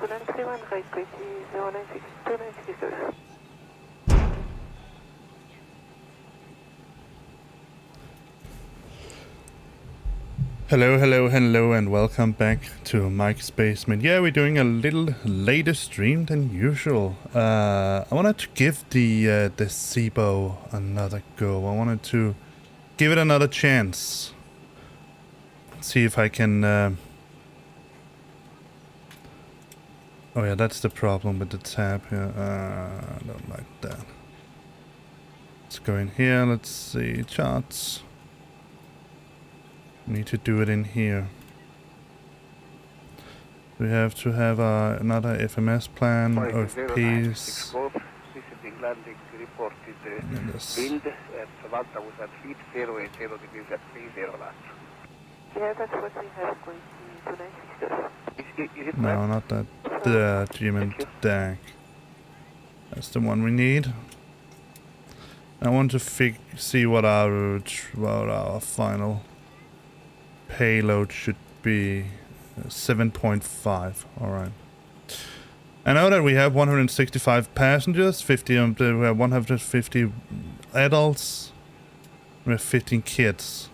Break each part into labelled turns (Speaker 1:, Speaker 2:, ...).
Speaker 1: 2931, right, PT 0962
Speaker 2: Hello, hello, hello, and welcome back to Mike's Basement. Yeah, we're doing a little later stream than usual. I wanted to give the Zibo another go. I wanted to give it another chance. See if I can... Oh yeah, that's the problem with the tab here. I don't like that. Let's go in here, let's see, charts. Need to do it in here. We have to have another FMS plan, OFPs.
Speaker 3: Wind at 1000 feet, 080 degrees at 30 knots.
Speaker 1: Yeah, that's what we have going to 2962.
Speaker 3: Is it
Speaker 2: No,
Speaker 3: right?
Speaker 2: not that. The Gmmn DAAG. That's the one we need. I want to see what our final payload should be. 7.5. Alright. I know that we have 165 passengers, 50 we have 150 adults, we have 15 kids.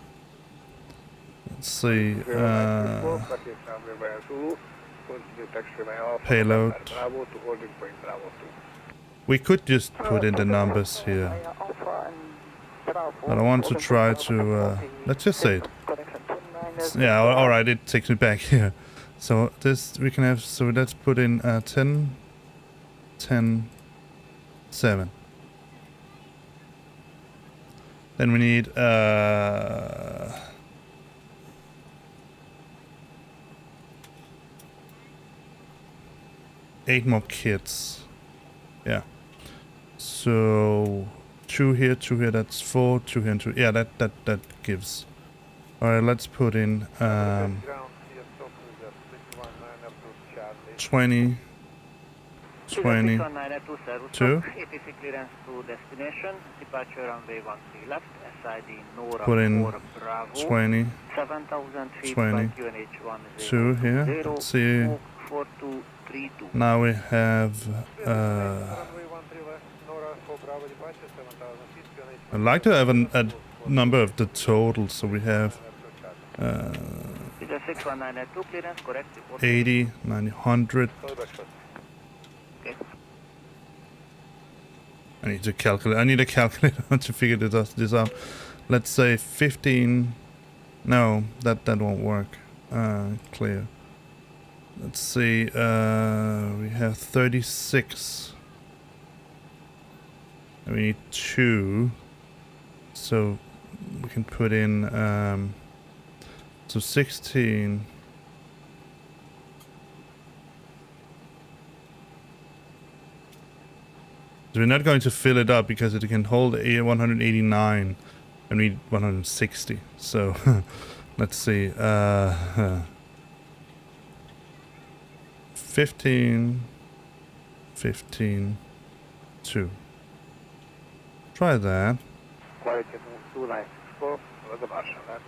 Speaker 2: Let's see. Payload. We could just put in the numbers here. But I want to try to let's just say it. Yeah, alright, it takes me back here. So this we can have, so let's put in 10, 10, 7. Then we need 8 more kids. Yeah. So 2 here, that's 4, 2 here and 2. Yeah, that gives. Alright, let's put in 20, 20, 2. Put in 20, 20, 2 here. Let's see. Now we have I'd like to have a number of the total, so we have 80, 90, 100. I need to calculate. I need a calculator to figure this out. Let's say 15. No, that won't work. Clear. Let's see. We have 36. And we need 2. So we can put in so 16. So we're not going to fill it up because it can hold 189 and we need 160. So let's see. 15, 15, 2. Try that.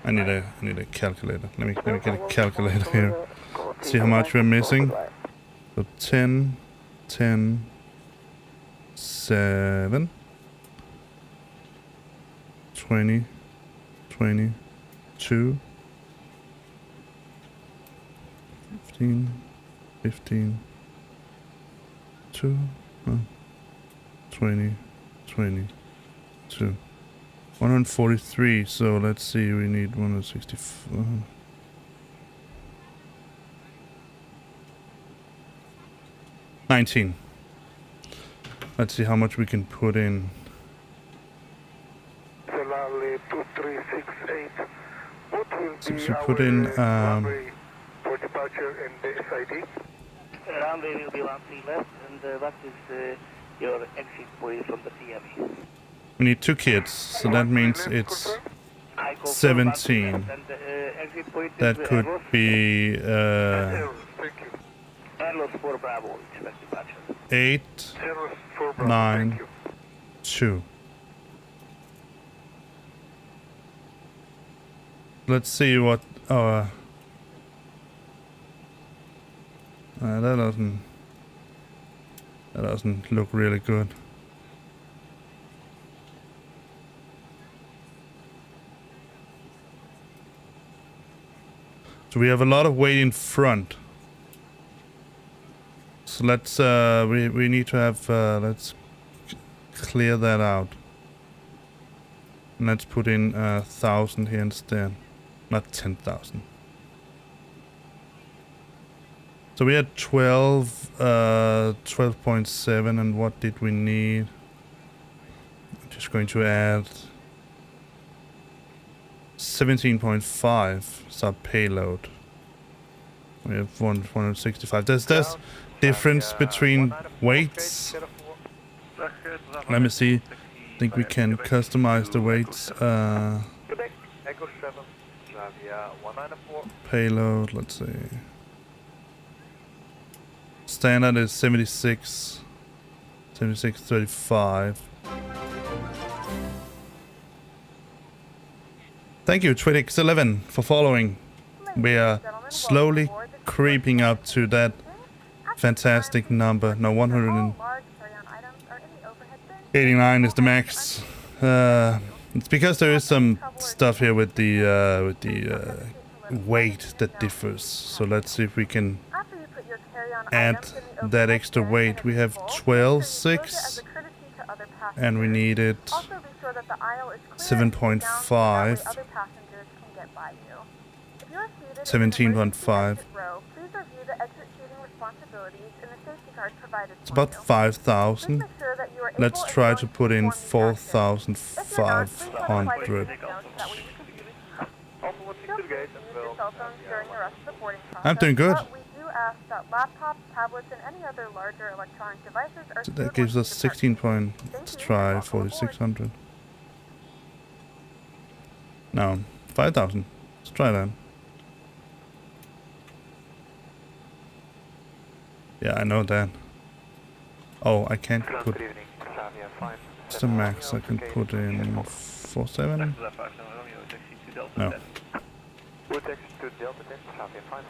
Speaker 2: I need a calculator. Let me get a calculator here. See how much we're missing. So 10, 10, 7, 20, 20, 2, 15, 15, 2, 20, 20, 2. 143, so let's see, we need 164. 19. Let's see how much we can put in. So we put in
Speaker 3: for departure and the SID. Runway will be 13 left, and what is your exit point from the PME?
Speaker 2: We need 2 kids, so that means it's 17. That could be 8, 9, 2. Let's see what our... that doesn't... That doesn't look really good. So we have a lot of weight in front. So let's we need to have let's clear that out. And let's put in 1,000 here instead, not 10,000. So we had 12.7, and what did we need? I'm just going to add 17.5 sub payload. We have 165. There's difference between weights. Let me see. I think we can customize the weights. Payload, let's see. Standard is 76.35. Thank you, Twitix11, for following. We are slowly creeping up to that fantastic number. No, 189 is the max. It's because there is some stuff here with the weight that differs. So let's see if we can add that extra weight. We have 12.6 and we needed 7.5. 17.5. It's about 5,000. Let's try to put in 4,500. I'm doing good. So that gives us 16 points. Let's try 4,600. No, 5,000. Let's try that. Yeah, I know that. Oh, I can't put... What's the max I can put in? 4.7? No.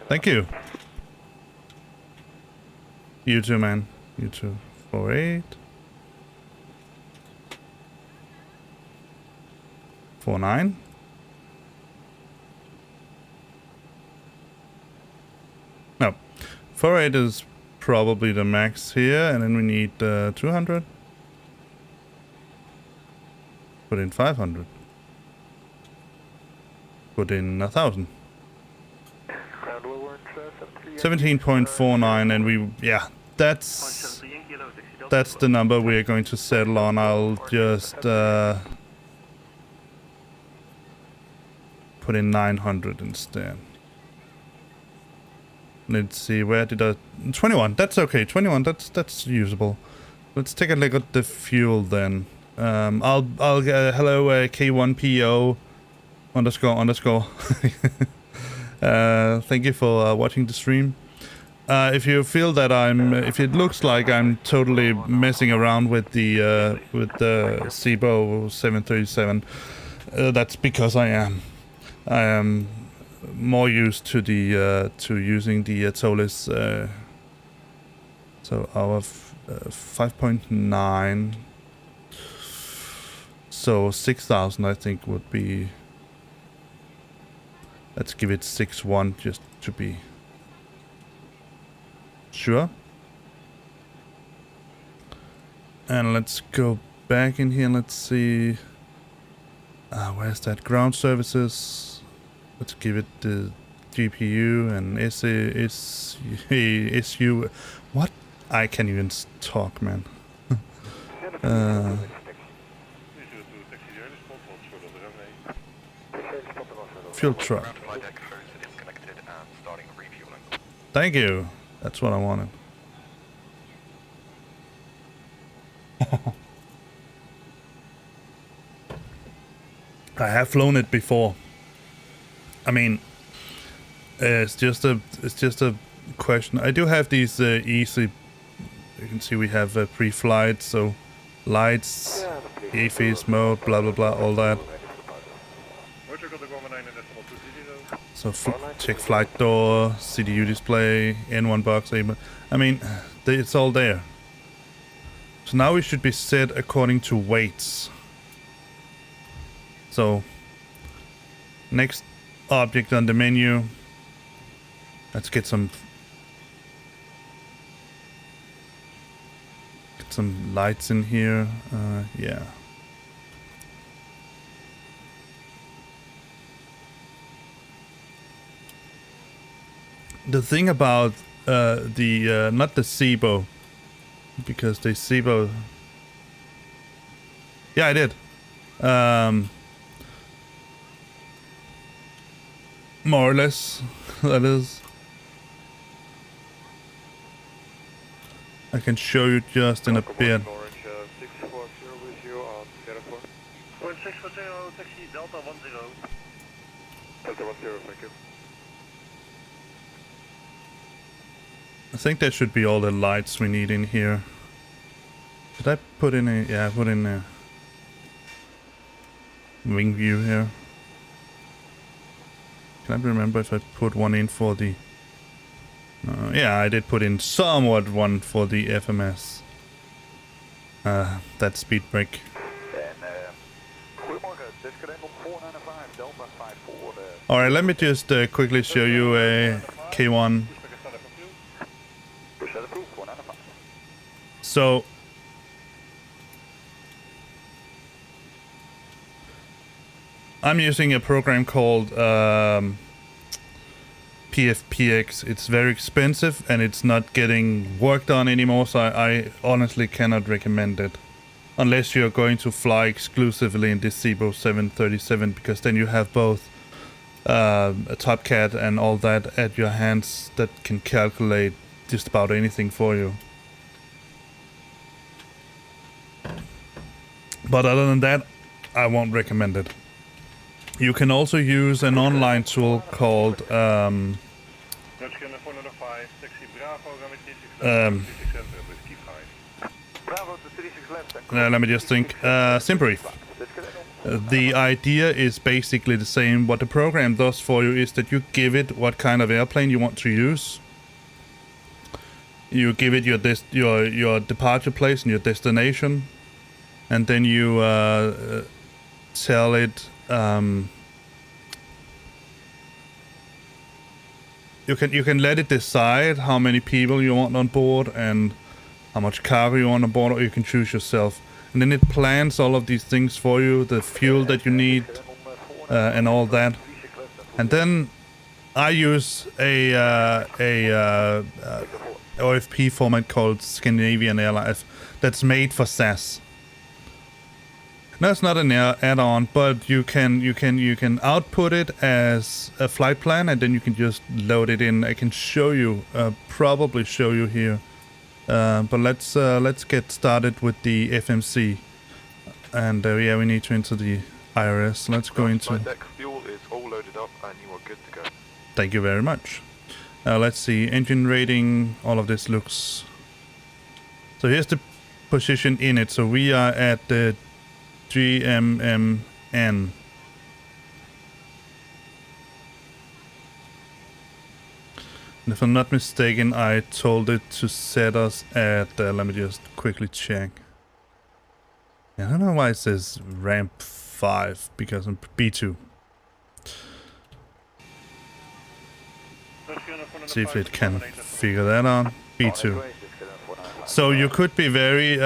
Speaker 2: Thank you. You too, man. You too. 4.8. 4.9. No. 4.8 is probably the max here, and then we need 200. Put in 500. Put in 1,000. 17.49, and we, yeah, that's the number we're going to settle on. I'll just put in 900 instead. Let's see, where did I... 21, that's okay. 21, that's usable. Let's take a look at the fuel then. I'll hello K1PO __. Thank you for watching the stream. If you feel that if it looks like I'm totally messing around with the Zibo 737, that's because I am. I am more used to the to using the Tolis. So our 5.9. So 6,000 I think would be. Let's give it 6.1 just to be sure. And let's go back in here and let's see. Where's that? Ground services. Let's give it the GPU and SU. What? I can't even talk, man. Fuel truck. Thank you. That's what I wanted. I have flown it before. I mean, it's just a question. I do have these easy. You can see we have pre-flight, so lights, AFIS mode, blah blah blah, all that. So check flight door, CDU display, N1 box. I mean, it's all there. So now we should be set according to weights. So next object on the menu. Let's get some lights in here. Yeah. The thing about not the Zibo, because the Zibo. Yeah, I did. More or less, that is. I can show you just in a bit.
Speaker 4: Orange 640 with you on Terraform.
Speaker 3: Orange 640, taxi Delta 10.
Speaker 4: Delta 10, thank you.
Speaker 2: I think that should be all the lights we need in here. Did I put in a... Yeah, I put in a wing view here. Can I remember if I put one in for the... yeah, I did put in somewhat one for the FMS. That speed brake. Alright, let me just quickly show you a K1. So... I'm using a program called PFPX. It's very expensive and it's not getting worked on anymore, so I honestly cannot recommend it. Unless you're going to fly exclusively in this Zibo 737, because then you have both a Topcat and all that at your hands that can calculate just about anything for you. But other than that, I won't recommend it. You can also use an online tool called let me just think. Simbrief. The idea is basically the same. What the program does for you is that you give it what kind of airplane you want to use. You give it your departure place and your destination, and then you tell it. You can let it decide how many people you want on board and how much cargo you want on board, or you can choose yourself. And then it plans all of these things for you, the fuel that you need, and all that. And then I use a OFP format called Scandinavian Airlines that's made for SAS. No, it's not an add-on, but you can output it as a flight plan, and then you can just load it in. I can show you, probably show you here, but let's get started with the FMC, and yeah, we need to enter the IRS. Let's go into.
Speaker 4: Deck fuel is all loaded up, and you are good to go.
Speaker 2: Thank you very much. Let's see, engine rating. All of this looks. So here's the position in it. So we are at the Gmmn. And if I'm not mistaken, I told it to set us at, let me just quickly check. I don't know why it says ramp 5, because I'm B2. See if it can figure that out. B2. So you could be very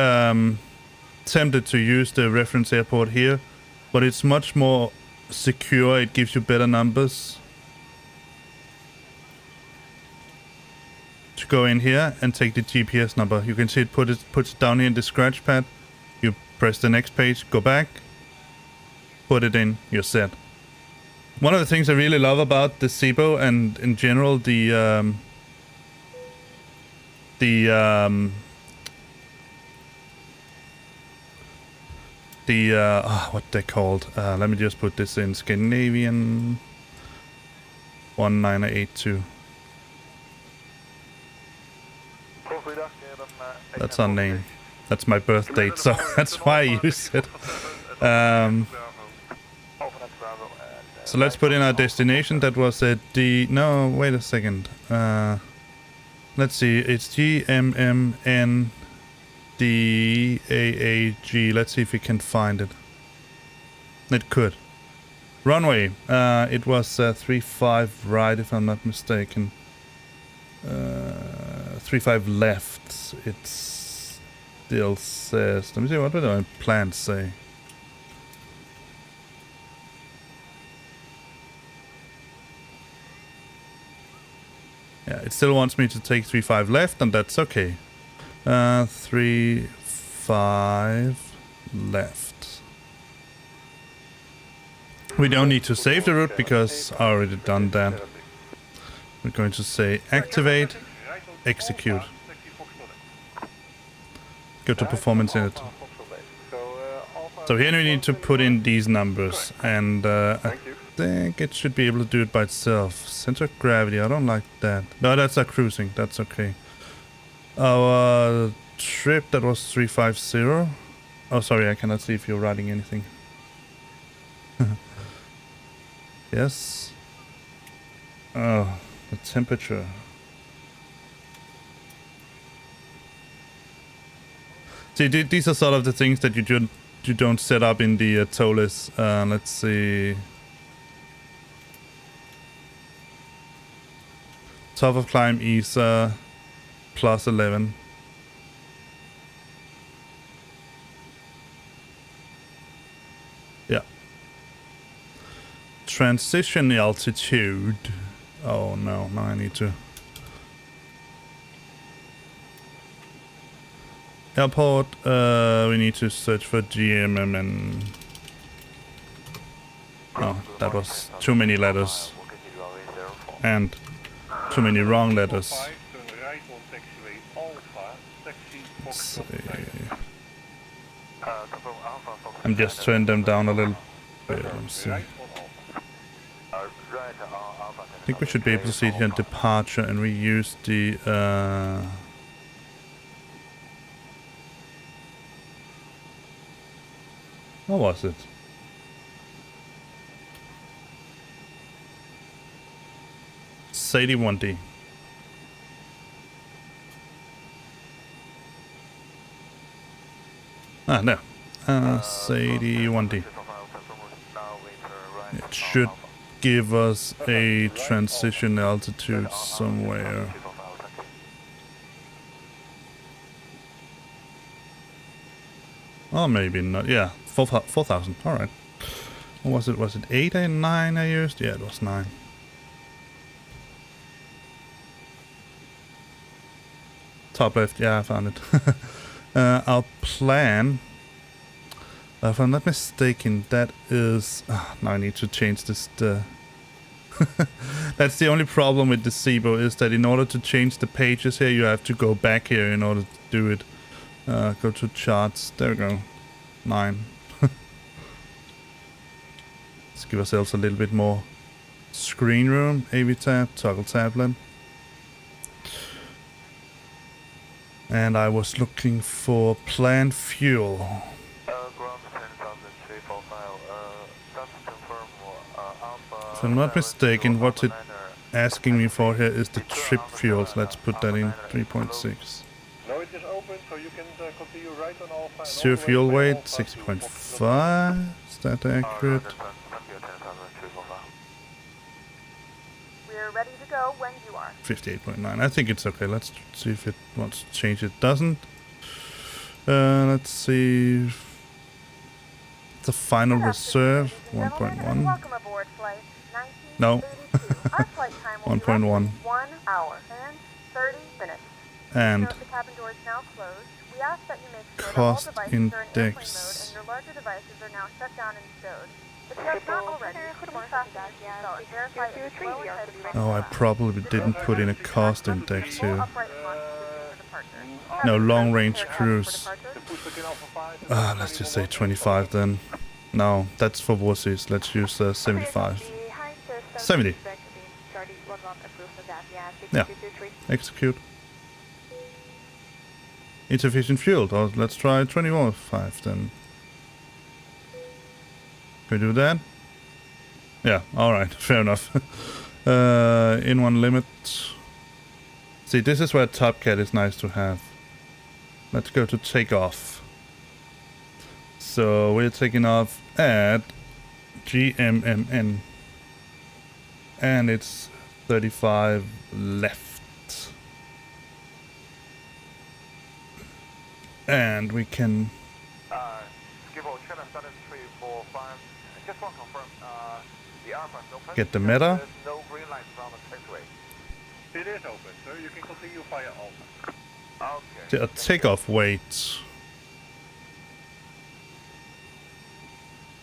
Speaker 2: tempted to use the reference airport here, but it's much more secure. It gives you better numbers to go in here and take the GPS number. You can see it puts it down here in the scratch pad. You press the next page, go back, put it in, you're set. One of the things I really love about the Zibo and in general what they're called. Let me just put this in Scandinavian 1982. That's our name. That's my birth date, so that's why I use it. So let's put in our destination. That was at the... No, wait a second. Let's see. It's Gmmn DAAG. Let's see if we can find it. It could. Runway. It was 35 right, if I'm not mistaken. 35 left. It still says. Let me see, what did my plans say? Yeah, it still wants me to take 35 left, and that's okay. 35 left. We don't need to save the route because I already done that. We're going to say activate, execute. Go to performance in it. So here we need to put in these numbers, and I think it should be able to do it by itself. Center of gravity, I don't like that. No, that's our cruising, that's okay. Our trip, that was 350. Oh, sorry, I cannot see if you're writing anything. Yes. Oh, the temperature. See, these are sort of the things that you don't set up in the tow list. Let's see. Top of climb ESA plus 11. Yeah. Transition altitude. Oh no, now I need to. Airport, we need to search for Gmmn. Oh, that was too many letters. And too many wrong letters. Let's see. I'm just turning them down a little bit. Let's see. I think we should be able to see it here in departure, and we use the what was it? Sadie 1D. Ah, no. Sadie 1D. It should give us a transition altitude somewhere. Or maybe not. Yeah, 4,000. Alright. What was it? Was it 8 and 9 I used? Yeah, it was 9. Top left. Yeah, I found it. Our plan, if I'm not mistaken, that is... now I need to change this. That's the only problem with the Zibo, is that in order to change the pages here, you have to go back here in order to do it. Go to charts. There we go. 9. Let's give ourselves a little bit more screen room. AV tab, toggle tablet. And I was looking for planned fuel. If I'm not mistaken, what it's asking me for here is the trip fuel. So let's put that in 3.6. Zero fuel weight, 60.5. Is that accurate?
Speaker 1: We're ready to go when you are.
Speaker 2: 58.9. I think it's okay. Let's see if it wants to change. It doesn't. Let's see. The final reserve, 1.1.
Speaker 1: Welcome aboard flight 1982.
Speaker 2: No.
Speaker 1: Our flight time will
Speaker 2: 1.1.
Speaker 1: be 1 hour and 30 minutes.
Speaker 2: And
Speaker 1: Note the cabin door is now closed. We ask that you make sure
Speaker 2: cost
Speaker 1: that all devices are in airplane
Speaker 2: index.
Speaker 1: mode and your larger devices are now shut down and stowed. If you have not already, please fasten your seatbelt and verify that the flow is headed
Speaker 2: Oh, I probably didn't put in a cost index here. No, long range cruise. Let's just say 25 then. No, that's for wussies. Let's use 75. 70. Yeah. Execute. Insufficient fuel. Oh, let's try 25 then. Can we do that? Yeah, alright, fair enough. In one limit. See, this is where Top Cat is nice to have. Let's go to takeoff. So we're taking off at Gmmn. And it's 35 left. And we can
Speaker 4: Zibo, China started 345. Just want to confirm, the airport is open.
Speaker 2: get the meta.
Speaker 4: There's no green lights around the taxiway.
Speaker 3: It is open, sir. You can continue via Alpha.
Speaker 4: Okay.
Speaker 2: A takeoff weight.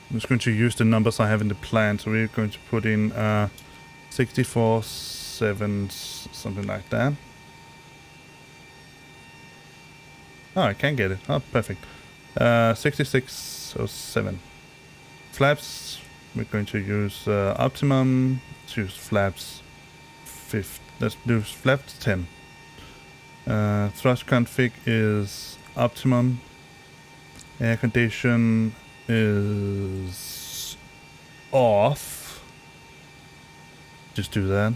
Speaker 2: I'm just going to use the numbers I have in the plan. So we're going to put in 64.7, something like that. Oh, I can get it. Oh, perfect. 66.07. Flaps, we're going to use optimum. Let's use flaps 50. Let's do flaps 10. Thrust config is optimum. Air condition is off. Just do that.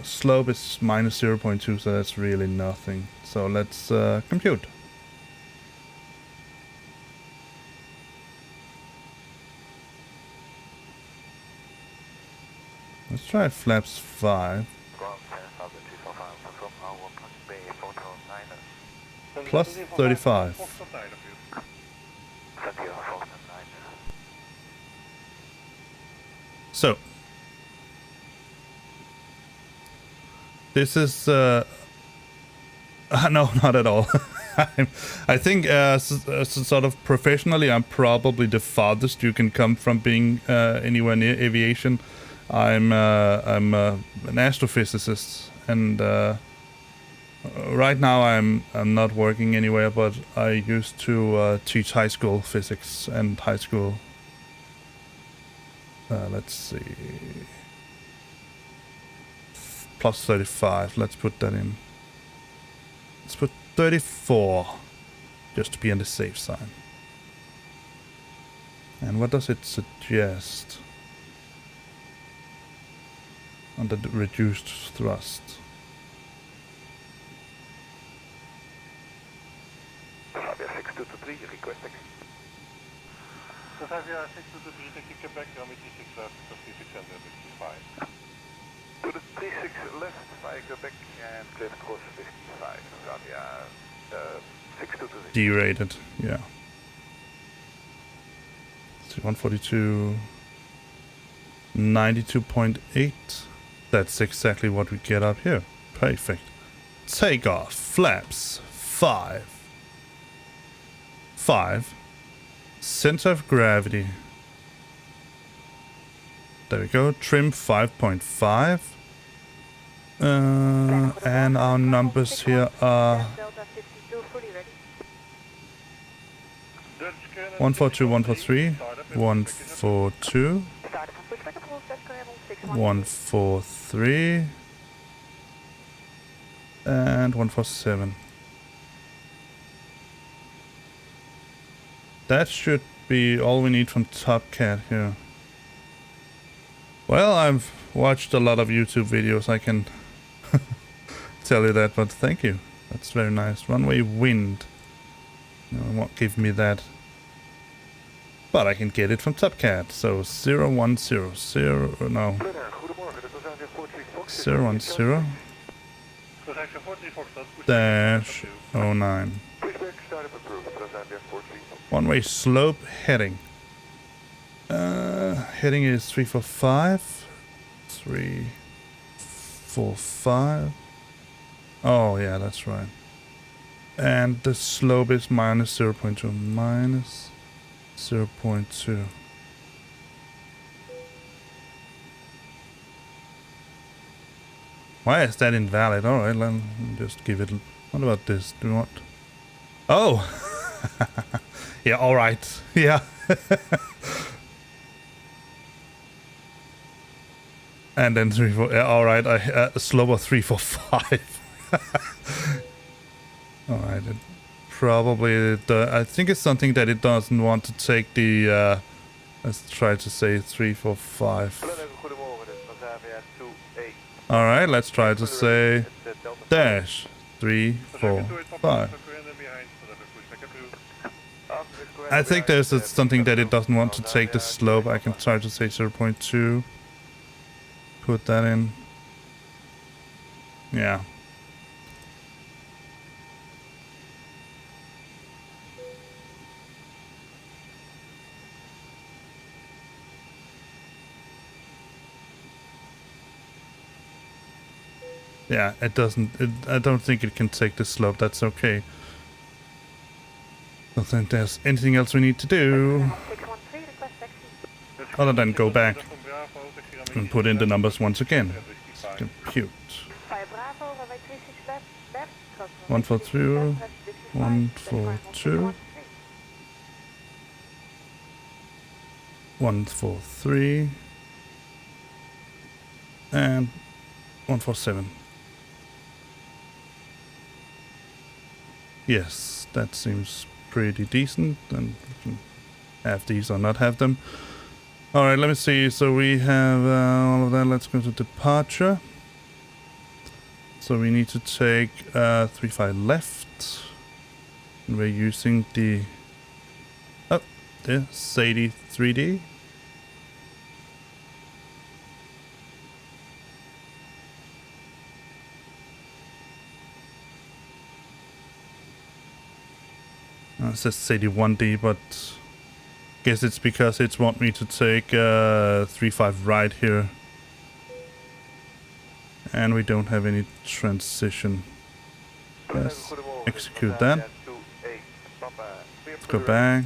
Speaker 2: Slope is minus 0.2, so that's really nothing. So let's compute. Let's try flaps 5.
Speaker 4: Ground 10,245 from our 1.B photo 9.
Speaker 2: Plus 35.
Speaker 4: Thank you, photo 9.
Speaker 2: So this is no, not at all. I think sort of professionally, I'm probably the farthest you can come from being anywhere near aviation. I'm an astrophysicist, and right now I'm not working anywhere. But I used to teach high school physics and high school. Let's see. Plus 35. Let's put that in. Let's put 34, just to be on the safe side. And what does it suggest? Under the reduced thrust.
Speaker 4: Fabia 6223 requesting.
Speaker 3: Fabia 6223, taking Quebec, runway 36 left, because 36 and 55.
Speaker 4: To the 36 left, via Quebec, and clear course 55. Fabia 6223.
Speaker 2: D-rated, yeah. So 142, 92.8. That's exactly what we get up here. Perfect. Takeoff, flaps, 5. 5. Center of gravity. There we go. Trim 5.5. And our numbers here are 142, 143, 142, 143, and 147. That should be all we need from Top Cat here. Well, I've watched a lot of YouTube videos, I can tell you that, but thank you. That's very nice. Runway wind. No, it won't give me that. But I can get it from Top Cat. So 0100, no. 010 dash 09. One-way slope heading. Heading is 345. 345. Oh yeah, that's right. And the slope is minus 0.2. Minus 0.2. Why is that invalid? Alright, let me just give it... What about this? Do you want... Oh! Yeah, alright. Yeah. And then 3, 4... Yeah, alright, a slope of 345. Alright, it probably... I think it's something that it doesn't want to take the... let's try to say 345. Alright, let's try to say dash 3, 4, 5. I think there's something that it doesn't want to take the slope. I can try to say 0.2. Put that in. Yeah. Yeah, it doesn't. I don't think it can take the slope. That's okay. I don't think there's anything else we need to do other than go back and put in the numbers once again. Compute. 142, 142, 143, and 147. Yes, that seems pretty decent. And we can have these or not have them. Alright, let me see. So we have all of that. Let's go to departure. So we need to take 35 left. And we're using the... Oh, the Sadie 3D. It says Sadie 1D, but guess it's because it's want me to take 35 right here. And we don't have any transition. Yes, execute that. Let's go back.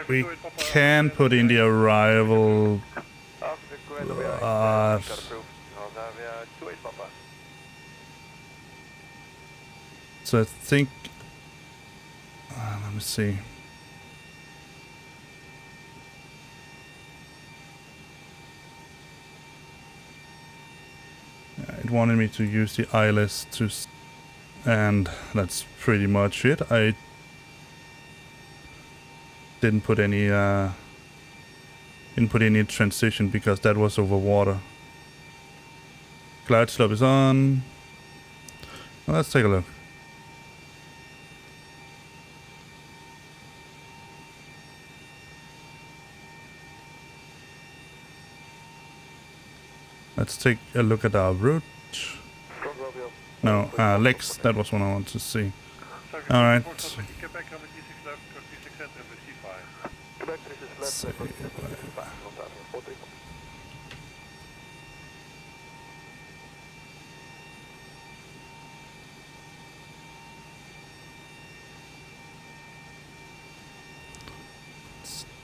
Speaker 2: We can put in the arrival. So I think... let me see. It wanted me to use the ILS to... and that's pretty much it. I didn't put any transition because that was over water. Cloud slope is on. Well, let's take a look. Let's take a look at our route. No, legs, that was what I wanted to see. Alright.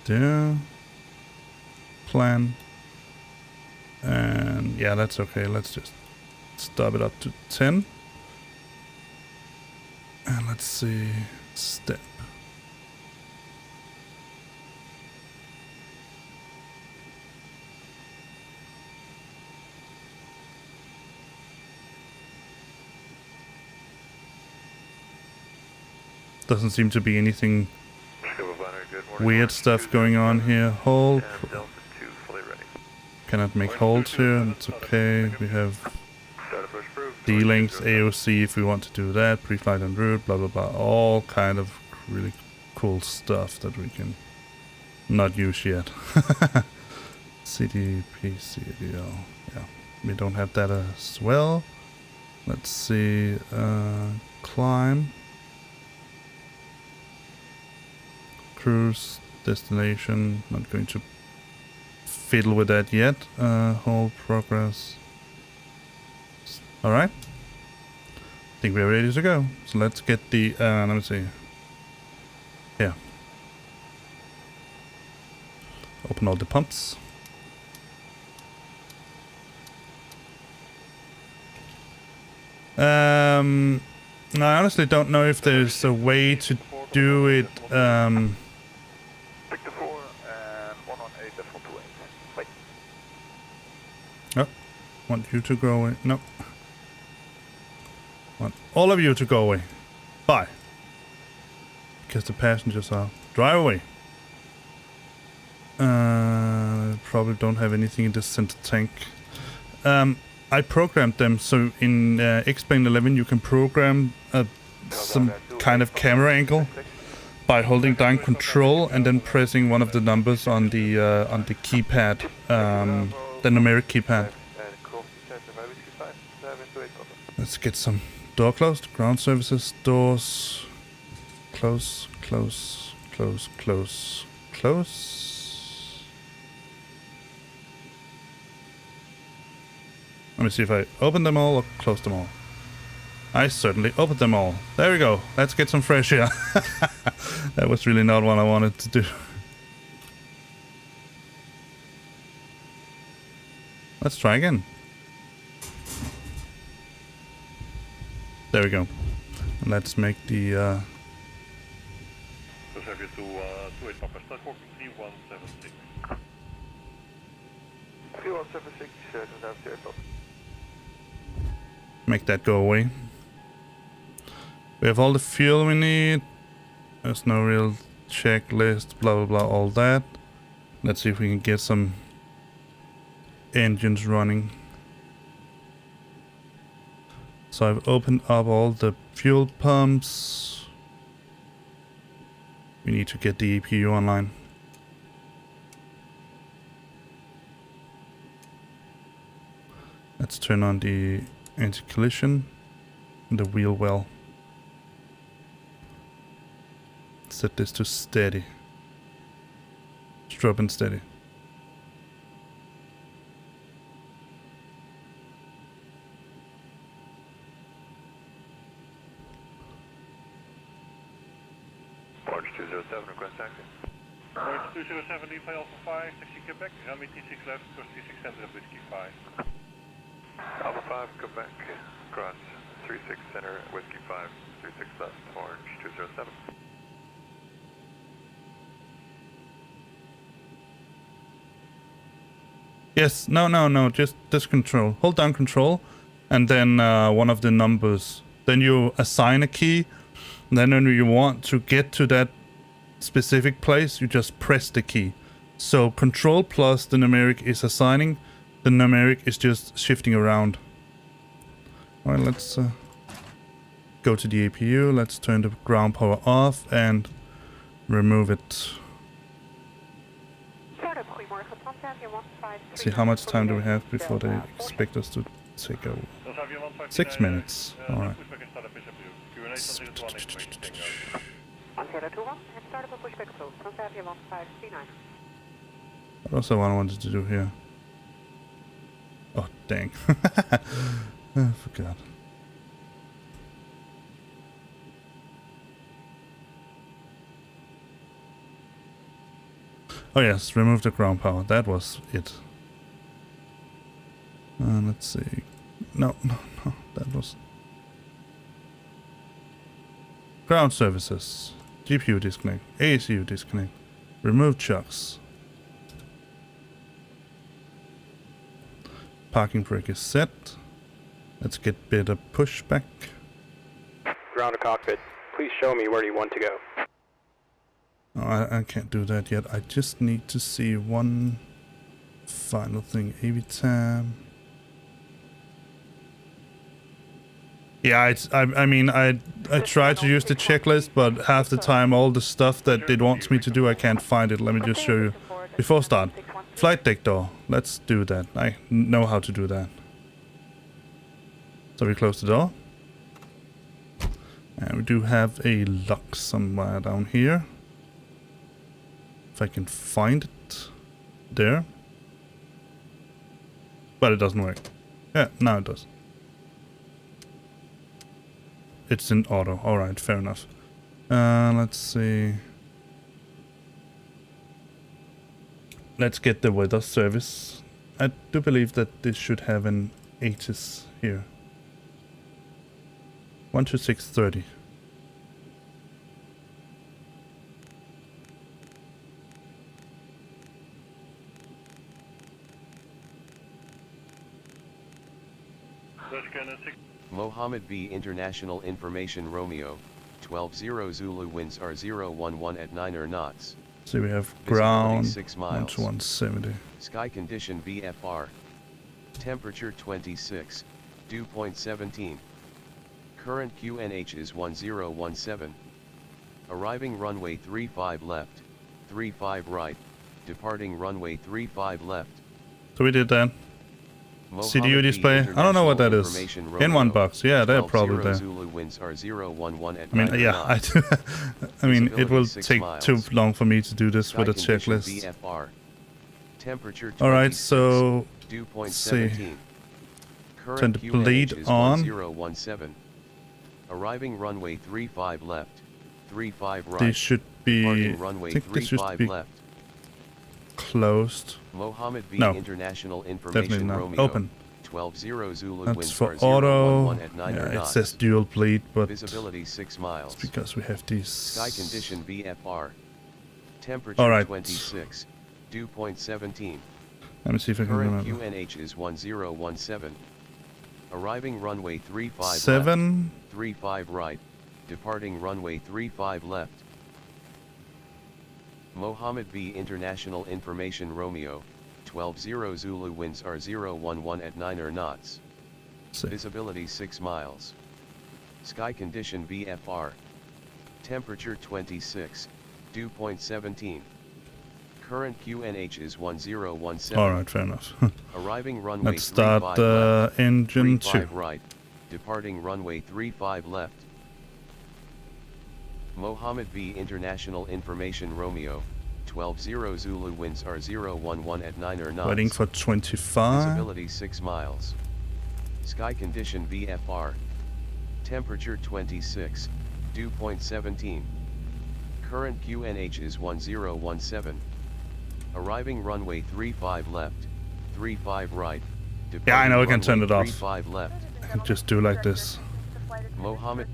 Speaker 2: There. Plan. And yeah, that's okay. Let's just stop it up to 10. And let's see. Step. Doesn't seem to be anything weird stuff going on here. Hold. Cannot make holds here. It's okay. We have D-links, AOC if we want to do that. Pre-flight en route, blah blah blah. All kind of really cool stuff that we can not use yet. CDP, CDL. Yeah, we don't have that as well. Let's see. Climb. Cruise. Destination. Not going to fiddle with that yet. Hold progress. Alright. I think we're ready to go. So let's get the let me see. Yeah. Open all the pumps. I honestly don't know if there's a way to do it want you to go away. No. Want all of you to go away. Bye. Because the passengers are... Drive away. Probably don't have anything in the center tank. I programmed them so in X-Plane 11 you can program some kind of camera angle by holding down control and then pressing one of the numbers on the keypad, the numeric keypad. Let's get some door closed. Ground services, doors, close, close, close, close, close. Let me see if I open them all or close them all. I certainly opened them all. There we go. Let's get some fresh air. That was really not what I wanted to do. Let's try again. There we go. And let's make the... make that go away. We have all the fuel we need. There's no real checklist, blah blah blah, all that. Let's see if we can get some engines running. So I've opened up all the fuel pumps. We need to get the EPU online. Let's turn on the anti-collision and the wheel well. Set this to steady. Strobe and steady.
Speaker 4: Orange 207, request taxi.
Speaker 3: Orange 207, leave by Alpha 5, taxi Quebec, runway T6 left, course T6 center, Whiskey 5.
Speaker 4: Alpha 5, Quebec, cross 36 center, Whiskey 5, 36 left, Orange 207.
Speaker 2: Yes, no, just this control. Hold down control and then one of the numbers. Then you assign a key. And then when you want to get to that specific place, you just press the key. So control plus the numeric is assigning. The numeric is just shifting around. Alright, let's go to the APU. Let's turn the ground power off and remove it. See how much time do we have before they expect us to take over. 6 minutes. Alright. What else I wanted to do here? Oh, dang. I forgot. Oh yes, remove the ground power. That was it. Let's see. No, that was... Ground services. GPU disconnect. ACU disconnect. Remove chucks. Parking brake is set. Let's get better pushback.
Speaker 5: Ground to cockpit. Please show me where you want to go.
Speaker 2: Oh, I can't do that yet. I just need to see one final thing. AV tab. Yeah, I mean, I try to use the checklist, but half the time all the stuff that it wants me to do, I can't find it. Let me just show you. Before start, flight deck door. Let's do that. I know how to do that. So we close the door. And we do have a lock somewhere down here. If I can find it. There. But it doesn't work. Yeah, now it does. It's in auto. Alright, fair enough. Let's see. Let's get the weather service. I do believe that this should have an ATIS here. 12630.
Speaker 6: Mohammed B. International Information Romeo, 12-0 Zulu winds are 011 at 9 knots.
Speaker 2: So we have ground
Speaker 6: 6 miles.
Speaker 2: 1 to 170.
Speaker 6: Sky condition VFR. Temperature 26, dew point 17. Current QNH is 1017. Arriving runway 35 left, 35 right, departing runway 35 left.
Speaker 2: So we did that. CDU display. I don't know what that is. In one box. Yeah, they're probably there.
Speaker 6: Zulu winds are 011 at
Speaker 2: I mean,
Speaker 6: 9
Speaker 2: yeah,
Speaker 6: knots.
Speaker 2: I mean, it will
Speaker 6: Visibility 6
Speaker 2: take
Speaker 6: miles.
Speaker 2: too long for me to do this
Speaker 6: Sky
Speaker 2: with a
Speaker 6: condition
Speaker 2: checklist.
Speaker 6: VFR. Temperature 26,
Speaker 2: Alright, so
Speaker 6: dew point
Speaker 2: let's see.
Speaker 6: 17. Current
Speaker 2: Turn the
Speaker 6: QNH
Speaker 2: blade
Speaker 6: is
Speaker 2: on.
Speaker 6: 1017. Arriving runway 35 left, 35 right.
Speaker 2: These should be.
Speaker 6: Departing
Speaker 2: I
Speaker 6: runway
Speaker 2: think this should
Speaker 6: 35
Speaker 2: be
Speaker 6: left.
Speaker 2: closed.
Speaker 6: Mohammed V
Speaker 2: No,
Speaker 6: International
Speaker 2: Definitely
Speaker 6: Information
Speaker 2: not.
Speaker 6: Romeo.
Speaker 2: Open.
Speaker 6: 12-0 Zulu
Speaker 2: That's
Speaker 6: winds
Speaker 2: for
Speaker 6: are
Speaker 2: auto.
Speaker 6: 011 at 9
Speaker 2: Yeah, it
Speaker 6: knots.
Speaker 2: says dual bleed, but
Speaker 6: Visibility 6 miles.
Speaker 2: it's because we have these.
Speaker 6: Sky condition VFR. Temperature
Speaker 2: Alright.
Speaker 6: 26. Dew point 17.
Speaker 2: Let me see if I can
Speaker 6: Current
Speaker 2: remember.
Speaker 6: QNH is 1017. Arriving runway 35 left,
Speaker 2: 7.
Speaker 6: 35 right. Departing runway 35 left. Mohammed V International Information Romeo. 12-0 Zulu winds are 011 at 9 knots.
Speaker 2: See.
Speaker 6: Visibility 6 miles. Sky condition VFR. Temperature 26. Dew point 17. Current QNH is 1017.
Speaker 2: Alright, fair enough.
Speaker 6: Arriving runway
Speaker 2: Let's start
Speaker 6: 35
Speaker 2: the
Speaker 6: left,
Speaker 2: engine
Speaker 6: 35
Speaker 2: 2.
Speaker 6: right. Departing runway 35 left. Mohammed V International Information Romeo. 12-0 Zulu winds are 011 at 9 knots.
Speaker 2: Waiting for 25.
Speaker 6: Visibility 6 miles. Sky condition VFR. Temperature 26. Dew point 17. Current QNH is 1017. Arriving runway 35 left, 35 right.
Speaker 2: Yeah, I know, I can
Speaker 6: Departing
Speaker 2: turn it
Speaker 6: runway
Speaker 2: off.
Speaker 6: 35 left.
Speaker 2: Just do like this.
Speaker 6: Mohammed.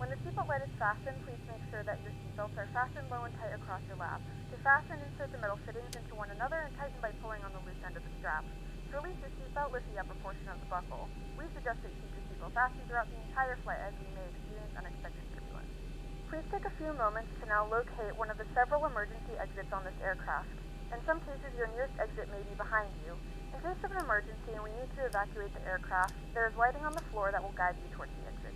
Speaker 1: When the seatbelt light is fastened, please make sure that your seatbelts are fastened low and tight across your lap. To fasten, insert the metal fittings into one another and tighten by pulling on the loose end of the strap. To release your seatbelt, lift the upper portion of the buckle. We suggest that you keep your seatbelt fastened throughout the entire flight, as you may experience unexpected turbulence. Please take a few moments to now locate one of the several emergency exits on this aircraft. In some cases, your nearest exit may be behind you. In case of an emergency and we need to evacuate the aircraft, there is lighting on the floor that will guide you towards the exit.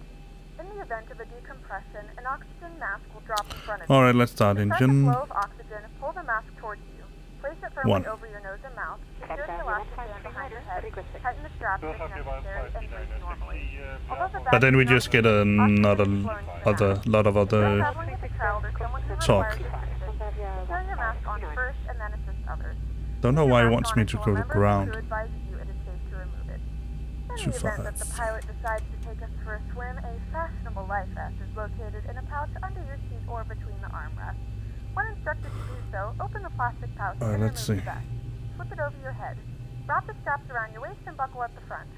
Speaker 1: In the event of a decompression, an oxygen mask will drop in front of you.
Speaker 2: Alright, let's start
Speaker 1: To start the
Speaker 2: engine.
Speaker 1: flow of oxygen, pull the mask towards you. Place it firmly
Speaker 2: 1.
Speaker 1: over your nose and mouth. Secure the elastic band behind your head. Tighten the straps if necessary and breathe normally. Although the
Speaker 2: But then we
Speaker 1: bag
Speaker 2: just
Speaker 1: is
Speaker 2: get
Speaker 1: not
Speaker 2: another
Speaker 1: oxygen is flowing to the
Speaker 2: lot of
Speaker 1: mask. If you're
Speaker 2: other
Speaker 1: traveling with a child or someone who
Speaker 2: talk.
Speaker 1: requires assistance, secure your mask on first and then assist others.
Speaker 2: Don't know
Speaker 1: Keep
Speaker 2: why
Speaker 1: your
Speaker 2: he
Speaker 1: mask
Speaker 2: wants
Speaker 1: on
Speaker 2: me to
Speaker 1: until a
Speaker 2: go to
Speaker 1: member of the
Speaker 2: ground.
Speaker 1: crew advises you it is safe to remove it. In
Speaker 2: Too
Speaker 1: the event
Speaker 2: far.
Speaker 1: that the pilot decides to take us for a swim, a fashionable life vest is located in a pouch under your seat or between the armrests. When instructed to do so, open the plastic pouch
Speaker 2: Alright,
Speaker 1: and
Speaker 2: let's
Speaker 1: remove
Speaker 2: see.
Speaker 1: the vest. Slip it over your head. Wrap the straps around your waist and buckle at the front.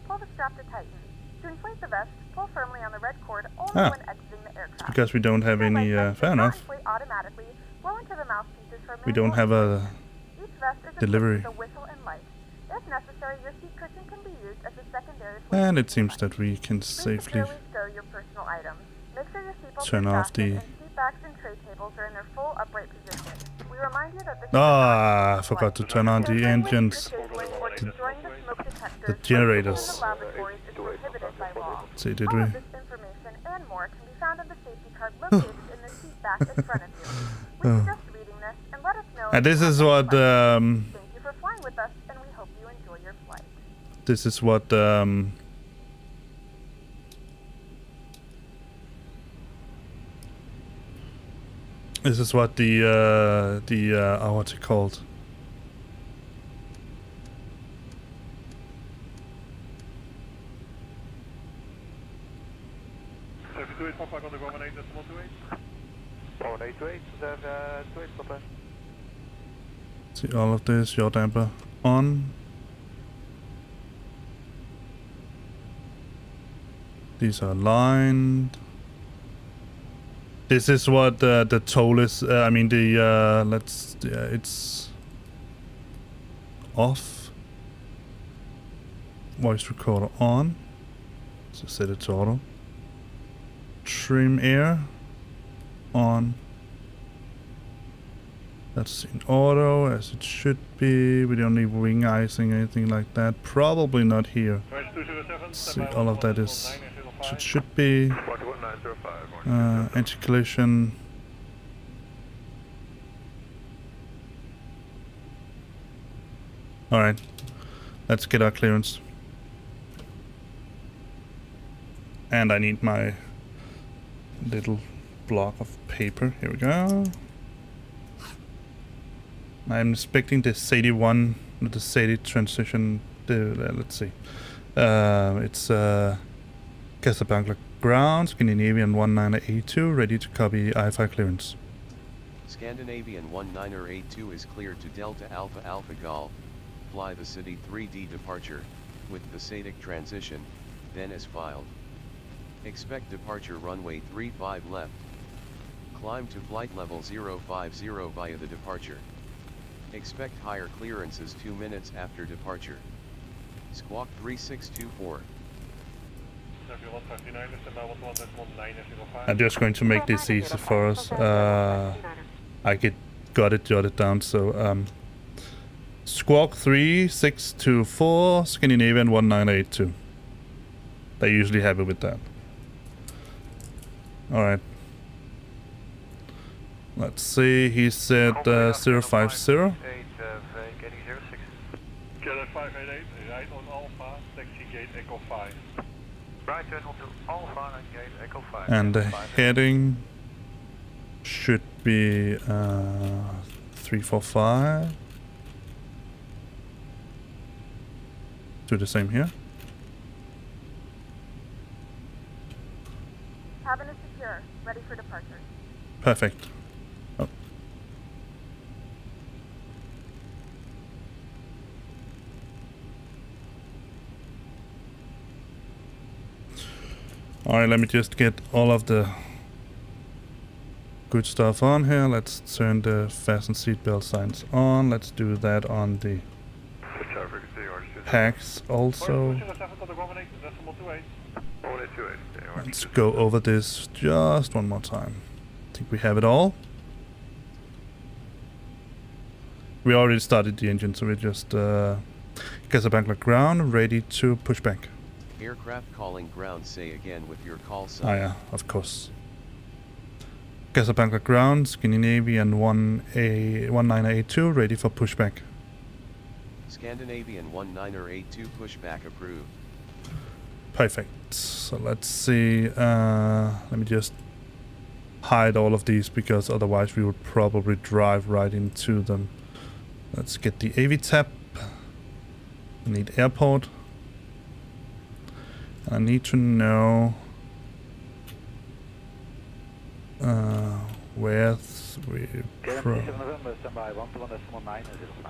Speaker 1: Pull the strap to tighten. To inflate the vest, pull firmly on the red cord only
Speaker 2: Ah.
Speaker 1: when exiting the aircraft.
Speaker 2: Because we don't have
Speaker 1: Your
Speaker 2: any,
Speaker 1: life vest
Speaker 2: fair
Speaker 1: does not
Speaker 2: enough.
Speaker 1: inflate automatically. Blow into the mouthpieces for
Speaker 2: We don't
Speaker 1: manual
Speaker 2: have a
Speaker 1: each vest is equipped
Speaker 2: delivery.
Speaker 1: with a whistle and light. If necessary, your seat cushion can be used as a secondary
Speaker 2: And it
Speaker 1: flame
Speaker 2: seems
Speaker 1: device.
Speaker 2: that we can
Speaker 1: Please
Speaker 2: safely
Speaker 1: securely stow your personal items. Make sure your seatbelts
Speaker 2: turn
Speaker 1: are
Speaker 2: off
Speaker 1: fastened
Speaker 2: the-
Speaker 1: and seat backs and tray tables are in their full upright position. We remind you that this is
Speaker 2: Ah, I
Speaker 1: not
Speaker 2: forgot to turn on the
Speaker 1: Tampering with,
Speaker 2: engines.
Speaker 1: disabling, or destroying the smoke detectors
Speaker 2: The generators.
Speaker 1: in the laboratories is prohibited by law.
Speaker 2: See, did
Speaker 1: All
Speaker 2: we?
Speaker 1: of this information and more can be found in the safety card located in the seat back in front of you. We suggest reading this and let us know.
Speaker 2: And this
Speaker 1: if you
Speaker 2: is
Speaker 1: have any
Speaker 2: what
Speaker 1: questions. Thank you for flying with us, and we hope you enjoy your flight.
Speaker 2: this is what this is what the what's it called?
Speaker 4: Service 28 for flight on the Gmmn 8.128.
Speaker 3: Gmmn 828, then 28 stop there.
Speaker 2: See all of this, yaw damper on. These are lined. This is what the toll is. I mean the it's off. Voice recorder on. So set it to auto. Trim air on. That's in auto, as it should be. We don't need wing icing or anything like that. Probably not here. See, all of that is should be. Anti-collision. Alright, let's get our clearance. And I need my little block of paper. Here we go. I'm expecting the SADI 1, the SADI transition. Let's see. It's Casablanca ground, Scandinavian 1982, ready to copy IFI clearance.
Speaker 6: Scandinavian 1982 is cleared to Delta Alpha Alpha Golf. Fly the City 3D departure, with the SADIC transition, then as filed. Expect departure runway 35 left. Climb to flight level 050 via the departure. Expect higher clearances 2 minutes after departure. Squawk 3624.
Speaker 2: I'm just going to make this easy for us. I got it jotted down, so Squawk 3624, Scandinavian 1982. They're usually happy with that. Alright. Let's see, he said 050.
Speaker 4: Get a 588, right on Alpha, taxi gate Echo 5. Right turn onto Alpha and gate Echo 5.
Speaker 2: And the heading should be 345. Do the same here.
Speaker 1: Cabin is secure, ready for departure.
Speaker 2: Perfect. Oh. Alright, let me just get all of the good stuff on here. Let's turn the fasten seatbelt signs on. Let's do that on the packs also. Let's go over this just one more time. I think we have it all. We already started the engine, so we're just Casablanca ground, ready to push back.
Speaker 6: Aircraft calling ground, say again with your call sign.
Speaker 2: Ah yeah, of course. Casablanca ground, Scandinavian 1982, ready for pushback.
Speaker 6: Scandinavian 1982 pushback approved.
Speaker 2: Perfect. So let's see. Let me just hide all of these because otherwise we would probably drive right into them. Let's get the AV tab. I need airport. I need to know where we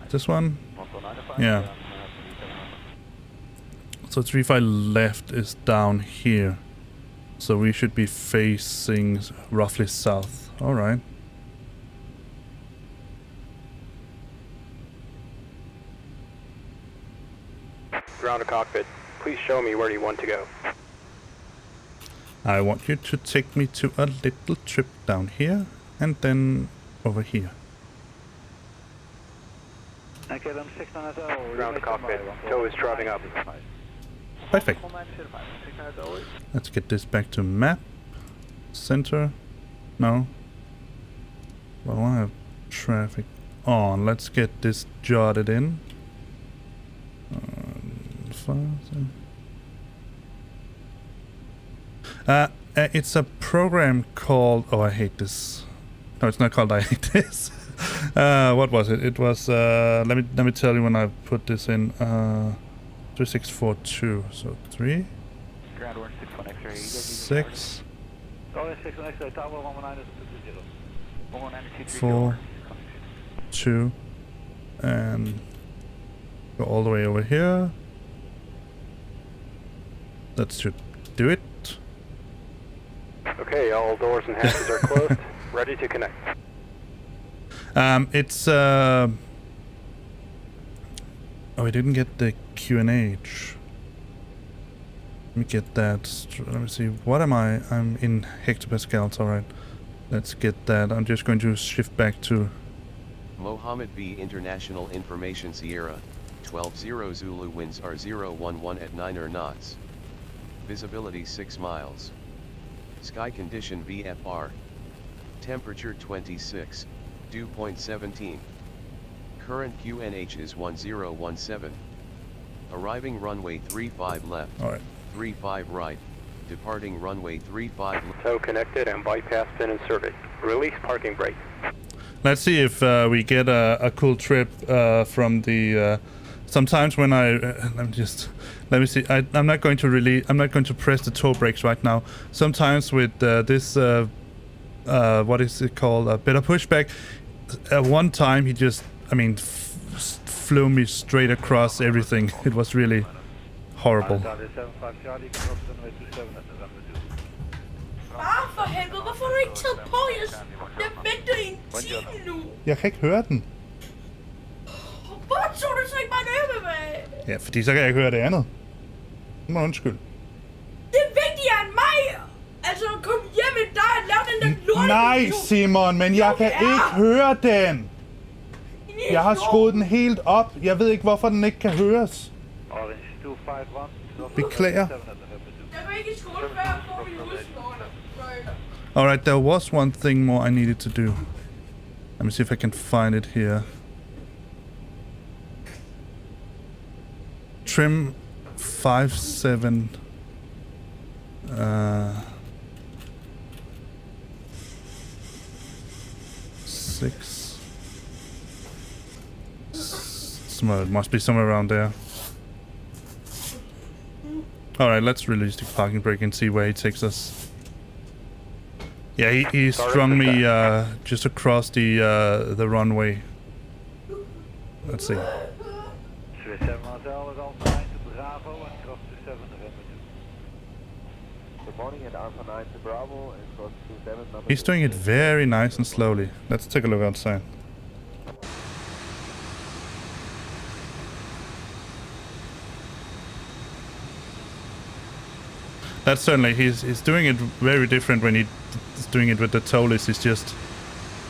Speaker 2: this one? Yeah. So 35 left is down here. So we should be facing roughly south. Alright.
Speaker 5: Ground to cockpit. Please show me where you want to go.
Speaker 2: I want you to take me to a little trip down here and then over here.
Speaker 5: Ground to cockpit. Tow is driving up.
Speaker 2: Perfect. Let's get this back to map. Center. No. Well, I want to have traffic on. Let's get this jotted in. It's a program called... Oh, I hate this. No, it's not called I hate this. What was it? It was... let me tell you when I put this in. 3642. So 3... 6... 4... 2... And... Go all the way over here. That should do it.
Speaker 5: Okay, all doors and hatches are closed. Ready to connect.
Speaker 2: It's oh, I didn't get the QNH. Let me get that. Let me see. What am I? I'm in hectopascals. All right. Let's get that. I'm just going to shift back to
Speaker 6: Mohammed V International Information Sierra, 12-0 Zulu winds are 011 at 9 knots. Visibility 6 miles. Sky condition VFR. Temperature 26, dew point 17. Current QNH is 1017. Arriving runway 35 left,
Speaker 2: Alright.
Speaker 6: 35 right, departing runway 35 left.
Speaker 5: Tow connected and bypass pin inserted. Release parking brake.
Speaker 2: Let's see if we get a cool trip from the. Sometimes when let me see. I'm not going to press the toe brakes right now. Sometimes with this, what is it called? A better pushback. One time he just, flew me straight across everything. It was really horrible.
Speaker 7: For helvede, hvorfor har du ikke taget på? Jeg venter i en time nu.
Speaker 2: Jeg kan ikke høre den.
Speaker 7: Hvorfor tog du så ikke bare en med mig?
Speaker 2: Ja, fordi så kan jeg ikke høre det andet. Må undskyld.
Speaker 7: Det er vigtigere end mig. Altså, kom hjem med dig og lave den der lort.
Speaker 2: Nej, Simon, men jeg kan ikke høre den. Jeg har skruet den helt op. Jeg ved ikke, hvorfor den ikke kan høres. Beklager.
Speaker 7: Jeg var ikke i skole før, jeg får min husmåler.
Speaker 2: Alright, there was one thing more I needed to do. Let me see if I can find it here. Trim 57. 6. It must be somewhere around there. Alright, let's release the parking brake and see where he takes us. Yeah, he strung me just across the runway. Let's see. He's doing it very nice and slowly. Let's take a look outside. That's certainly, he's doing it very different when he's doing it with the towless. He's just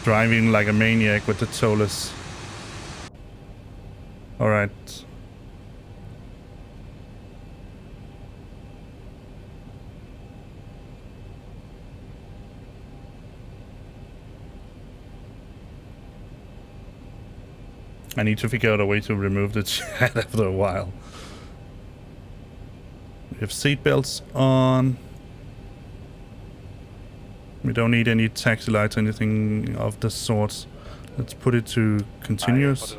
Speaker 2: driving like a maniac with the towless. Alright. I need to figure out a way to remove the chat after a while. We have seatbelts on. We don't need any taxi lights or anything of the sorts. Let's put it to continuous.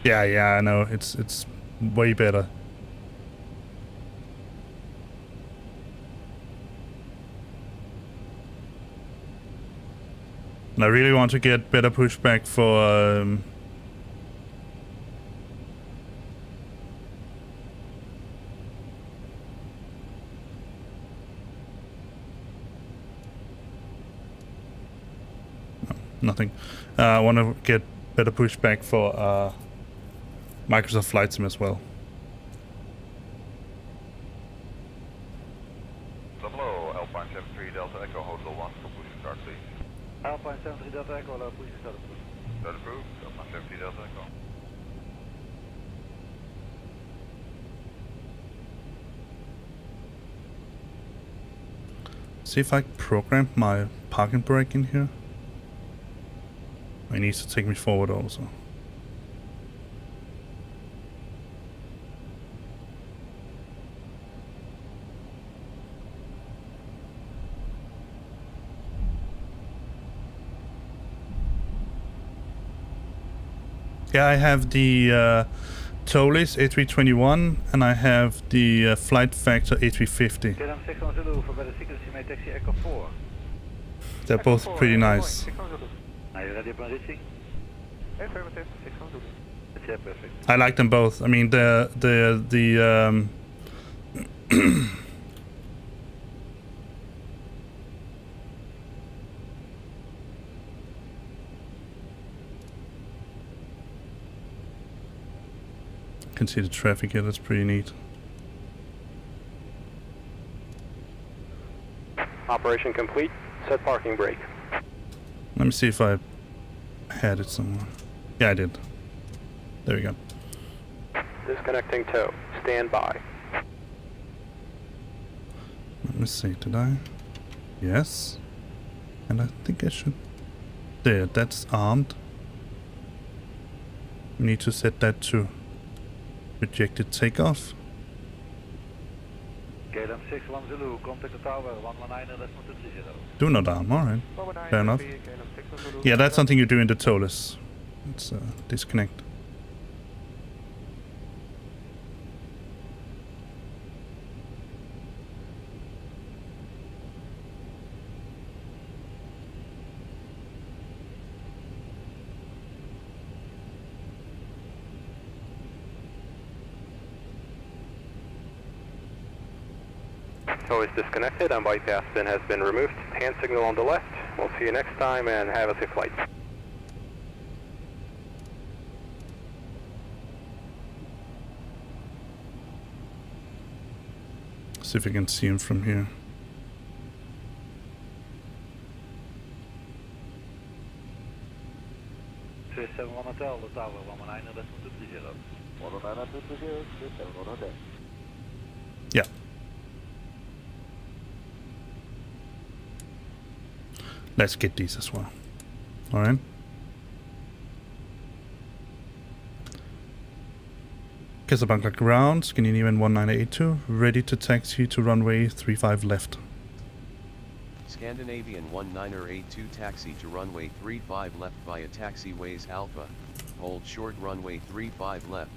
Speaker 2: Yeah, I know. It's way better. And I really want to get better pushback for nothing. I want to get better pushback for Microsoft Flight Sim as well.
Speaker 4: Hello, Alpine 73 Delta Echo Hotel 1 for push start, please. Alpine 73 Delta Echo, allow push start, please. Start approved, Alpine 73 Delta Echo.
Speaker 2: See if I program my parking brake in here. It needs to take me forward also. Yeah, I have the Tolis A321 and I have the Flight Factor A350. They're both pretty nice. I like them both. I mean, the can see the traffic here. That's pretty neat.
Speaker 5: Alpine Operation complete. Set parking brake.
Speaker 2: Let me see if I had it somewhere. Yeah, I did. There we go.
Speaker 5: Disconnecting tow. Stand by.
Speaker 2: Let me see, did I? Yes. And I think I should... There, that's armed. We need to set that to rejected takeoff.
Speaker 4: KLM 61 Zulu, contact the tower, 119 and 230.
Speaker 2: Do not arm, alright. Fair enough. Yeah, that's something you do in the TOLIS. It's disconnect.
Speaker 5: Tow is disconnected and bypass pin has been removed. Hand signal on the left. We'll see you next time and have a safe flight.
Speaker 2: See if we can see him from here.
Speaker 4: Hotel, the tower, 119 and 230. 119 and 230,
Speaker 2: Yeah. Let's get these as well. Alright. Casablanca ground, Gmmn 1982, ready to taxi to runway 35 left.
Speaker 6: Scandinavian 1982 taxi to runway 35 left via taxiways Alpha. Hold short runway 35 left.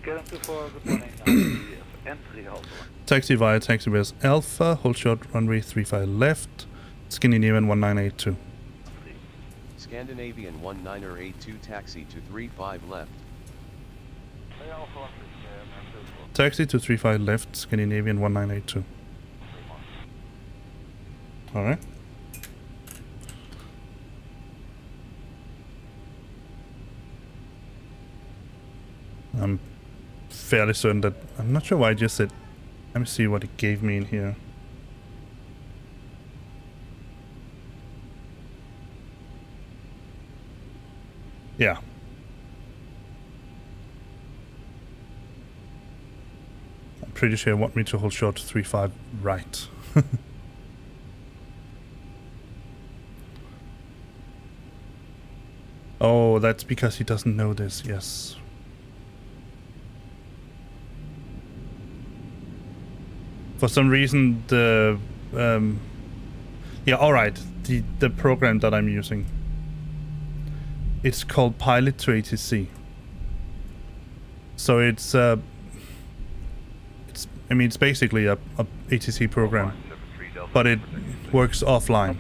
Speaker 4: KLM 24, good morning. Entry hold.
Speaker 2: Taxi via taxiways Alpha, hold short runway 35 left, Scandinavian 1982.
Speaker 6: Scandinavian 1982 taxi to 35 left.
Speaker 2: Taxi to 35 left, Scandinavian 1982. Alright. I'm fairly certain that... I'm not sure why I just said... Let me see what it gave me in here. Yeah. I'm pretty sure I want me to hold short 35 right. Oh, that's because he doesn't know this, yes. For some reason, the... yeah, alright. The program that I'm using. It's called Pilot2ATC. So it's I mean, it's basically a ATC program, but it works offline.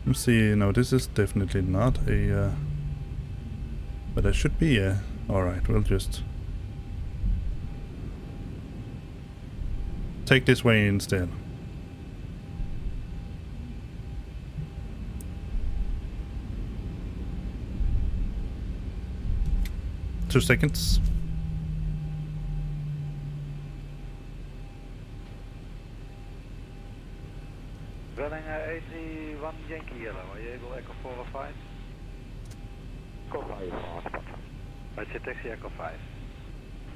Speaker 2: Let's see, no, this is definitely not a, but it should be a, alright, we'll just take this way instead. Two seconds.
Speaker 4: Running 831 Yankee Yellow, are you able Echo 4 or 5? Echo 5, that's your taxi Echo 5.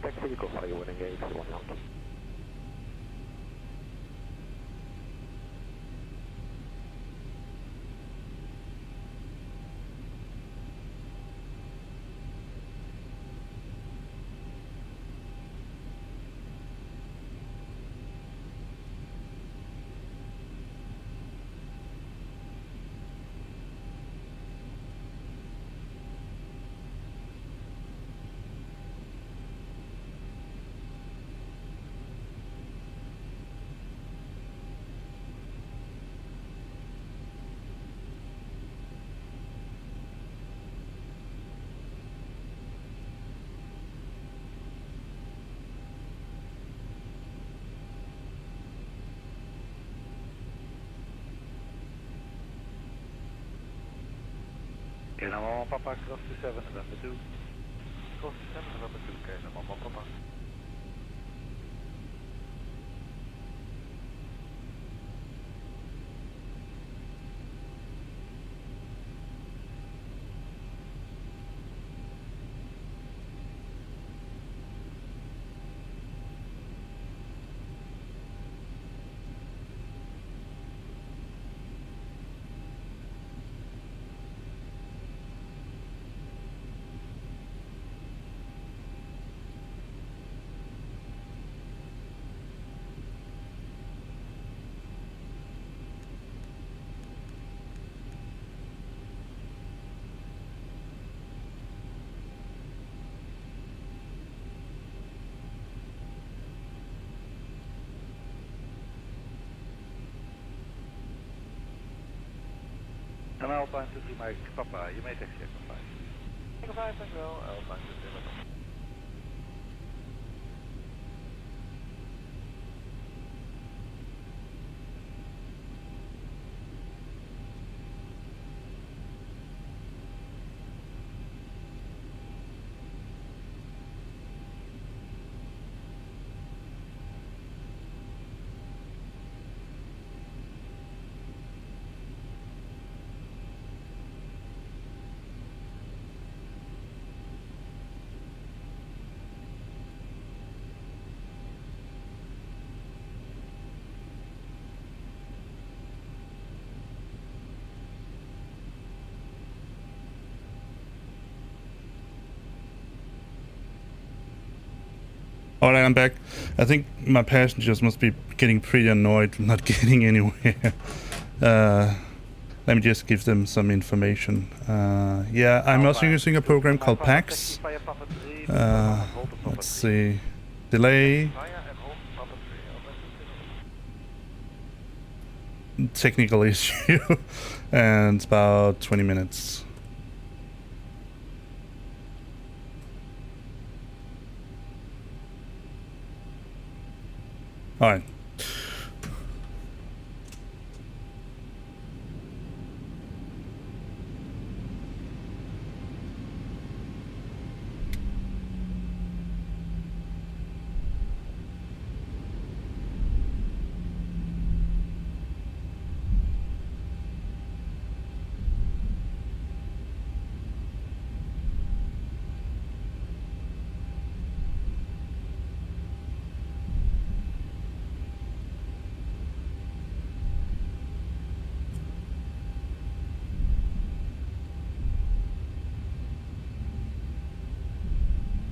Speaker 4: Taxi Echo 5, winning 831 Yankee. Okay, now Mama Papa, cross to 7 November 2. Cross to 7 November 2, okay, now Mama Papa. And Alpine 23 Mike Papa, you may taxi Echo 5. Echo 5, thank you well. Alpine 23 Mike.
Speaker 2: Alright, I'm back. I think my passengers must be getting pretty annoyed not getting anywhere. Let me just give them some information. Yeah, I'm also using a program called PAX. Let's see. Delay. Technical issue. And it's about 20 minutes. All right.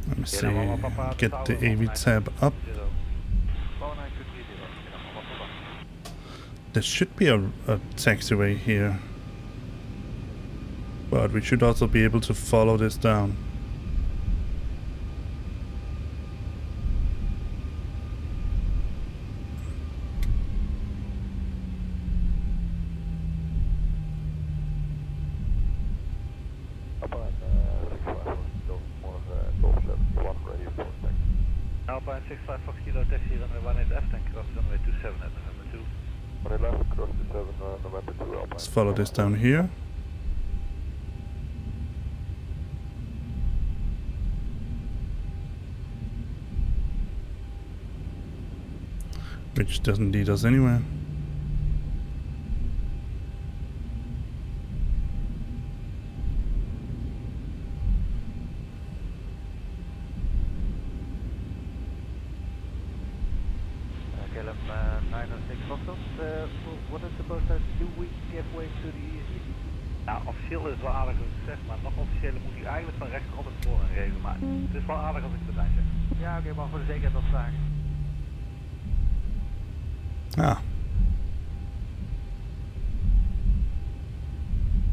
Speaker 2: Let me see, get the AV tab up. There should be a taxiway here, but we should also be able to follow this down.
Speaker 4: Alpine 65 Fox Kilo taxi runway 18 F, then cross runway 27 at November 2. Runway left, cross 27 November 2 Alpine.
Speaker 2: Let's follow this down here. Which doesn't lead us anywhere.
Speaker 4: KLM 906 Foxtrot, what is supposed to do we give way to the ESC? Nou, officieel is het wel aardig als ik zeg, maar nog officiëler moet je eigenlijk van rechts altijd voor gaan regelen. Maar het is wel aardig als ik het erbij zeg. Ja, oké, maar voor de zekerheid wat vragen.
Speaker 2: Ah.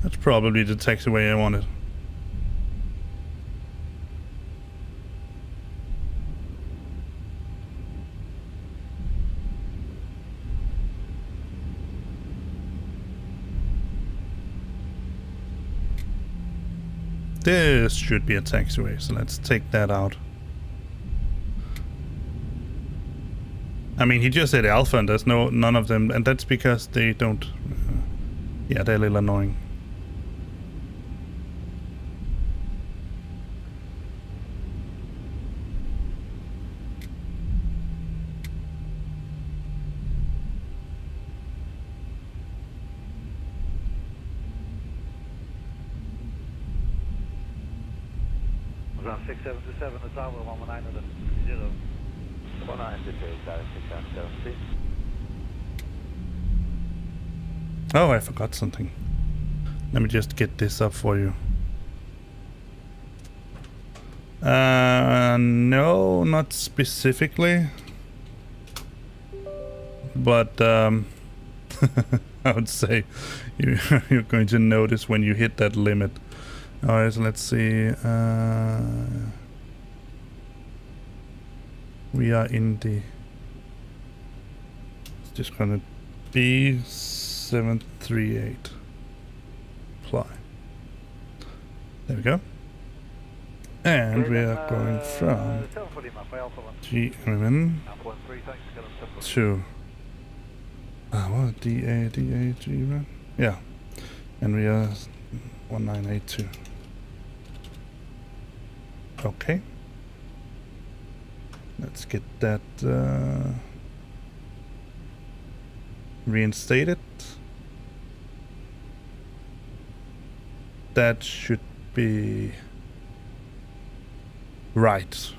Speaker 2: That's probably the taxiway I wanted. This should be a taxiway, so let's take that out. I mean, he just said alpha and there's none of them, and that's because they don't... yeah, they're a little annoying.
Speaker 4: ground 6727, the tower 119 0. 192,
Speaker 2: Oh, I forgot something. Let me just get this up for you. No, not specifically. But I would say you're going to notice when you hit that limit. Alright, so let's see. We are in the... It's just gonna be 738. Apply. There we go. And we are going from Gmmn to what? DAAG, right? Yeah. And we are 1982. Okay. Let's get that reinstated. That should be right.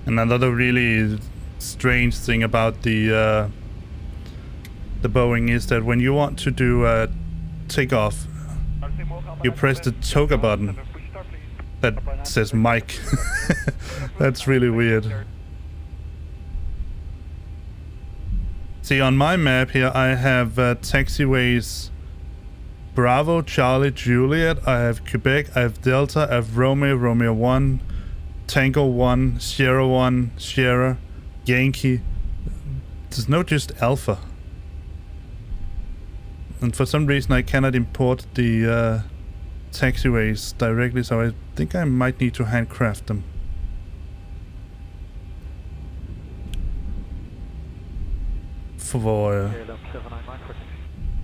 Speaker 2: Another really strange thing about the Boeing is that when you want to do a takeoff, you press the toga button that says Mike. That's really weird. See, on my map here I have taxiways Bravo, Charlie, Juliet, I have Quebec, I have Delta, I have Romeo, Romeo 1, Tango 1, Sierra 1, Sierra, Yankee. There's no just Alpha. And for some reason I cannot import the taxiways directly, so I think I might need to handcraft them. For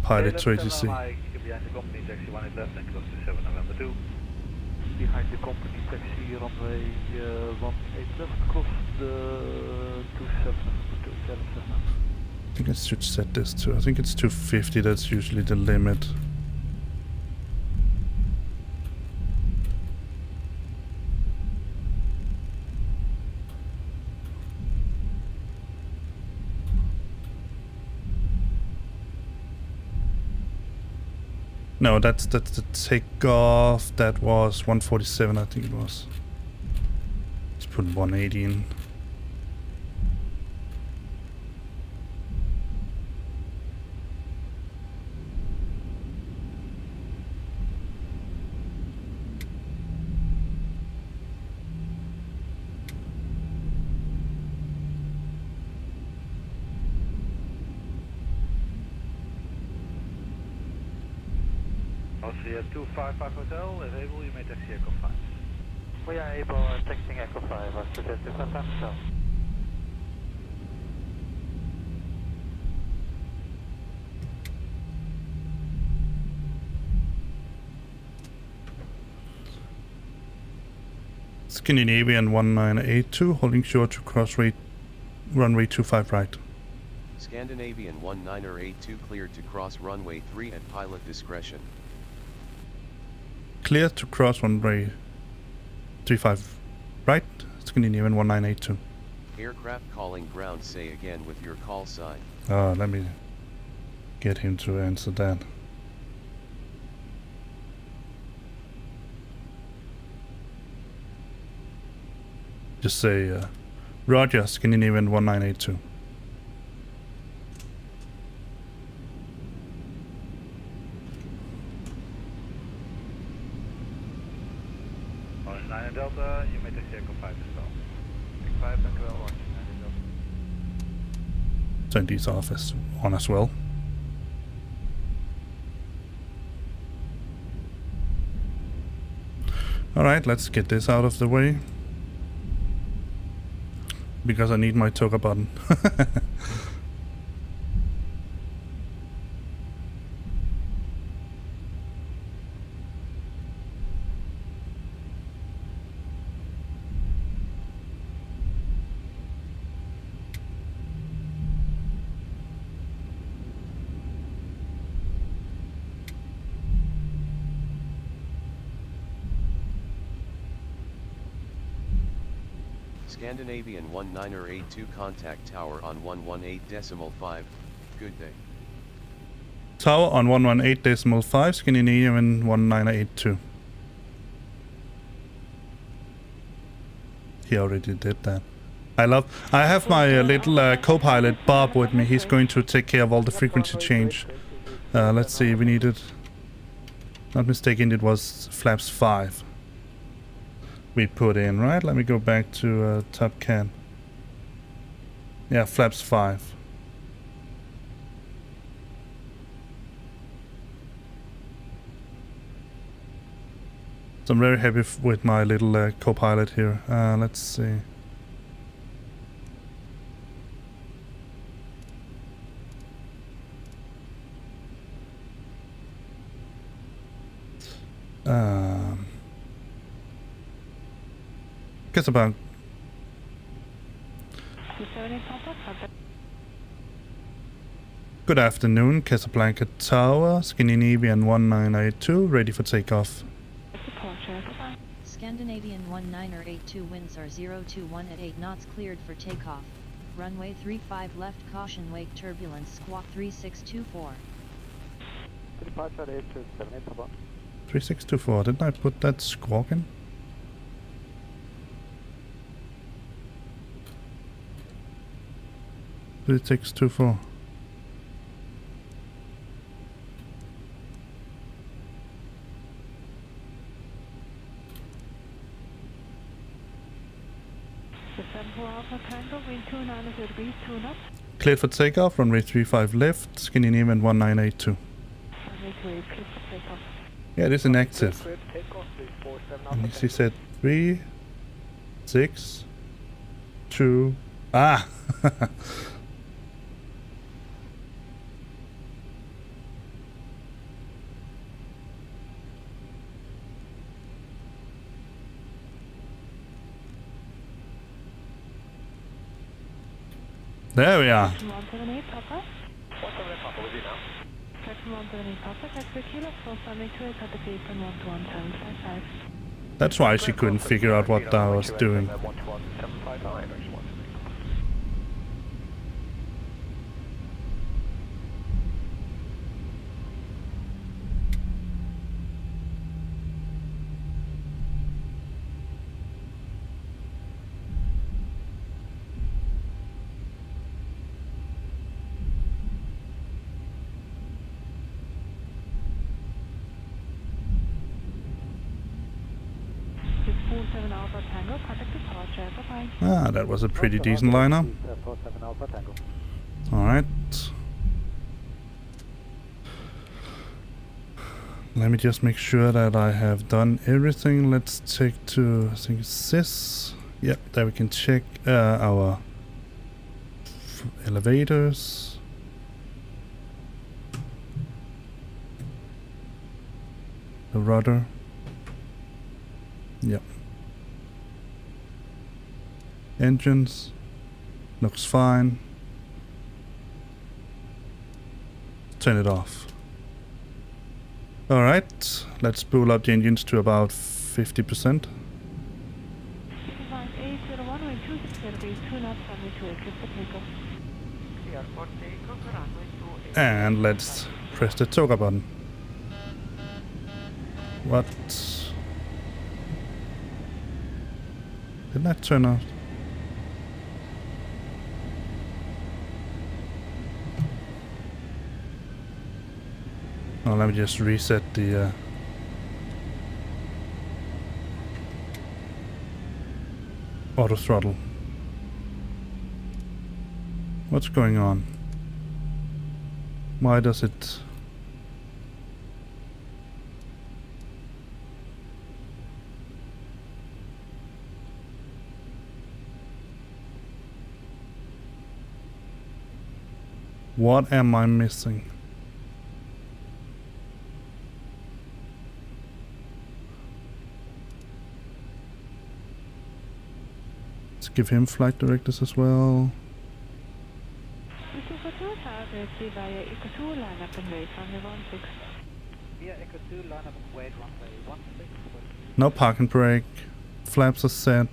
Speaker 2: Pilot2ATC.
Speaker 4: Behind the company taxi runway 18 left, cross the 27.
Speaker 2: I think I should set this to, I think it's 250, that's usually the limit. No, that's the takeoff. That was 147, I think it was. Let's put 180 in.
Speaker 4: Austria 255 Hotel, if able, you may taxi Echo 5. We are able, taxiing Echo 5, Austria 255 Hotel.
Speaker 2: Scandinavian 1982, holding short to cross runway 25 right.
Speaker 6: Scandinavian 1982 cleared to cross runway 3 at pilot discretion.
Speaker 2: Clear to cross runway 35 right, Scandinavian 1982.
Speaker 6: Aircraft calling ground, say again with your call sign.
Speaker 2: Let me get him to answer that. Just say, Roger, Scandinavian 1982.
Speaker 4: Delta, you may taxi Echo 5 as well. Echo 5, thank you very much.
Speaker 2: Turn these off on as well. Alright, let's get this out of the way. Because I need my toga button.
Speaker 6: Scandinavian 1982 contact tower on 118.5, good day.
Speaker 2: Tower on 118.5, Scandinavian 1982. He already did that. I have my little co-pilot Bob with me. He's going to take care of all the frequency change. Let's see, we needed... Not mistaken, it was flaps 5. We put in, right? Let me go back to Top Can. Yeah, flaps 5. So I'm very happy with my little co-pilot here. Let's see. Casablanca. Good afternoon, Casablanca Tower, Scandinavian 1982, ready for takeoff.
Speaker 8: Scandinavian 1982 winds are 021 at 8 knots, cleared for takeoff. Runway 35 left, caution wake turbulence, squawk 3624.
Speaker 4: Departure 878, Papa.
Speaker 2: 3624, didn't I put that squawk in? It takes 24. Cleared for takeoff, runway 35 left, Scandinavian 1982. Yeah, it is inactive. And she said 3, 6, 2. Ah! There we are. That's why she couldn't figure out what I was doing. Ah, that was a pretty decent liner. Alright. Let me just make sure that I have done everything. Let's take to, I think it's this. Yep, there we can check our elevators. The rudder. Yep. Engines. Looks fine. Turn it off. Alright, let's spool up the engines to about 50%. And let's press the toga button. What? Didn't that turn off? Oh, let me just reset the auto throttle. What's going on? Why does it... What am I missing? Let's give him flight directives as well. No parking brake. Flaps are set.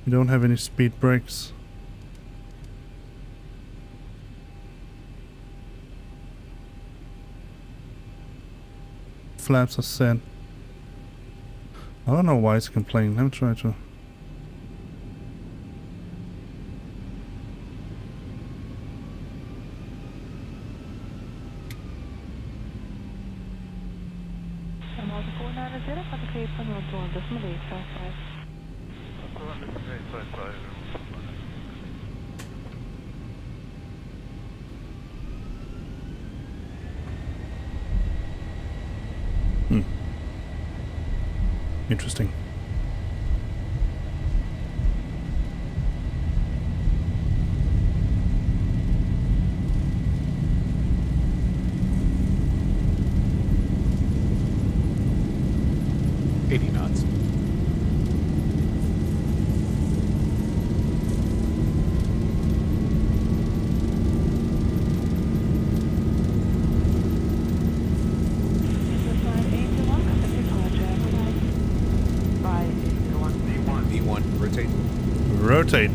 Speaker 2: We don't have any speed brakes. Flaps are set. I don't know why it's complaining. Let me try to. Interesting. Rotate.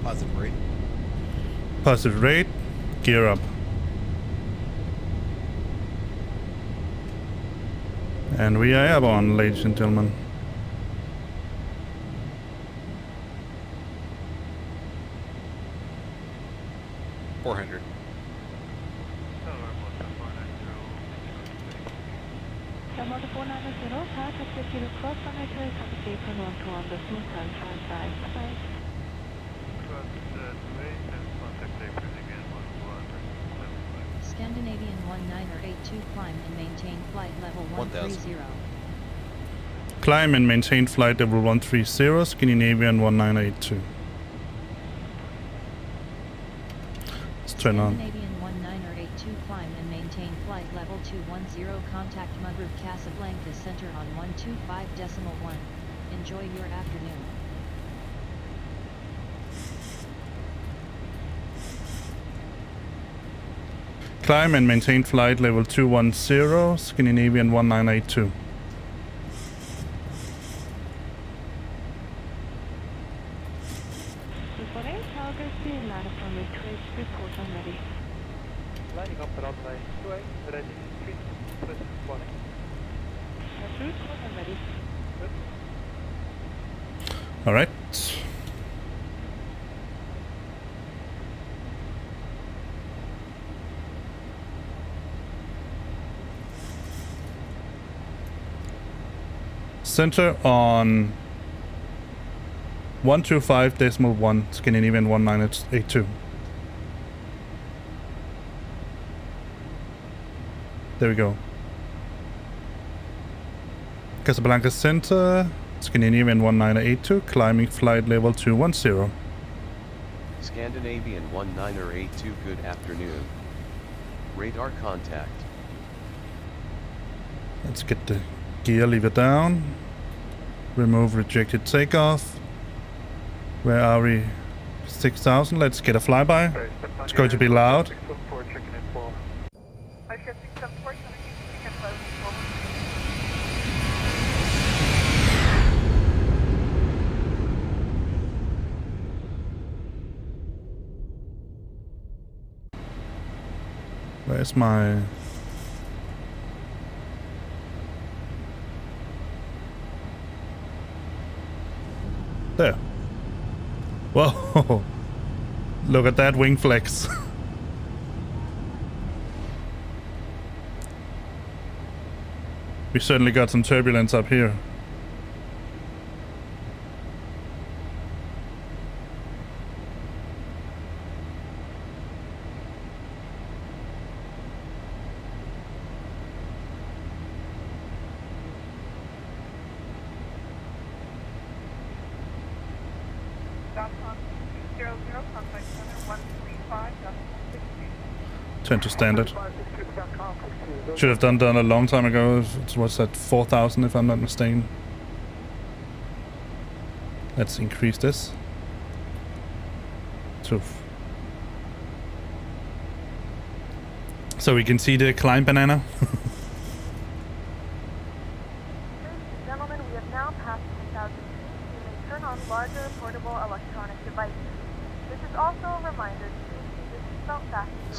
Speaker 9: Positive rate.
Speaker 2: Positive rate. Gear up. And we are airborne, ladies and gentlemen.
Speaker 8: Scandinavian 1982 climb and maintain flight level 130.
Speaker 2: Climb and maintain flight level 130, Scandinavian 1982. Let's turn on.
Speaker 8: Scandinavian 1982 climb and maintain flight level 210. Contact Madrid Casablanca Center on 125.1. Enjoy your afternoon.
Speaker 2: Climb and maintain flight level 210, Scandinavian 1982.
Speaker 4: Lining up around my 2A, ready, 3, plus 1. Ready. Good.
Speaker 2: All right. Center on 125.1, Scandinavian 1982. There we go. Casablanca Center, Scandinavian 1982, climbing flight level 210.
Speaker 6: Scandinavian 1982, good afternoon. Radar contact.
Speaker 2: Let's get the gear lever down. Remove rejected takeoff. Where are we? 6,000. Let's get a flyby. It's going to be loud. Where's my... There. Whoa! Look at that wing flex. We certainly got some turbulence up here. Turn to standard. Should have done a long time ago. It was at 4,000 if I'm not mistaken. Let's increase this. So we can see the climb banana.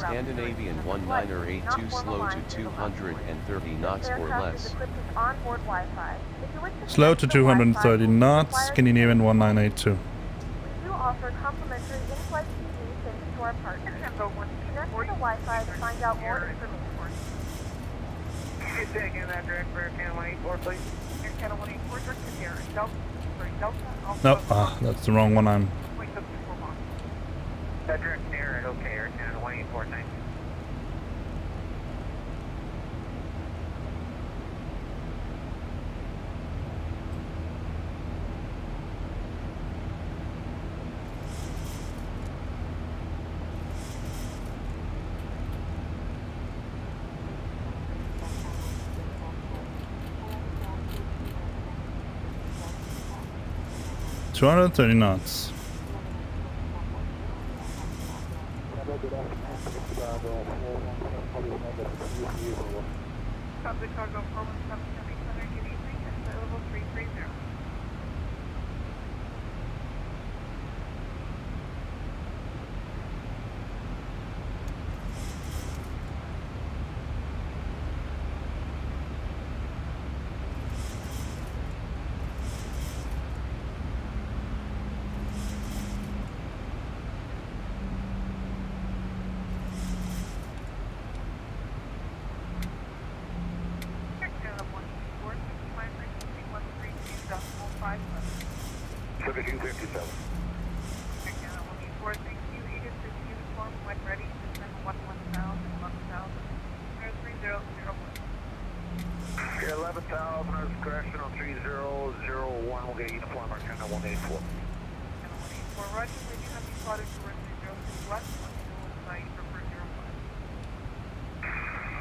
Speaker 6: Scandinavian 1982 slow to 230 knots or less.
Speaker 2: Slow to 230 knots, Scandinavian 1982.
Speaker 1: We do offer complimentary in-flight TV thanks to our partner. Connect to the Wi-Fi to find out more information.
Speaker 3: Can you say again that direct for Channel 184, please?
Speaker 1: Air Channel 184, direct to here. Delta,
Speaker 2: Nope, that's the wrong one.
Speaker 3: That direct near, okay, Air Channel 184, thanks.
Speaker 2: Two 230 knots.
Speaker 1: Subject cargo 417 good evening, and level 330.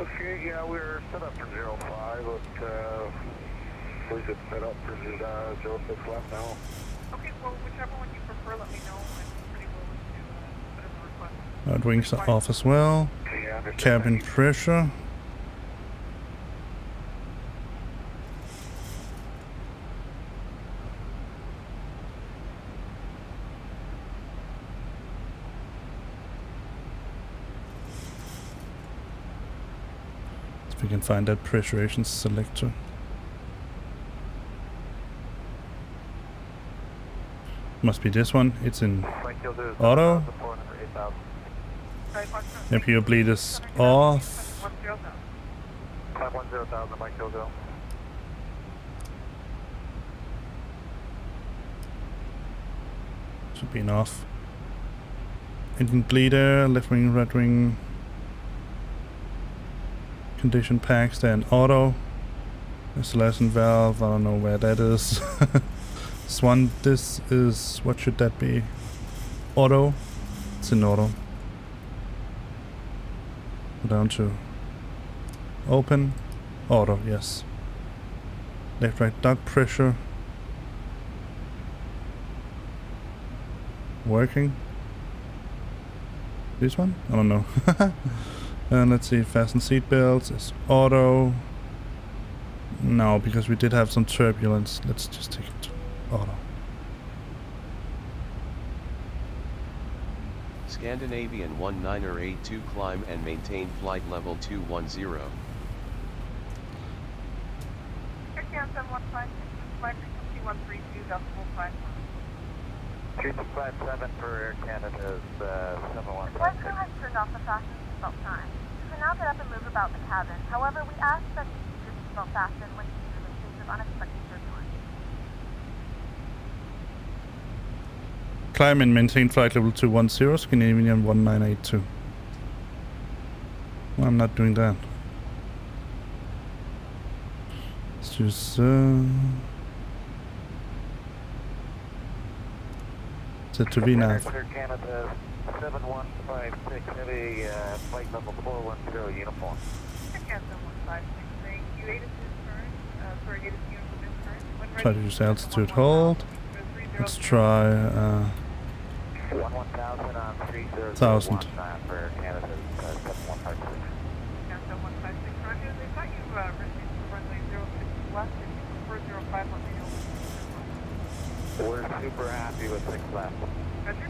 Speaker 3: Okay, yeah, we're set up for 05, but please get set up for 06 left now.
Speaker 1: Okay, well, whichever one you prefer, let me know. I'm pretty willing to put in the request.
Speaker 2: Right wings are off as well.
Speaker 3: Yeah,
Speaker 2: Cabin pressure. We can find that pressurization selector. Must be this one. It's in auto. MPO bleed is off. Should be enough. Engine bleeder, left wing, right wing. Condition packs, then auto. Installation valve, I don't know where that is. Swan, this is, what should that be? Auto? It's in auto. Go down to open, auto, yes. Left, right, duct pressure. Working. This one? I don't know. And let's see, fasten seatbelts is auto. No, because we did have some turbulence. Let's just take it to auto.
Speaker 6: Scandinavian 1982 climb and maintain flight level 210.
Speaker 1: Air Channel 715, flight frequency 132.55.
Speaker 3: 3257 for Air Canada's 715.
Speaker 1: Flight crew has turned off the fasten seatbelt sign. You can now get up and move about the cabin. However, we ask that you keep your seatbelt fastened when used in case of unexpected turbulence.
Speaker 2: Climb and maintain flight level 210, Scandinavian 1982. Well, I'm not doing that. Let's just set to VNAV.
Speaker 3: Canada 7156 heavy flight level 410 uniform.
Speaker 1: Air 715, you ate it current, ate it current.
Speaker 2: Try to use altitude hold. Let's try
Speaker 3: 1,000 on 30
Speaker 2: 1,000.
Speaker 3: for Canada's 7156.
Speaker 1: Air 756, Roger. They thought you received runway 06 left. If you prefer 05, let me know.
Speaker 3: We're super happy with 6 left.
Speaker 1: Roger.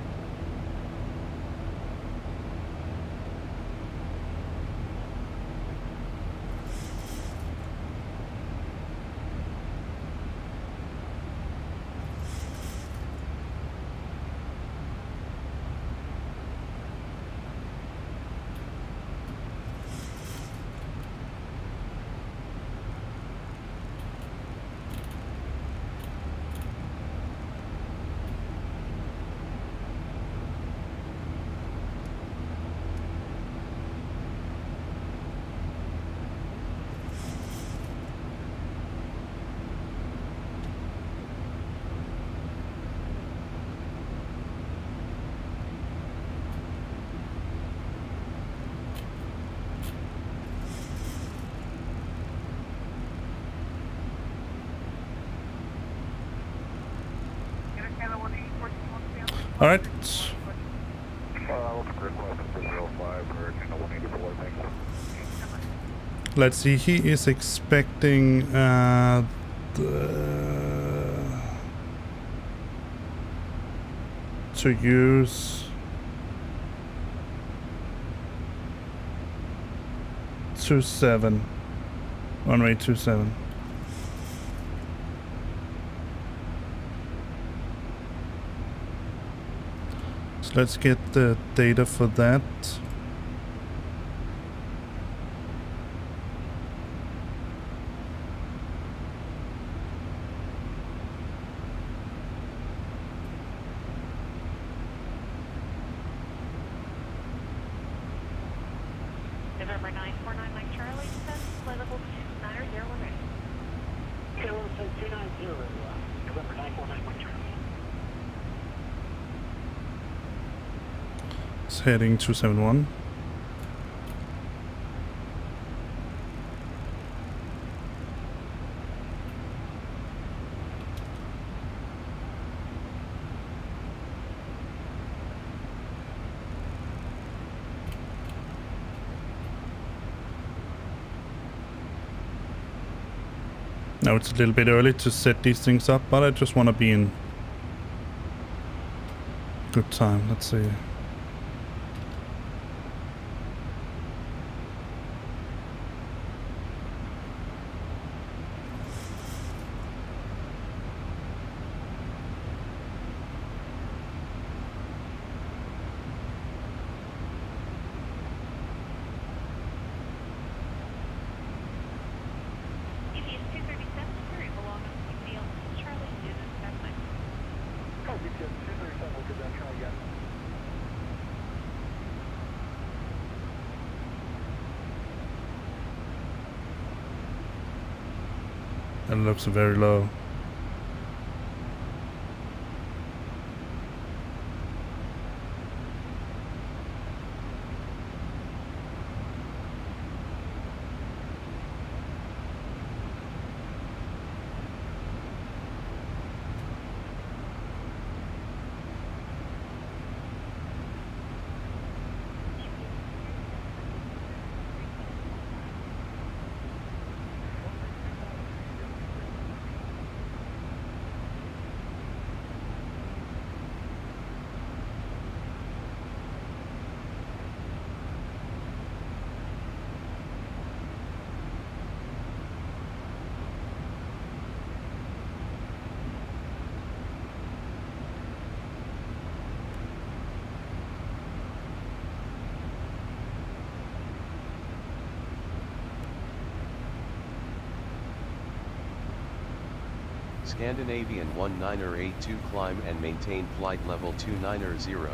Speaker 2: All right. Let's see. He is expecting to use 27. Runway 27. So let's get the data for that.
Speaker 9: November 949 Mike Charlie, descend, flight level 290, we're ready. Kilo 290, November 949 Mike Charlie.
Speaker 2: It's heading 271. Now it's a little bit early to set these things up, but I just want to be in good time. Let's see. That looks very low.
Speaker 6: Scandinavian 1982 climb and maintain flight level 290.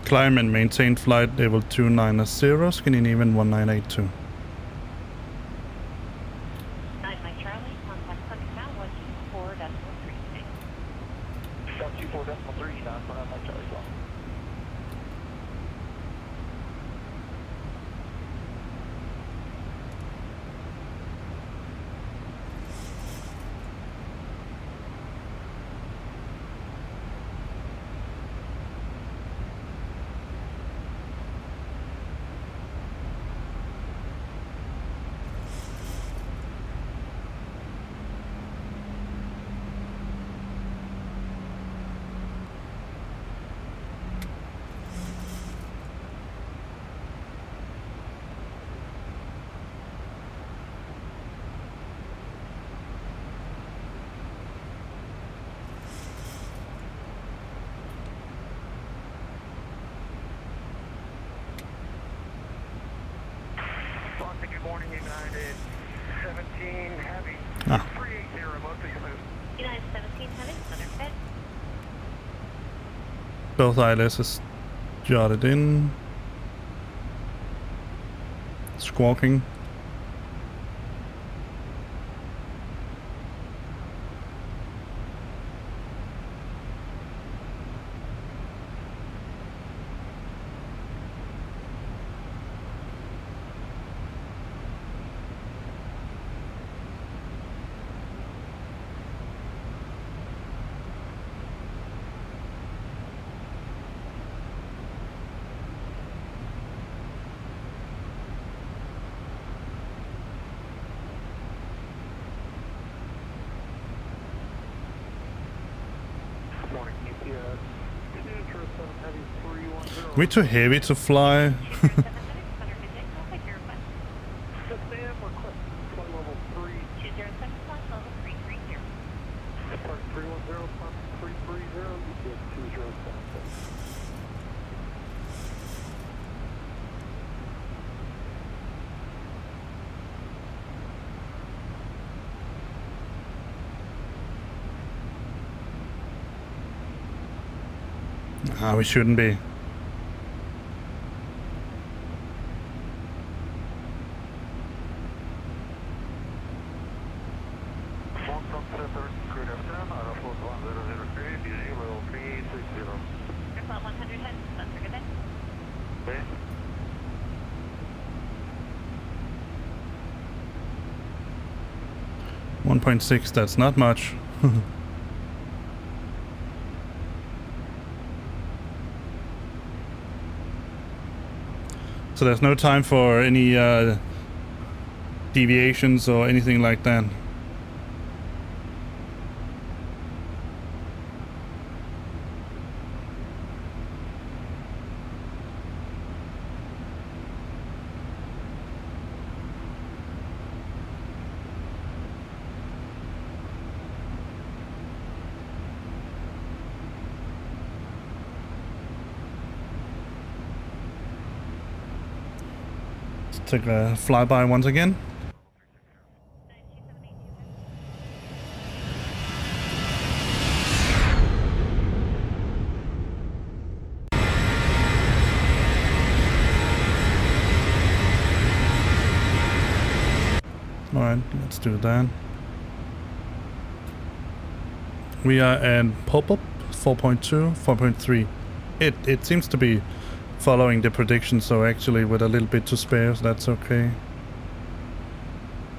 Speaker 2: Climb and maintain flight level 290, Scandinavian 1982.
Speaker 9: 9 Mike Charlie, contact Sunny Town 124.36.
Speaker 3: 124.3, 9 Mike Charlie. Good morning, United 17 Heavy. 380, mostly smooth.
Speaker 9: United 17 Heavy, center fit.
Speaker 2: Both ILSs jotted in. Squawking. We're too heavy to fly.
Speaker 9: 700, I'll take your request.
Speaker 4: 6 a.m. request flight level 3.
Speaker 9: 207, flight level 330.
Speaker 4: Park 310, Park 330, you get 207.
Speaker 2: Ah, we shouldn't be.
Speaker 9: Airport 100 head, that's for good day.
Speaker 2: 1.6, that's not much. So there's no time for any deviations or anything like that. Take a flyby once again. Alright, let's do that. We are at pop-up 4.2, 4.3. It seems to be following the prediction, so actually with a little bit to spare, so that's okay.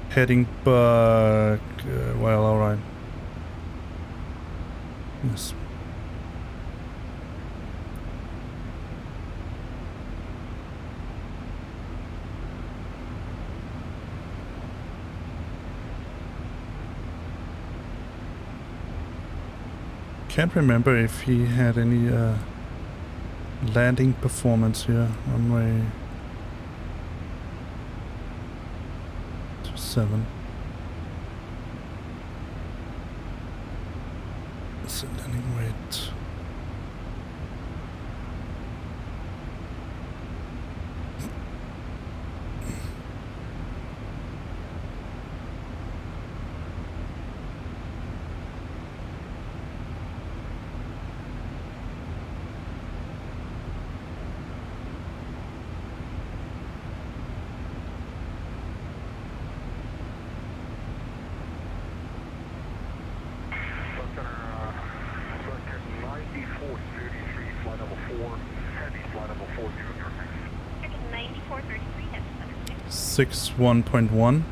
Speaker 2: Heading back, well, alright. Yes. Can't remember if he had any landing performance here. Runway 27. It's a landing weight.
Speaker 4: Flight level 4, heavy flight level 40 traffic.
Speaker 9: 9433, head to
Speaker 2: 61.1.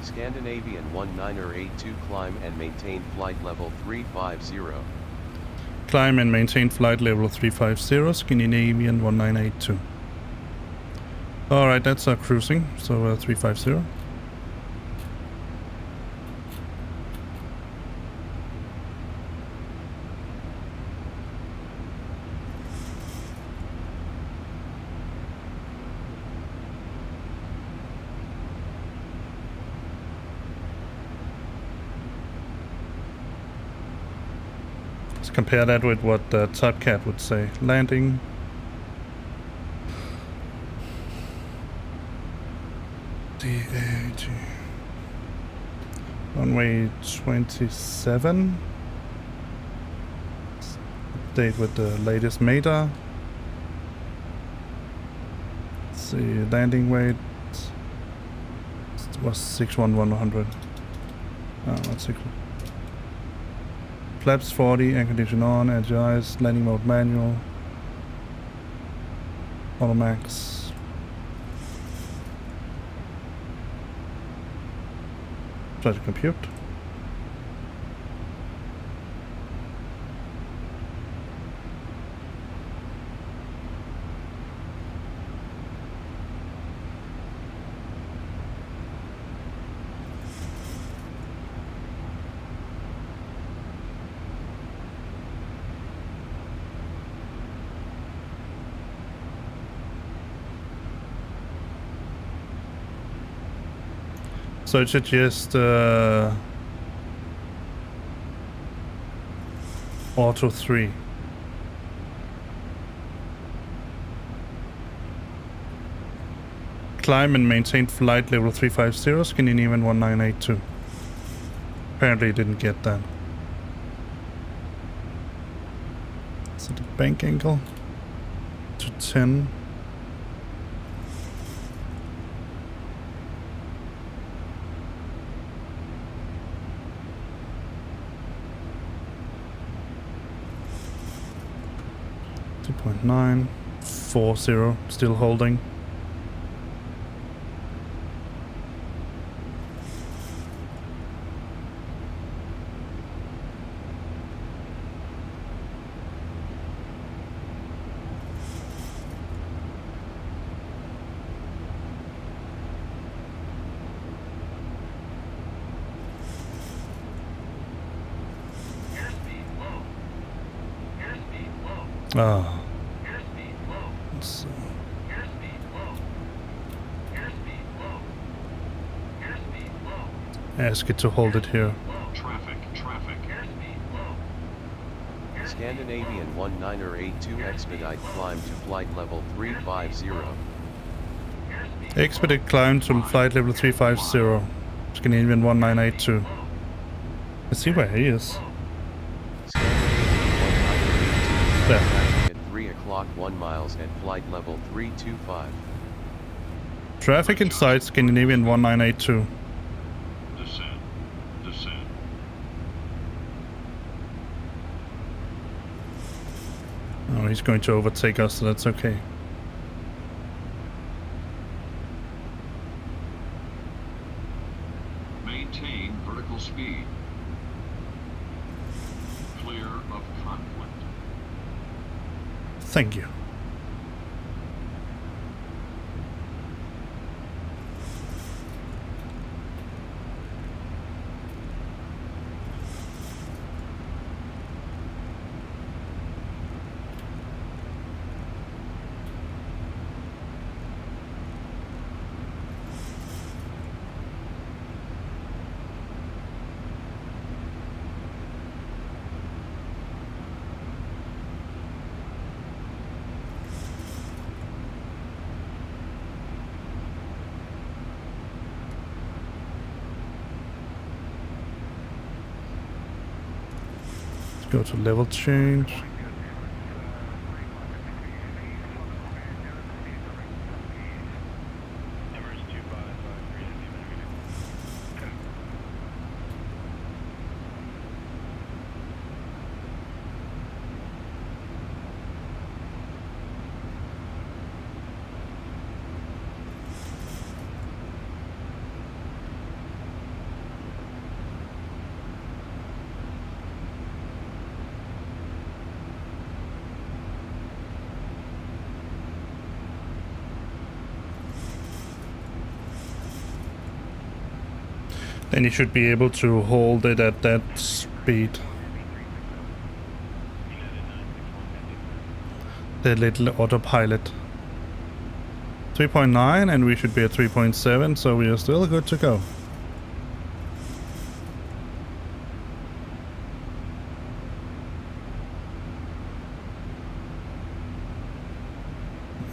Speaker 6: Scandinavian 1982 climb and maintain flight level 350.
Speaker 2: Climb and maintain flight level 350, Scandinavian 1982. Alright, that's our cruising, so 350. Compare that with what the Top Cat would say. Landing. DAAG. Runway 27. Update with the latest META. Let's see, landing weight was 61100. Oh, not 6. Flaps 40, air condition on, Algiers, landing mode manual. Automax. Try to compute. So it should just auto 3. Climb and maintain flight level 350, Scandinavian 1982. Apparently it didn't get that. So the bank angle to 10. .9, 40, still holding. Ah. So. Ask it to hold it here.
Speaker 10: Traffic.
Speaker 6: Scandinavian 1982 expedite climb to flight level 350.
Speaker 2: Expedite climb to flight level 350. Scandinavian 1982. Let's see where he is. There.
Speaker 6: At 3 o'clock 1 miles at flight level 325.
Speaker 2: Traffic inside Scandinavian 1982.
Speaker 10: Descend.
Speaker 2: Oh, he's going to overtake us, so that's okay.
Speaker 10: Maintain vertical speed. Clear of conflict.
Speaker 2: Thank you. Go to level change. Then you should be able to hold it at that speed. The little autopilot. 3.9 and we should be at 3.7, so we are still good to go.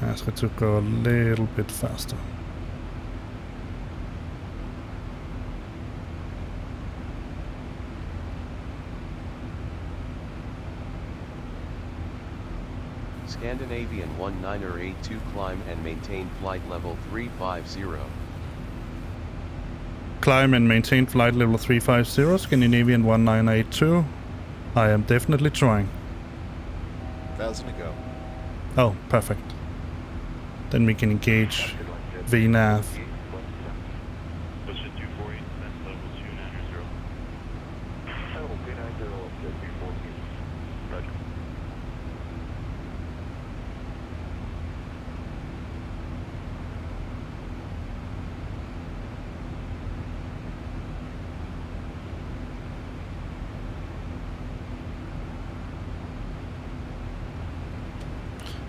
Speaker 2: Ask it to go a little bit faster.
Speaker 6: Scandinavian 1982 climb and maintain flight level 350.
Speaker 2: Climb and maintain flight level 350, Scandinavian 1982. I am definitely trying.
Speaker 11: 1,000 to go.
Speaker 2: Oh, perfect. Then we can engage VNAV.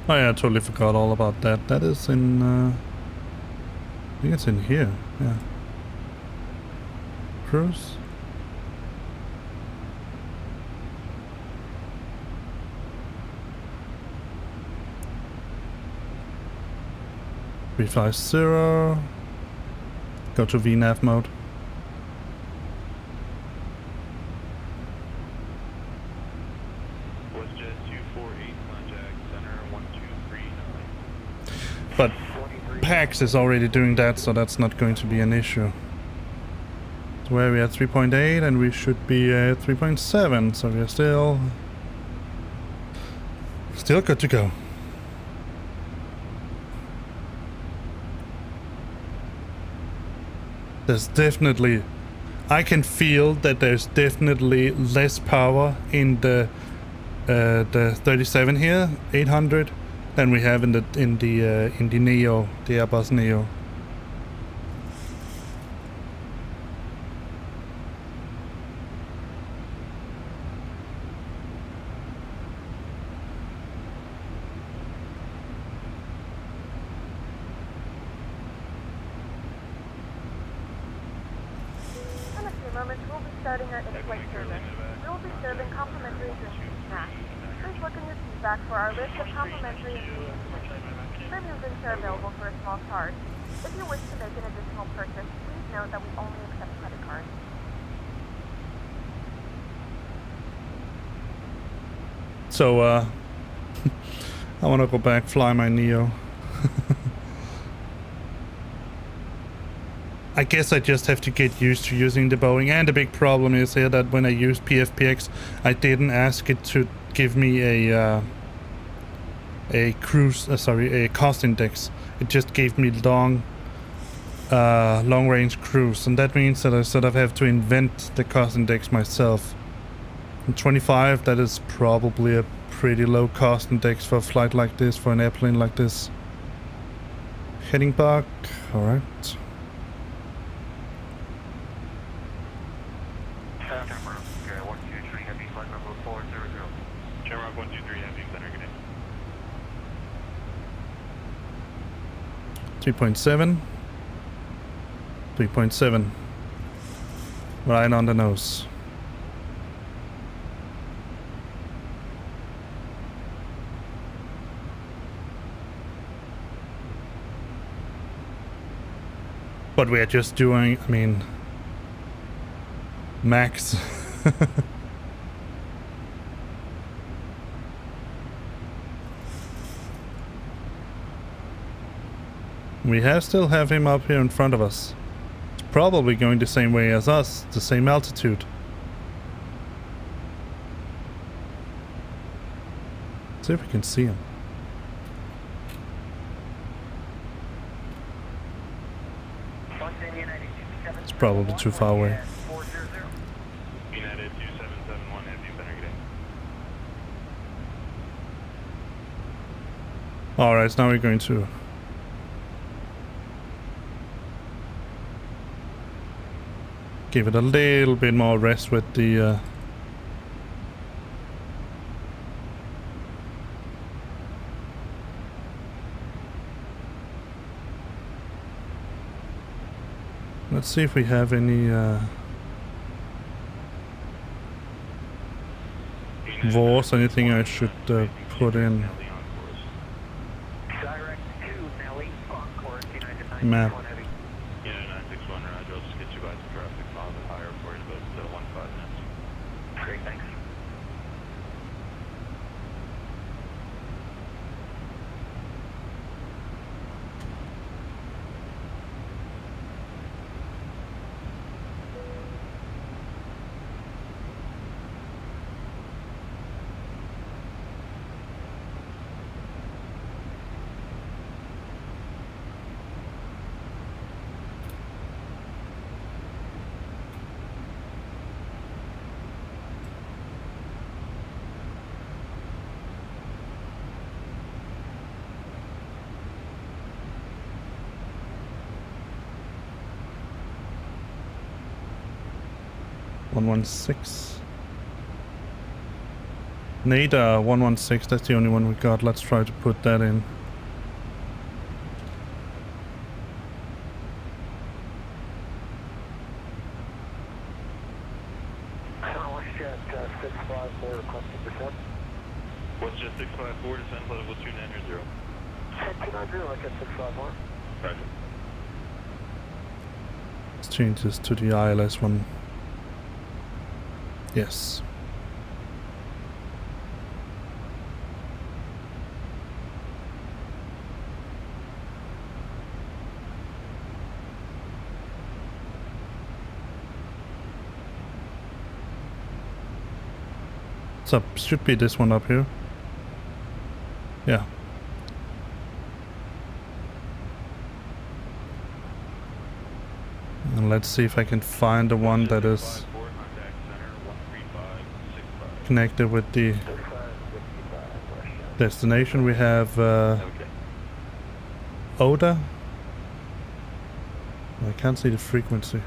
Speaker 2: Oh yeah, I totally forgot all about that. That is in, I think it's in here, yeah. Cruise. $350. Go to VNAV mode. But PAX is already doing that, so that's not going to be an issue. So where are we at 3.8 and we should be at 3.7, so we're still good to go. There's definitely, I can feel that there's definitely less power in the 37 here, 800. Than we have in the Neo, the Airbus Neo.
Speaker 1: In a few moments, we'll be starting our in-flight service. We will be serving complimentary drinks and snacks. Please look in your feedback for our list of complimentary and premium drinks. Premium drinks are available for a small charge. If you wish to make an additional purchase, please note that we only accept credit cards.
Speaker 2: So, I want to go back, fly my Neo. I guess I just have to get used to using the Boeing, and the big problem is here that when I used PFPX, I didn't ask it to give me a cost index. It just gave me long range cruise, and that means that I sort of have to invent the cost index myself. And 25, that is probably a pretty low cost index for a flight like this, for an airplane like this. Heading back, alright. .7, 3.7, right on the nose. But we are just doing, I mean, max. We still have him up here in front of us. It's probably going the same way as us, the same altitude. Let's see if we can see him. It's probably too far away. Alright, now we're going to give it a little bit more rest with the let's see if we have any VORs, anything I should put in. Map. 116. NADA 116, that's the only one we got. Let's try to put that in.
Speaker 3: WestJet 654 requesting descent.
Speaker 4: WestJet 654, descend level 290.
Speaker 3: 290, like at 654.
Speaker 4: Roger.
Speaker 2: Let's change this to the ILS one. Yes. What's up? Should be this one up here. Yeah. And let's see if I can find the one that is connected with the destination. We have Oda. I can't see the frequency.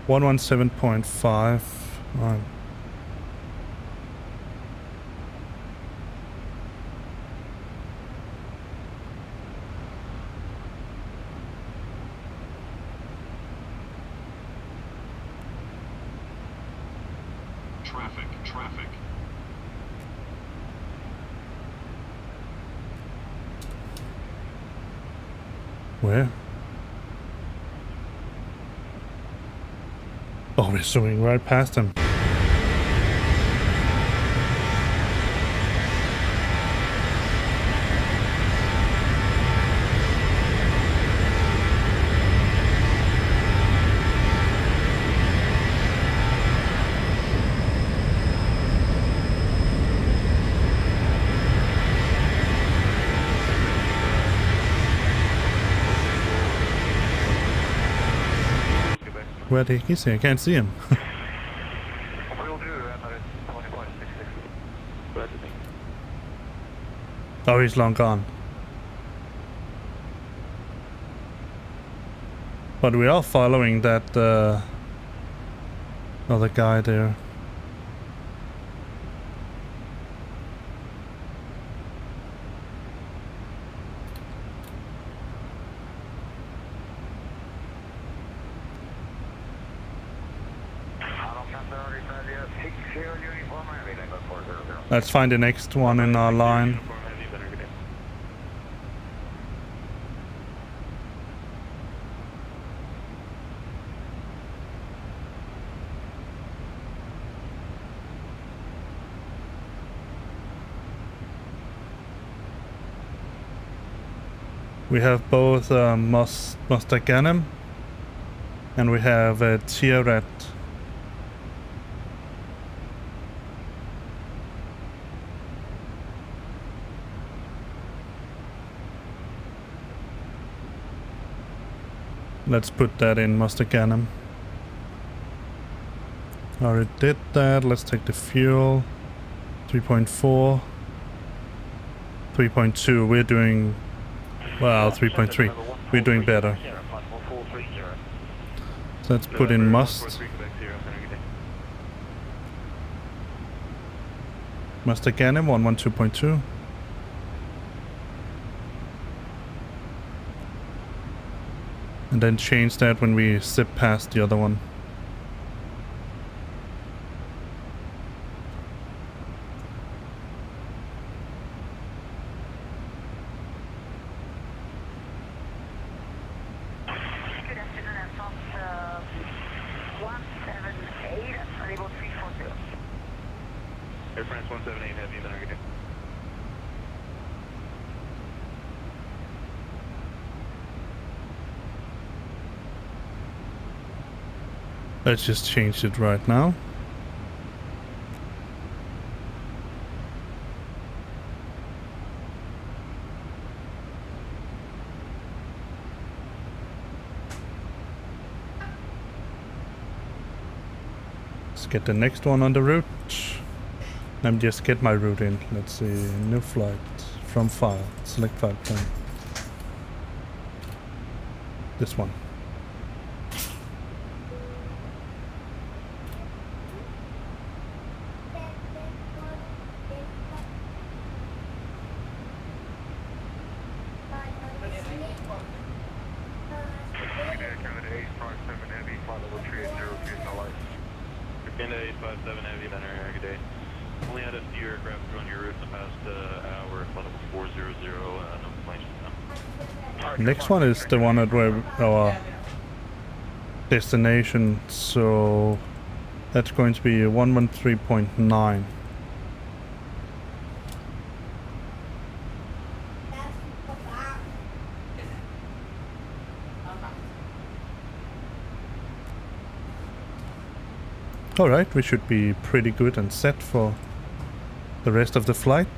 Speaker 2: One 117.5. Right.
Speaker 10: Traffic.
Speaker 2: Where? Oh, we're zooming right past him. Where the heck is he? I can't see him. Oh, he's long gone. But we are following that other guy there. Let's find the next one in our line. We have both Gmmn and we have Tiaret. Let's put that in Gmmn. Already did that. Let's take the fuel. 3.4. 3.2. We're doing... Well, 3.3. We're doing better. So let's put in Gmmn 112.2. And then change that when we zip past the other one.
Speaker 9: Good afternoon, I'm Fox 178, unable 340.
Speaker 4: Air France 178, have you been targeted?
Speaker 2: Let's just change it right now. Let's get the next one on the route. Let me just get my route in. Let's see, new flight from file, select file plan. This one.
Speaker 4: Canada 857 Heavy, Center, good day. Only had a few aircraft on your route in the past hour, flight level 400, no complaints.
Speaker 2: Next one is the one at where our destination, so that's going to be 113.9. Alright, we should be pretty good and set for the rest of the flight.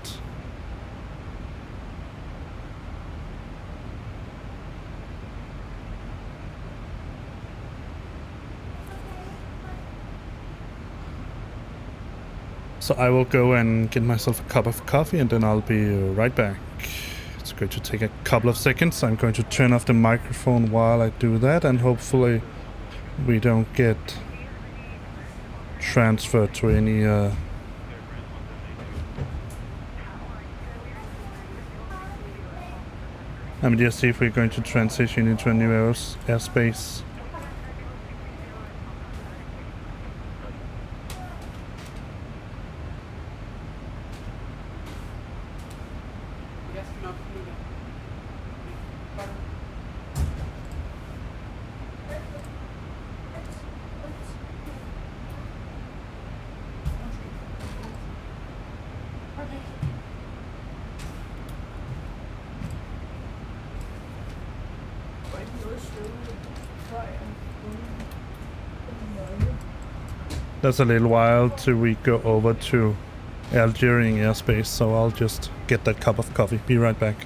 Speaker 2: So I will go and get myself a cup of coffee and then I'll be right back. It's going to take a couple of seconds. I'm going to turn off the microphone while I do that, and hopefully we don't get transferred to any let me just see if we're going to transition into a new airspace. There's a little while till we go over to Algerian airspace, so I'll just get that cup of coffee. Be right back.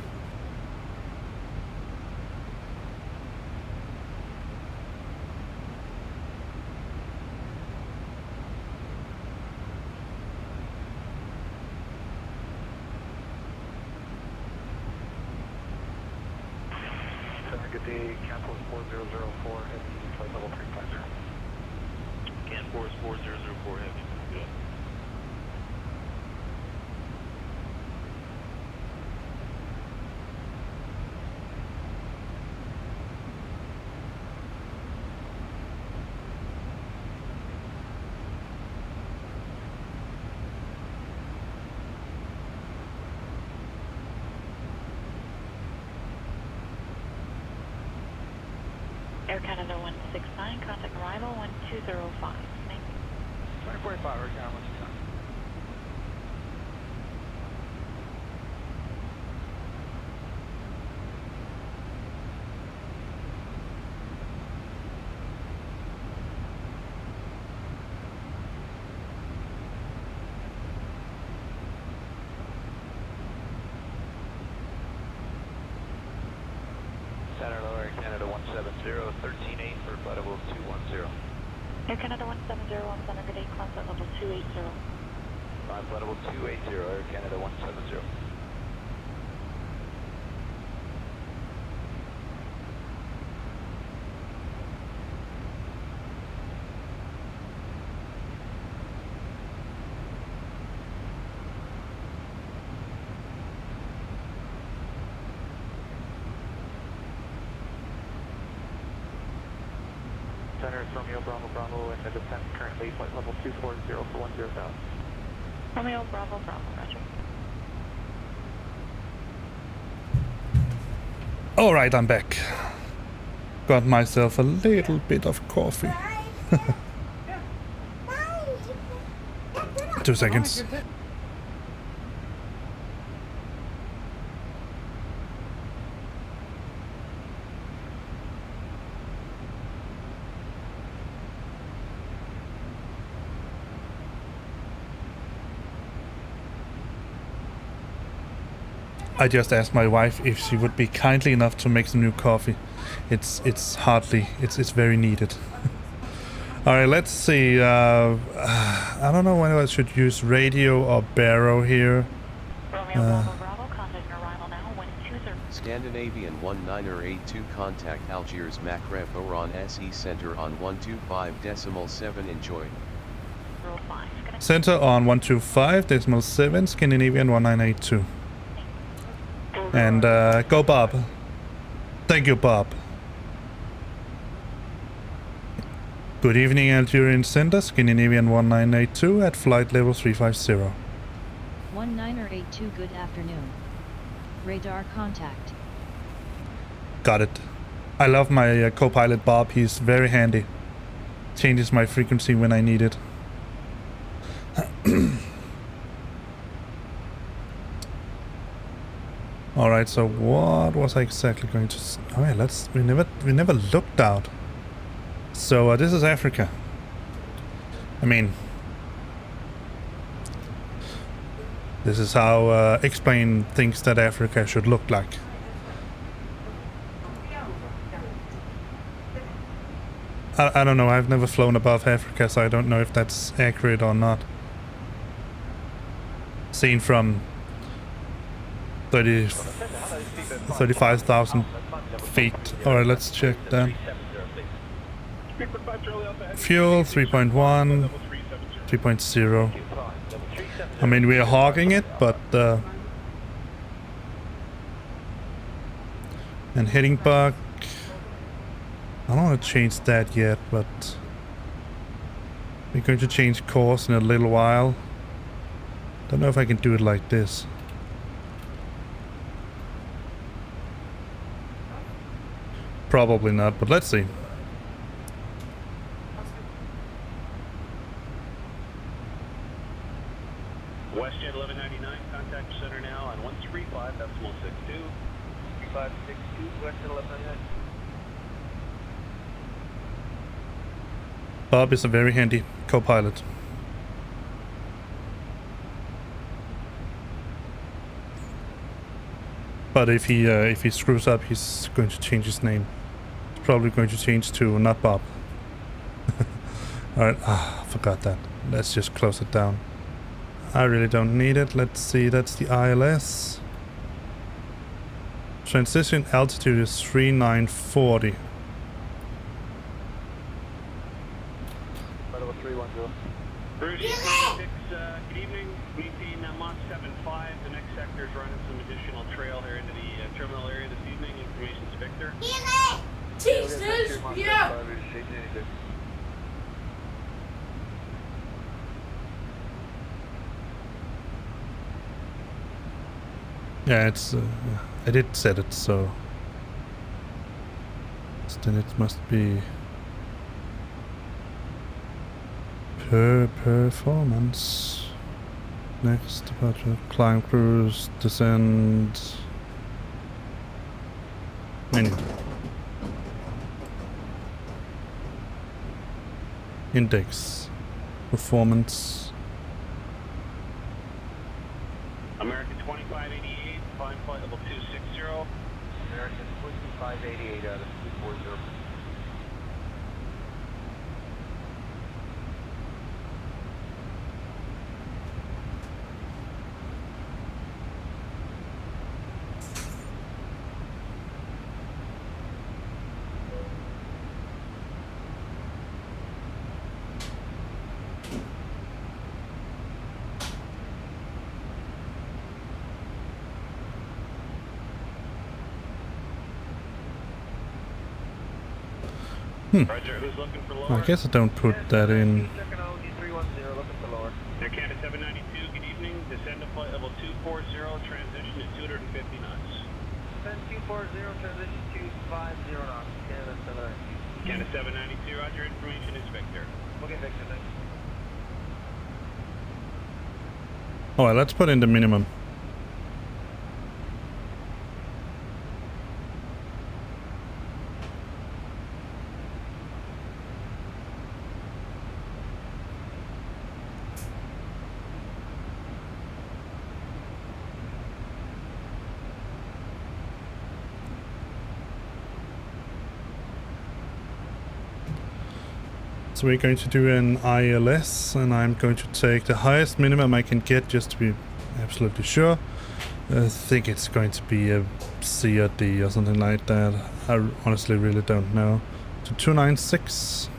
Speaker 4: Good day, Capital 4004, heavy, flight level 350. Can 4 is 4004 heavy. Good.
Speaker 9: Air Canada 169, contact arrival 1205. Thank you.
Speaker 4: 2045, Air Canada 169. Center Air Canada 170, 13-8 for flight level 210.
Speaker 9: Air Canada 170 on center, good day, contact level 280.
Speaker 4: Flight level 280, Air Canada 170. Center is Romeo Bravo Bravo and the descent currently flight level 240 for 10,000.
Speaker 9: Romeo Bravo Bravo, roger.
Speaker 2: Alright, I'm back. Got myself a little bit of coffee. 2 seconds. I just asked my wife if she would be kindly enough to make some new coffee. It's very needed. All right, let's see. I don't know whether I should use radio or baro here.
Speaker 6: Scandinavian 1982 contact Algiers Macref Oran SE Center on 125.7. Enjoy.
Speaker 2: Center on 125.7, Scandinavian 1982. And go Bob. Thank you, Bob. Good evening, Algerian Center, Scandinavian 1982 at flight level 350.
Speaker 8: 1982, good afternoon. Radar contact.
Speaker 2: Got it. I love my co-pilot Bob, he's very handy. Changes my frequency when I need it. Alright, so what was I exactly going to say? Oh yeah, we never looked out. So this is Africa. I mean, this is how explain things that Africa should look like. I don't know, I've never flown above Africa, so I don't know if that's accurate or not. Seen from 35,000 feet. Alright, let's check that. Fuel 3.1, 3.0. I mean, we are hogging it, but and heading bug. I don't want to change that yet, but we're going to change course in a little while. Don't know if I can do it like this. Probably not, but let's see.
Speaker 11: WestJet 1199, contact center now on 135.62. 3562, WestJet 1199.
Speaker 2: Bob is a very handy co-pilot. But if he screws up, he's going to change his name. He's probably going to change to not Bob. Alright, I forgot that. Let's just close it down. I really don't need it. Let's see, that's the ILS. Transition altitude is 3940.
Speaker 11: Bruce, 6, good evening. Maintain Mach 75. The next sector is running some additional trail here into the terminal area this evening. Information's Victor.
Speaker 7: Jesus! Yeah!
Speaker 2: Yeah, it's I did set it, so then it must be performance. Next departure, climb, cruise, descend, menu, index, performance.
Speaker 11: American 2588, climb flight level 260. American 2588 out of 240. Roger, who's looking for lower?
Speaker 2: I guess I don't put that in.
Speaker 11: Technology 310, looking for lower. Air Canada 792, good evening. Descend to flight level 240, transition at 250 knots. Descend 240, transition 250 knots. Canada 792, roger, information is Victor. Okay, Victor, thanks.
Speaker 2: Alright, let's put in the minimum. So we're going to do an ILS, and I'm going to take the highest minimum I can get just to be absolutely sure. I think it's going to be a C or D or something like that. I honestly really don't know. To 296.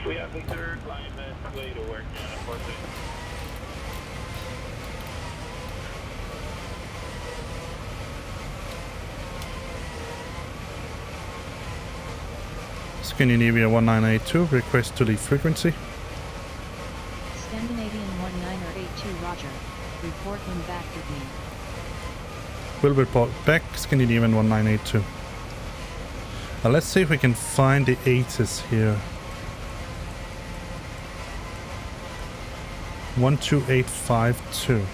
Speaker 11: We have Victor, climb at 280 to work, 14.
Speaker 2: Scandinavia 1982, request to leave frequency.
Speaker 8: Scandinavian 1982, roger. Report when back with me.
Speaker 2: Will report back, Scandinavian 1982. Now let's see if we can find the 80s here. 12852.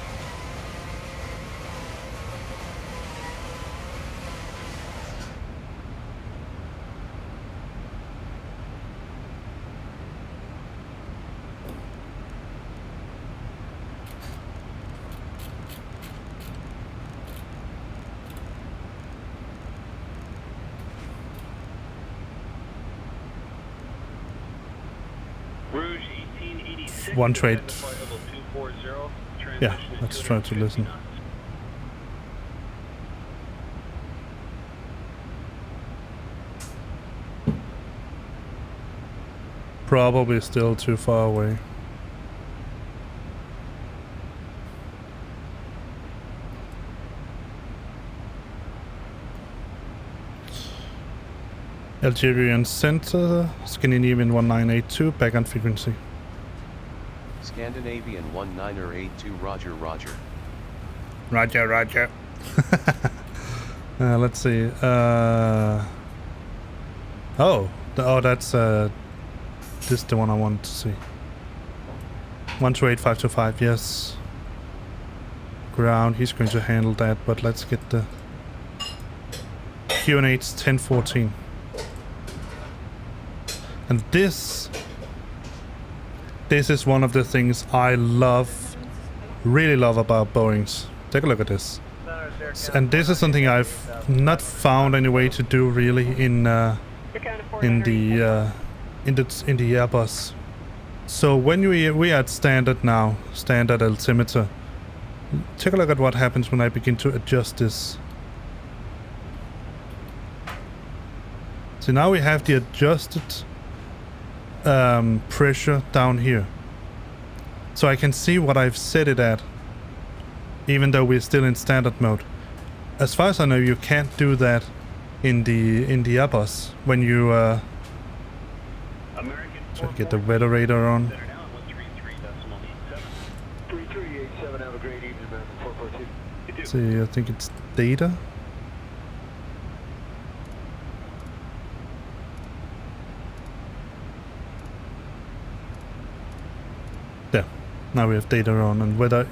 Speaker 11: Rouge 1886.
Speaker 2: One trade.
Speaker 11: Flight level 240.
Speaker 2: Yeah,
Speaker 11: Transition at
Speaker 2: let's try to
Speaker 11: 250
Speaker 2: listen.
Speaker 11: knots.
Speaker 2: Probably still too far away. Algerian Center, Scandinavian 1982, back on frequency.
Speaker 6: Scandinavian 1982, roger, roger.
Speaker 2: Roger, roger. Let's see. That's this is the one I wanted to see. 128525, yes. Ground, he's going to handle that, but let's get the QNH 1014. And this is one of the things I really love about Boeings. Take a look at this. And this is something I've not found any way to do really in the Airbus. So when we are at standard now, standard altimeter, take a look at what happens when I begin to adjust this. So now we have the adjusted pressure down here, so I can see what I've set it at, even though we're still in standard mode. As far as I know, you can't do that in the Airbus when you try to get the weather radar on.
Speaker 4: 3387, have a great evening, American 442.
Speaker 2: See, I think it's data. There. Now we have data on and weather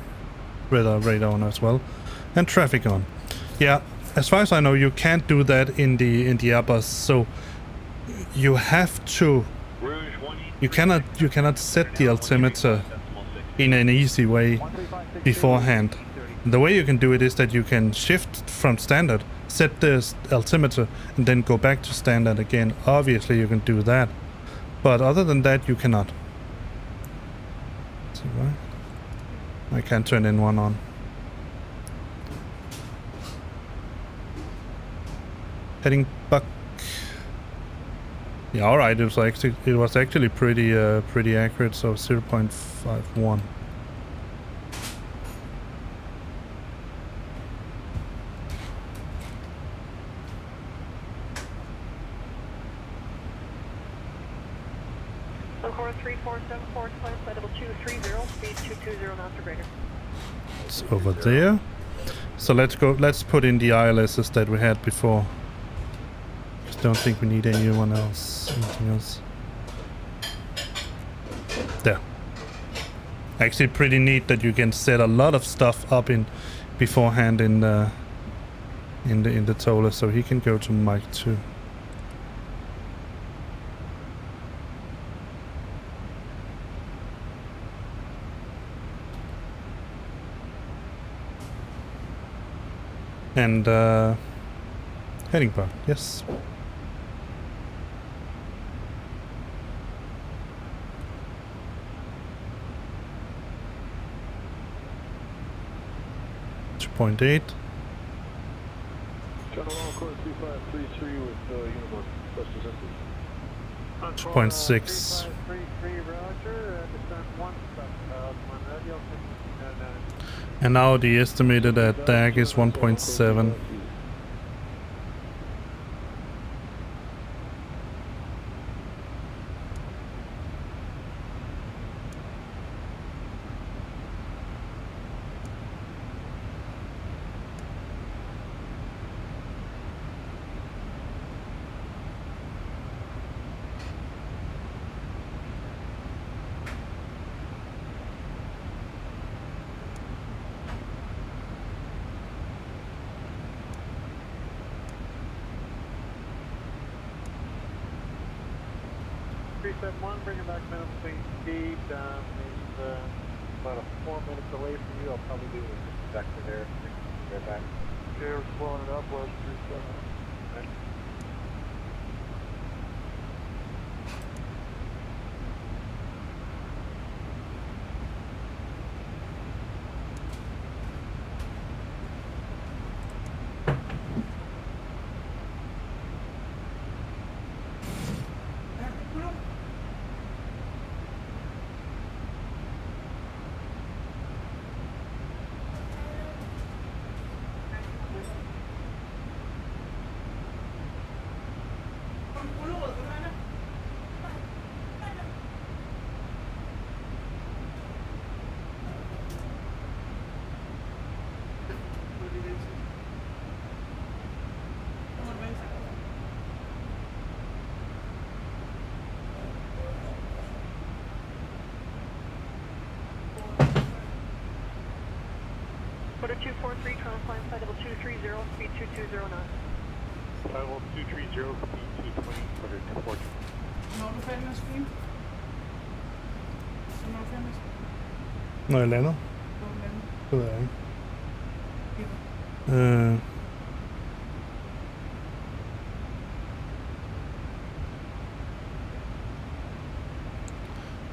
Speaker 2: radar on as well, and traffic on. Yeah, as far as I know, you can't do that in the Airbus. So you have to. You cannot set the altimeter in an easy way beforehand. The way you can do it is that you can shift from standard, set the altimeter, and then go back to standard again. Obviously, you can do that, but other than that, you cannot. See why? I can't turn in one on. Heading back. Yeah, all right. It was actually pretty accurate. So 0.51.
Speaker 9: Encore 3474, climb flight level 230, speed 220 knots or greater.
Speaker 2: It's over there. So let's put in the ILSs that we had before. Just don't think we need anything else. There. Actually pretty neat that you can set a lot of stuff up in beforehand in the Toller, so he can go to Mike 2. And heading part, yes. .8.
Speaker 4: Channel all course 3533 with Uniform. Bus presented.
Speaker 2: 2.6. And now the estimated at DAAG is 1.7.
Speaker 4: One, bring it back minimum speed. Is about a 4-minute delay for you. I'll probably do it just vector there. Right back. Okay, we're slowing it up. We're 37. Okay.
Speaker 9: Quarter 243, Toronto flying flight level 230, speed 220 knots.
Speaker 4: Level 230, speed 220, quarter 240.
Speaker 7: Når du fandme stream? Så når du fandme stream?
Speaker 2: Når jeg lander?
Speaker 7: Når du lander?
Speaker 2: Det ved jeg ikke.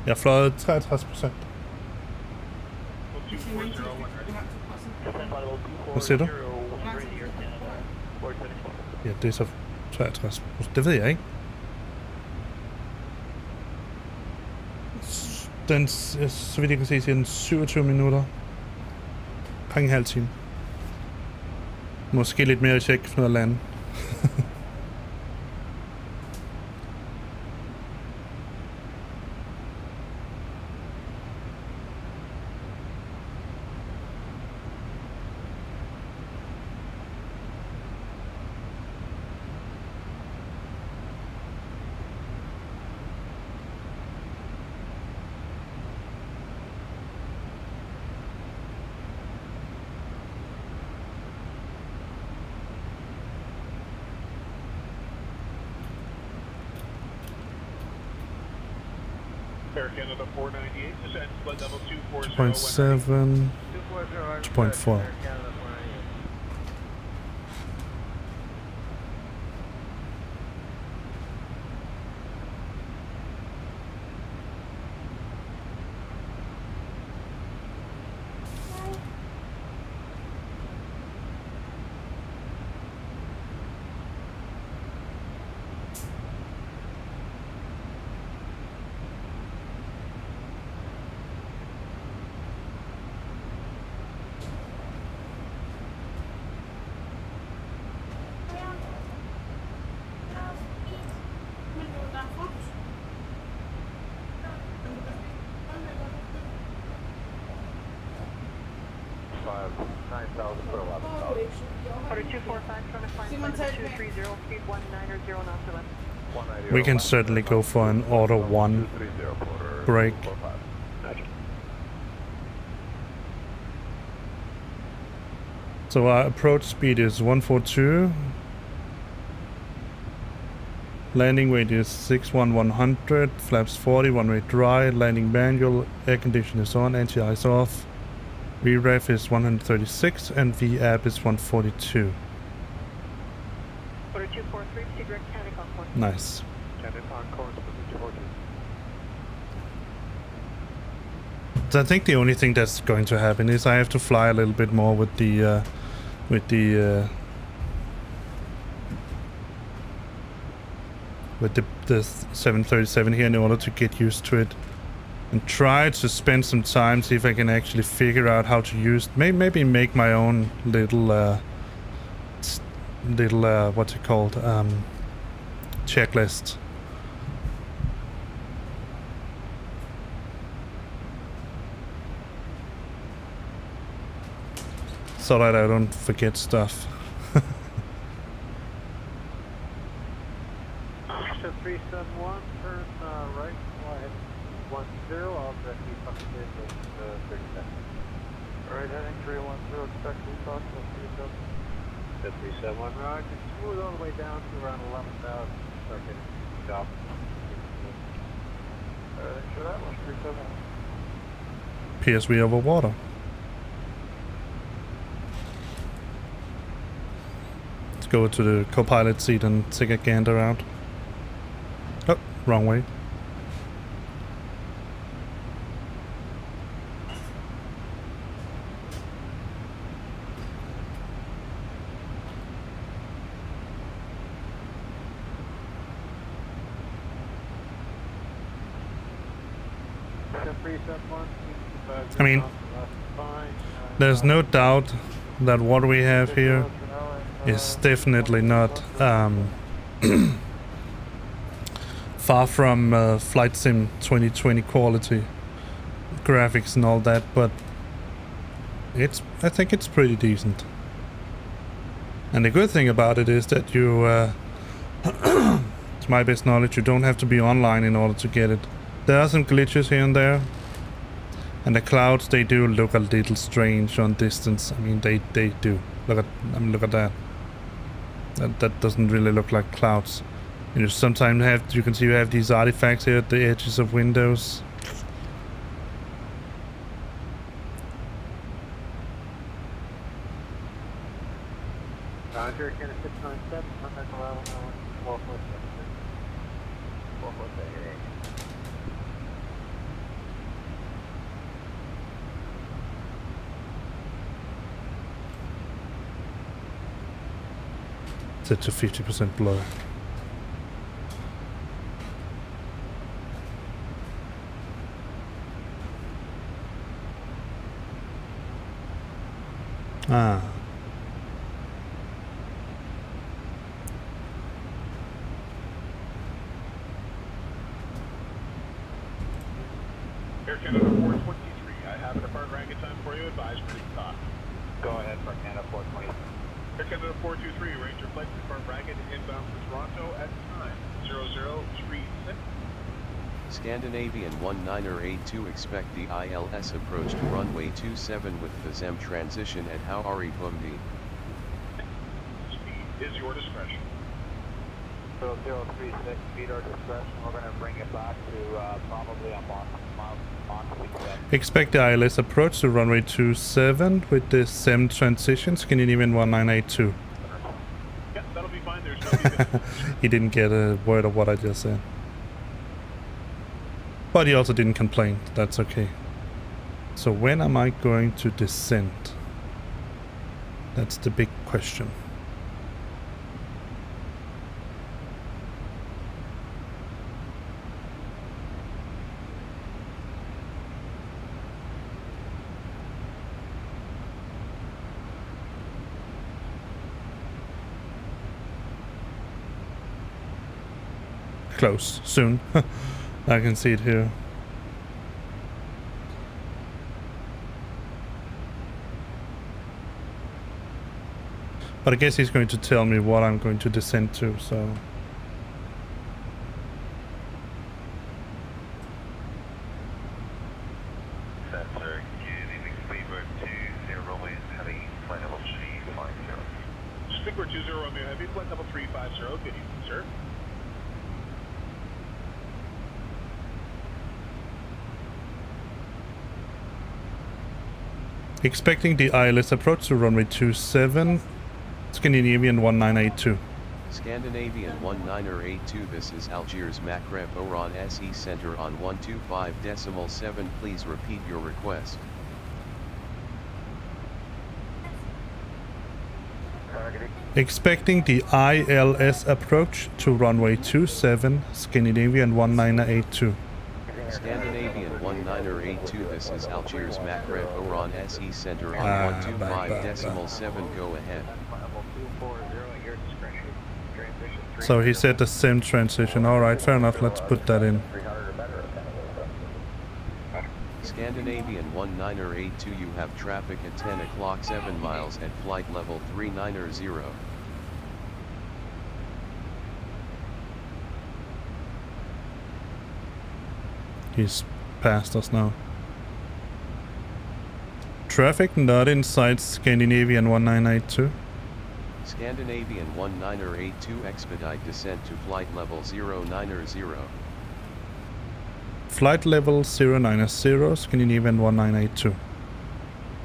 Speaker 2: Jeg fløj 63%. Hvad siger du? Ja, det er så 63%. Det ved jeg ikke. Den, så vidt jeg kan se, siger den 27 minutter. Omkring en halv time. Måske lidt mere tjek for noget land.
Speaker 11: Air Canada 498, descend split level 240.
Speaker 2: 2.7, 2.4. We can certainly go for an order 1 break. So our approach speed is 142. Landing weight is 61100, flaps 40, one way dry, landing manual, air condition is on, anti-ice off. VREF is 136 and VAB is 142.
Speaker 9: Order 243, proceed direct Canada on course.
Speaker 2: Nice.
Speaker 4: Canada on course, proceed to 14.
Speaker 2: So I think the only thing that's going to happen is I have to fly a little bit more with the 737 here in order to get used to it, and try to spend some time, see if I can actually figure out how to use, maybe make my own little what's it called, checklist. So that I don't forget stuff.
Speaker 4: 371, turn right, fly 10, I'll direct you up to 30 seconds. Alright, heading 310, expect recall, 371, right, smooth all the way down to around 11,000, start getting stop. Alright, sure that was 371.
Speaker 2: PSV over water. Let's go to the co-pilot seat and take a gander out. Oh, wrong way. I mean, there's no doubt that what we have here is definitely not far from Flight Sim 2020 quality graphics and all that, but I think it's pretty decent. And the good thing about it is that you, to my best knowledge, you don't have to be online in order to get it. There are some glitches here and there, and the clouds, they do look a little strange on distance. I mean, they do. Look at that. That doesn't really look like clouds. You sometimes you can see you have these artifacts here at the edges of windows.
Speaker 4: Roger, Canada 697, contact level 447. 447.
Speaker 2: Set to 50% blur. Ah.
Speaker 11: Air Canada 423, I have a depart ranking time for you, advise for stop.
Speaker 4: Go ahead for Canada 420.
Speaker 11: Air Canada 423, Ranger flight to depart ranking inbound for Toronto at time 0036.
Speaker 6: Scandinavian 1982 expect the ILS approach to runway 27 with the ZEM transition at Howari Bumbi.
Speaker 11: Speed is your discretion.
Speaker 4: 0036, speed our discretion. We're going to bring it back to probably a Mach 67.
Speaker 2: Expect the ILS approach to runway 27 with the ZEM transition. Scandinavian 1982.
Speaker 11: Yeah, that'll be fine. There's no
Speaker 2: He didn't get a word of what I just said. But he also didn't complain. That's okay. So when am I going to descend? That's the big question. Close. Soon. I can see it here. But I guess he's going to tell me what I'm going to descend to, so...
Speaker 11: Sensor, good evening, Speedbird 20 runway heavy, flight level 350. Speedbird 20 Romeo heavy, flight level 350, good evening, sir.
Speaker 2: Expecting the ILS approach to runway 27, Scandinavian 1982.
Speaker 6: Scandinavian 1982, this is Algiers Macrep Oran SE Center on 125.7. Please repeat your request.
Speaker 2: Expecting the ILS approach to runway 27, Scandinavian 1982.
Speaker 6: Scandinavian 1982, this is Algiers Macrep Oran SE Center on 125.7. Go ahead.
Speaker 2: So he said the same transition. Alright, fair enough, let's put that in.
Speaker 6: Scandinavian 1982, you have traffic at 10 o'clock 7 miles at flight level 390.
Speaker 2: He's past us now. Traffic not inside Scandinavian 1982.
Speaker 6: Scandinavian 1982, expedite descent to flight level 090.
Speaker 2: Flight level 090, Scandinavian 1982.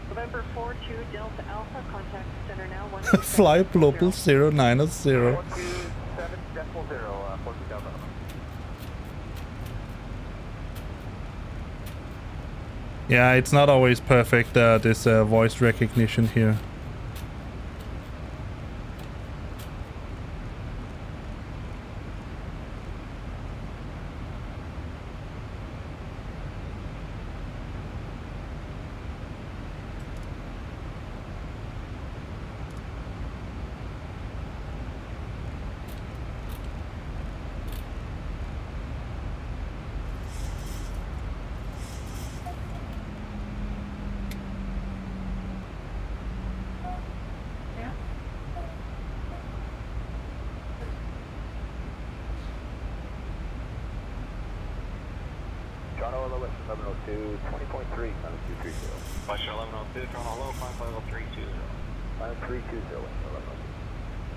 Speaker 9: November 42 Delta Alpha, contact center now.
Speaker 2: Flight global 090.
Speaker 3: 127.0, 42 Delta.
Speaker 2: Yeah, it's not always perfect, this voice recognition here.
Speaker 3: Toronto Lowest 1102, 20.3, 9230.
Speaker 11: Russia 1102, Toronto Low, climb level 320.
Speaker 3: 320, 1102.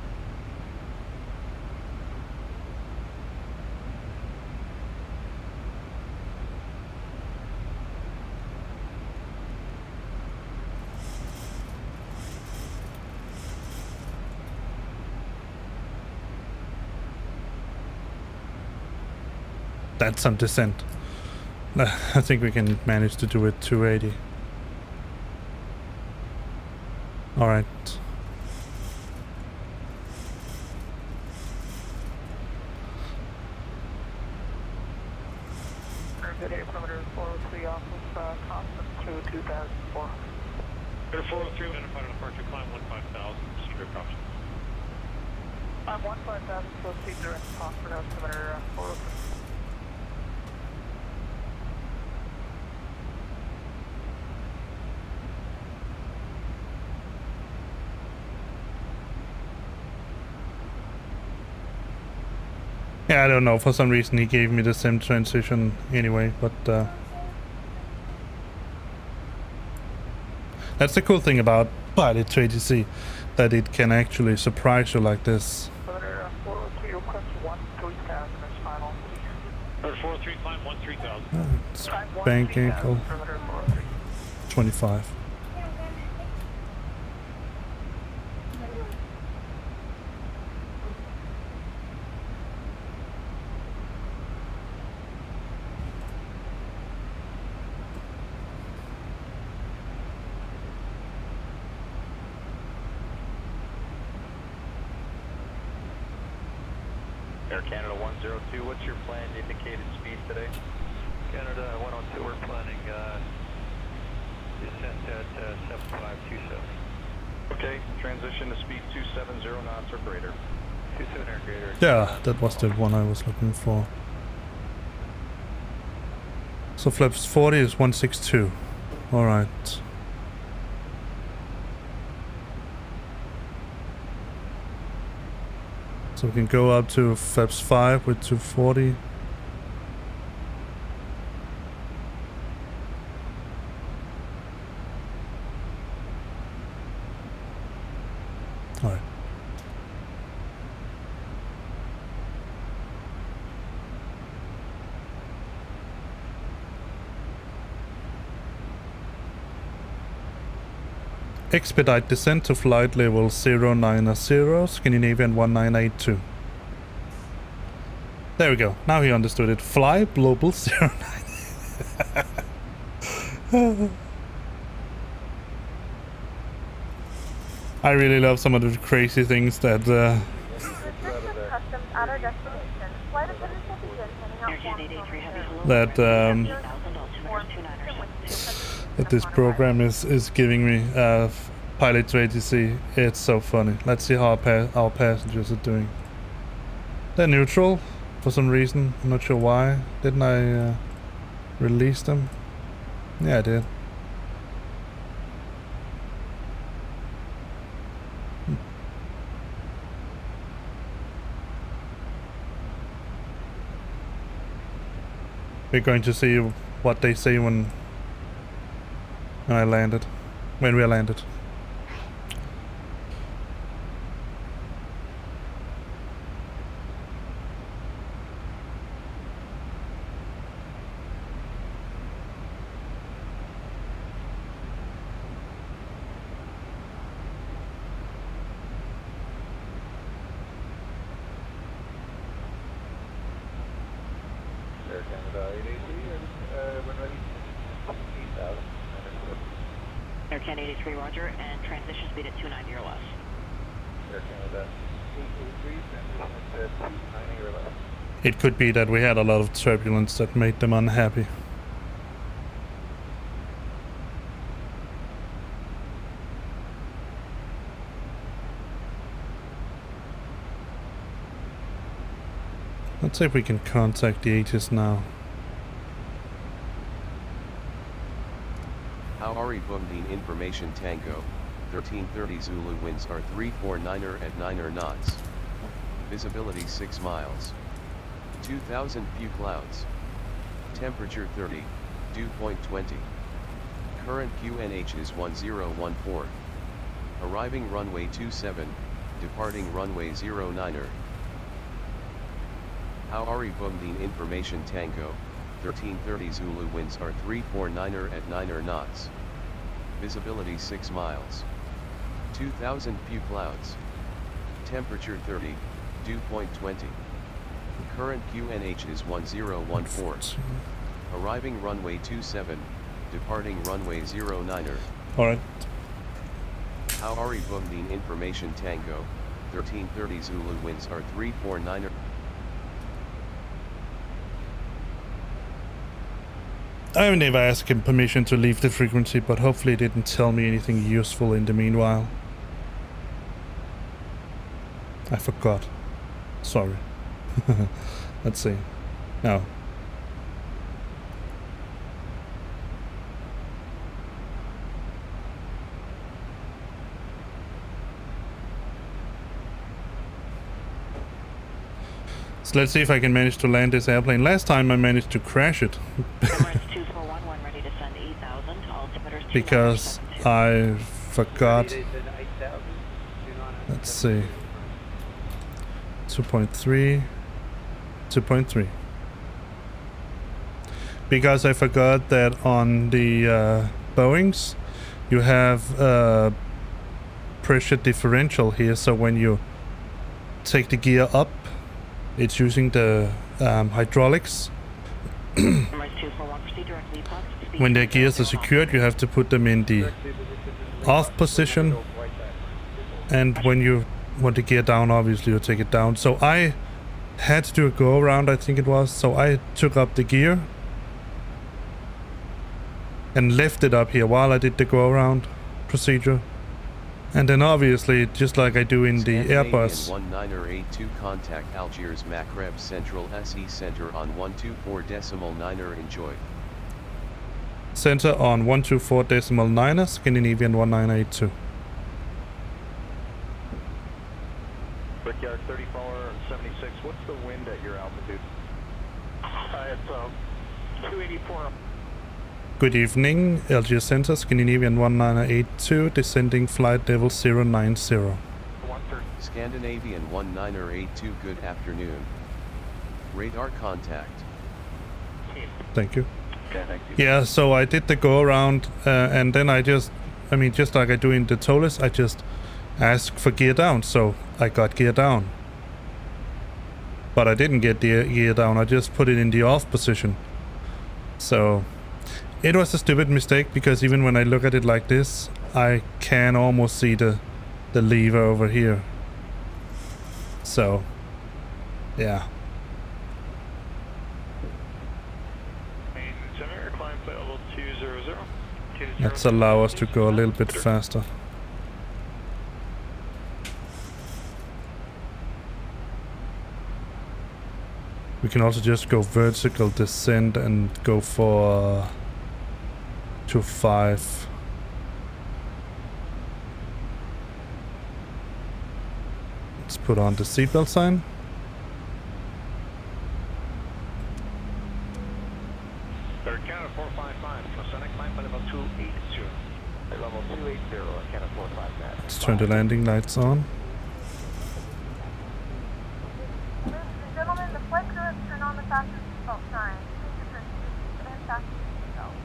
Speaker 2: That's some descent. I think we can manage to do it 280. Alright.
Speaker 3: Perimeter 403 off of Constant to 2004.
Speaker 11: 403, identified on departure, climb 15,000, proceed approach.
Speaker 3: I'm 15,000, proceed direct Constant, altimeter 403.
Speaker 2: Yeah, I don't know, for some reason he gave me the same transition anyway, but that's the cool thing about Pilot2ATC, that it can actually surprise you like this.
Speaker 3: 403, request 13,000 is final.
Speaker 11: 403, climb 13,000.
Speaker 2: It's bank ankle 25.
Speaker 4: Air Canada 102, what's your planned indicated speed today? Canada 102, we're planning descent at 7527. Okay, transition to speed 270 knots or greater. 27 or greater.
Speaker 2: Yeah, that was the one I was looking for. So flaps 40 is 162. Alright. So we can go up to flaps 5 with 240. Alright. expedite descent to flight level 090, Scandinavian 1982. There we go. Now he understood it. Fly global 09. I really love some of the crazy things that
Speaker 1: Customs at our destination. Flight attendants will begin handing out forms
Speaker 2: that this program is giving me. Pilot2ATC. It's so funny. Let's see how our passengers are doing. They're neutral for some reason. I'm not sure why. Didn't I release them? Yeah, I did. We're going to see what they say when I landed. When we landed.
Speaker 9: Air Canada 83, roger, and transition speed at 290 or less.
Speaker 4: Air Canada 883, transition at 290 or less.
Speaker 2: It could be that we had a lot of turbulence that made them unhappy. Let's see if we can contact the Aegis now.
Speaker 6: Howari Bumdeen Information Tango, 1330 Zulu winds are 349er at 9er knots. Visibility 6 miles. 2000 few clouds. Temperature 30, dew point 20. Current QNH is 1014. Arriving runway 27, departing runway 09er. Howari Bumdeen Information Tango, 1330 Zulu winds are 349er at 9er knots. Visibility 6 miles. 2000 few clouds. Temperature 30, dew point 20. Current QNH is 1014. Arriving runway 27, departing runway 09er.
Speaker 2: Alright.
Speaker 6: Howari Bumdeen Information Tango, 1330 Zulu winds are 349er.
Speaker 2: I never asked him permission to leave the frequency, but hopefully he didn't tell me anything useful in the meanwhile. I forgot. Sorry. Let's see. No. So let's see if I can manage to land this airplane. Last time I managed to crash it. Because I forgot. Let's see. 2.3. 2.3. Because I forgot that on the Boeings you have pressure differential here, so when you take the gear up, it's using the hydraulics. When the gears are secured, you have to put them in the off position, and when you want the gear down, obviously you take it down. So I had to do a go around, I think it was, so I took up the gear and left it up here while I did the go around procedure. And then obviously, just like I do in the Airbus.
Speaker 6: 1982 contact Algiers Macreb Central SE Center on 124.9er enjoy.
Speaker 2: Center on 124.9er, Scandinavian 1982.
Speaker 4: Brickyard 3476, what's the wind at your altitude?
Speaker 3: It's 284.
Speaker 2: Good evening, Algiers Center, Scandinavian 1982, descending flight level 090.
Speaker 6: Scandinavian 1982, good afternoon. Radar contact.
Speaker 2: Thank you.
Speaker 4: Okay, thank you.
Speaker 2: Yeah, so I did the go around and then I just I mean, just like I do in the tow list, I just ask for gear down, so I got gear down. But I didn't get the gear down, I just put it in the off position. So it was a stupid mistake, because even when I look at it like this, I can almost see the lever over here. So yeah. Let's allow us to go a little bit faster. We can also just go vertical descent and go for 2.5. Let's put on the seatbelt sign. Let's turn the landing lights on.
Speaker 1: Ladies and gentlemen, the flight crew has turned on the fasten seatbelt sign. Please return to your seats and fasten your seatbelt.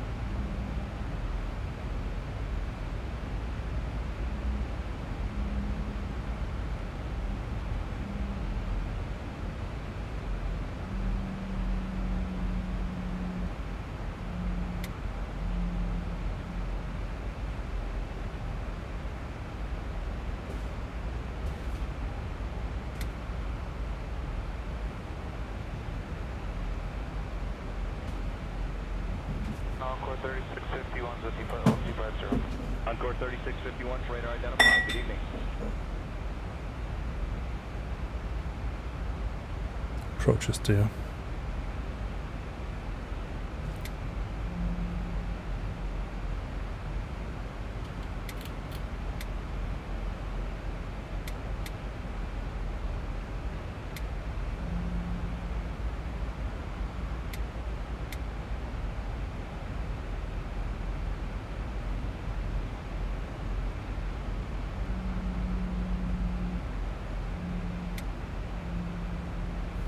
Speaker 3: Encore 3651 with departure. Encore 3651 radar identified. Good evening.
Speaker 2: Approach is there.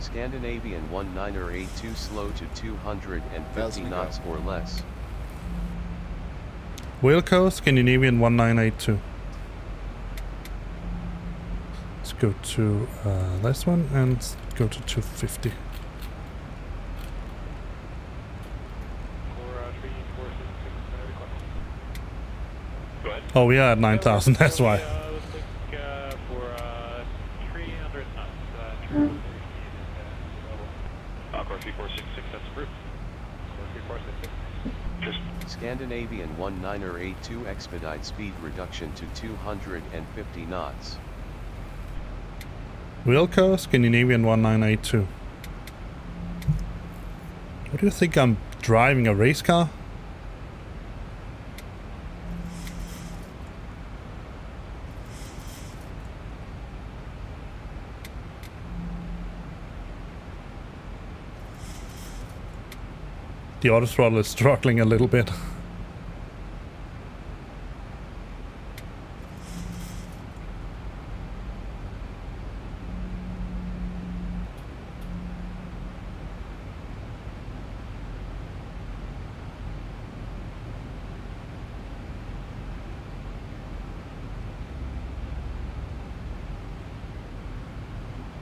Speaker 6: Scandinavian 1982 slow to 250 knots or less.
Speaker 2: Wilco, Scandinavian 1982. Let's go to this one and go to 250.
Speaker 3: Go ahead.
Speaker 2: Oh, we are at 9,000, that's why.
Speaker 4: For 300 knots.
Speaker 3: Encore 3466, that's approved. Encore 3466.
Speaker 6: Scandinavian 1982 expedite speed reduction to 250 knots.
Speaker 2: Wilco, Scandinavian 1982. What do you think, I'm driving a race car? The auto throttle is struggling a little bit.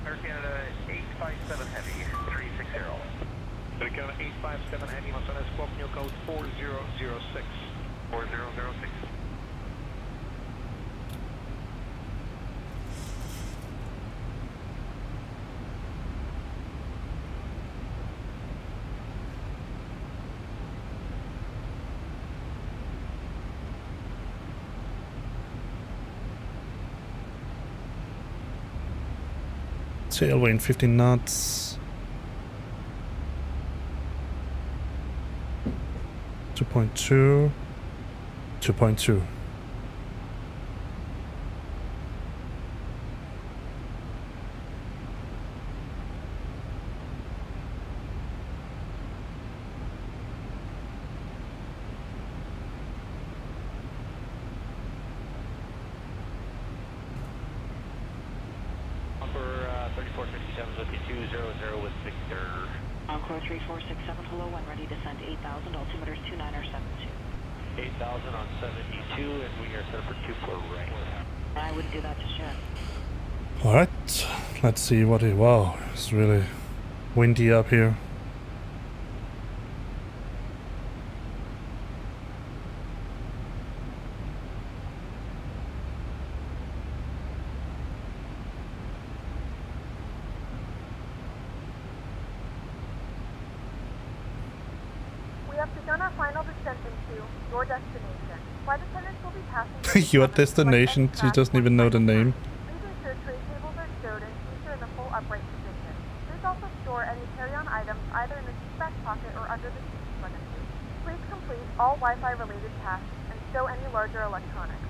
Speaker 3: Air Canada 857 Heavy, 360. Air Canada 857 Heavy, Montana squawk new code 4006. 4006.
Speaker 2: Tailwind 15 knots. 2.2. 2.2.
Speaker 3: with Victor.
Speaker 9: Encore 3467, hello, when ready, descend 8,000, altimeter 29 or 72.
Speaker 4: 8,000 on 72, and we are set for 2 for right.
Speaker 9: I wouldn't do that just yet.
Speaker 2: Alright, let's see what it... Wow, it's really windy up here.
Speaker 1: We have begun our final descent into your destination. Flight attendants will be passing...
Speaker 2: Your destination, she doesn't even know the name.
Speaker 1: Please ensure tray tables are stowed and seats are in a full upright position. Please also store any carry-on items either in the seat back pocket or under the seat in front of you. Please complete all Wi-Fi related tasks and stow any larger electronics.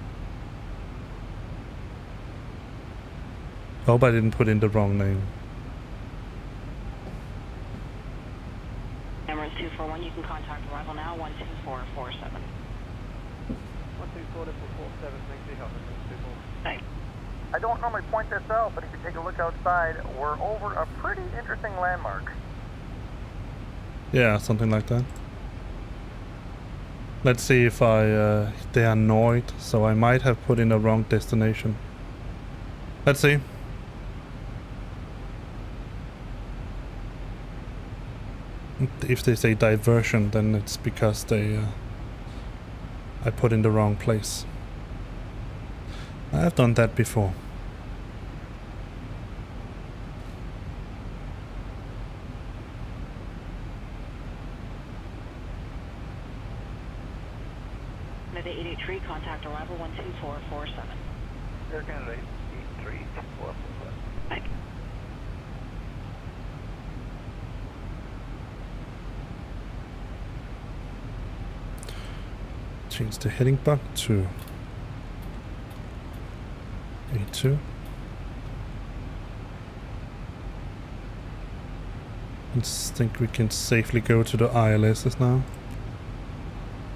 Speaker 2: Hope I didn't put in the wrong name.
Speaker 9: Emirates 241, you can contact arrival now, 12447.
Speaker 4: 12447, thanks for your help, people.
Speaker 9: Thanks.
Speaker 3: I don't normally point this out, but if you take a look outside, we're over a pretty interesting landmark.
Speaker 2: Yeah, something like that. Let's see if they are annoyed, so I might have put in a wrong destination. Let's see. If they say diversion, then it's because they I put in the wrong place. I've done that before.
Speaker 9: Canada 883, contact arrival 12447.
Speaker 4: Air Canada 883, 447.
Speaker 9: Thank you.
Speaker 2: Change the heading back to A2. I think we can safely go to the ILSs now.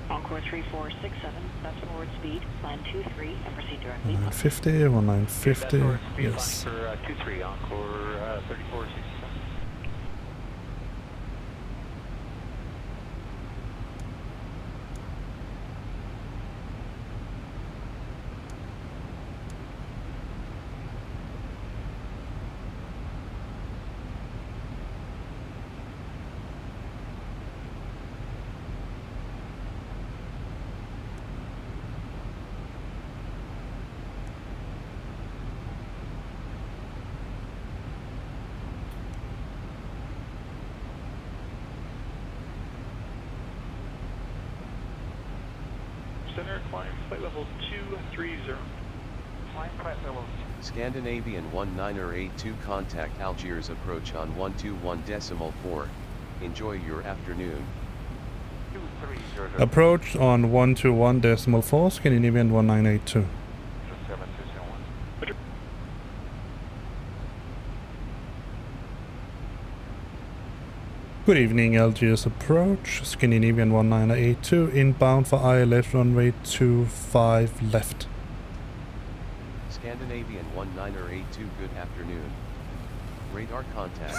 Speaker 9: Encore 3467, that's forward speed, land 23, and proceed directly.
Speaker 2: 950, 1950, yes.
Speaker 4: For 23, Encore 3467.
Speaker 3: Center, climb flight level 230. Climb flight level
Speaker 6: Scandinavian 1982, contact Algiers, approach on 121.4. Enjoy your afternoon.
Speaker 3: 230.
Speaker 2: Approach on 121.4, Scandinavian 1982.
Speaker 3: 7201.
Speaker 2: Good evening, Algiers approach, Scandinavian 1982, inbound for ILS runway 25 left.
Speaker 6: Scandinavian 1982, good afternoon. Radar contact.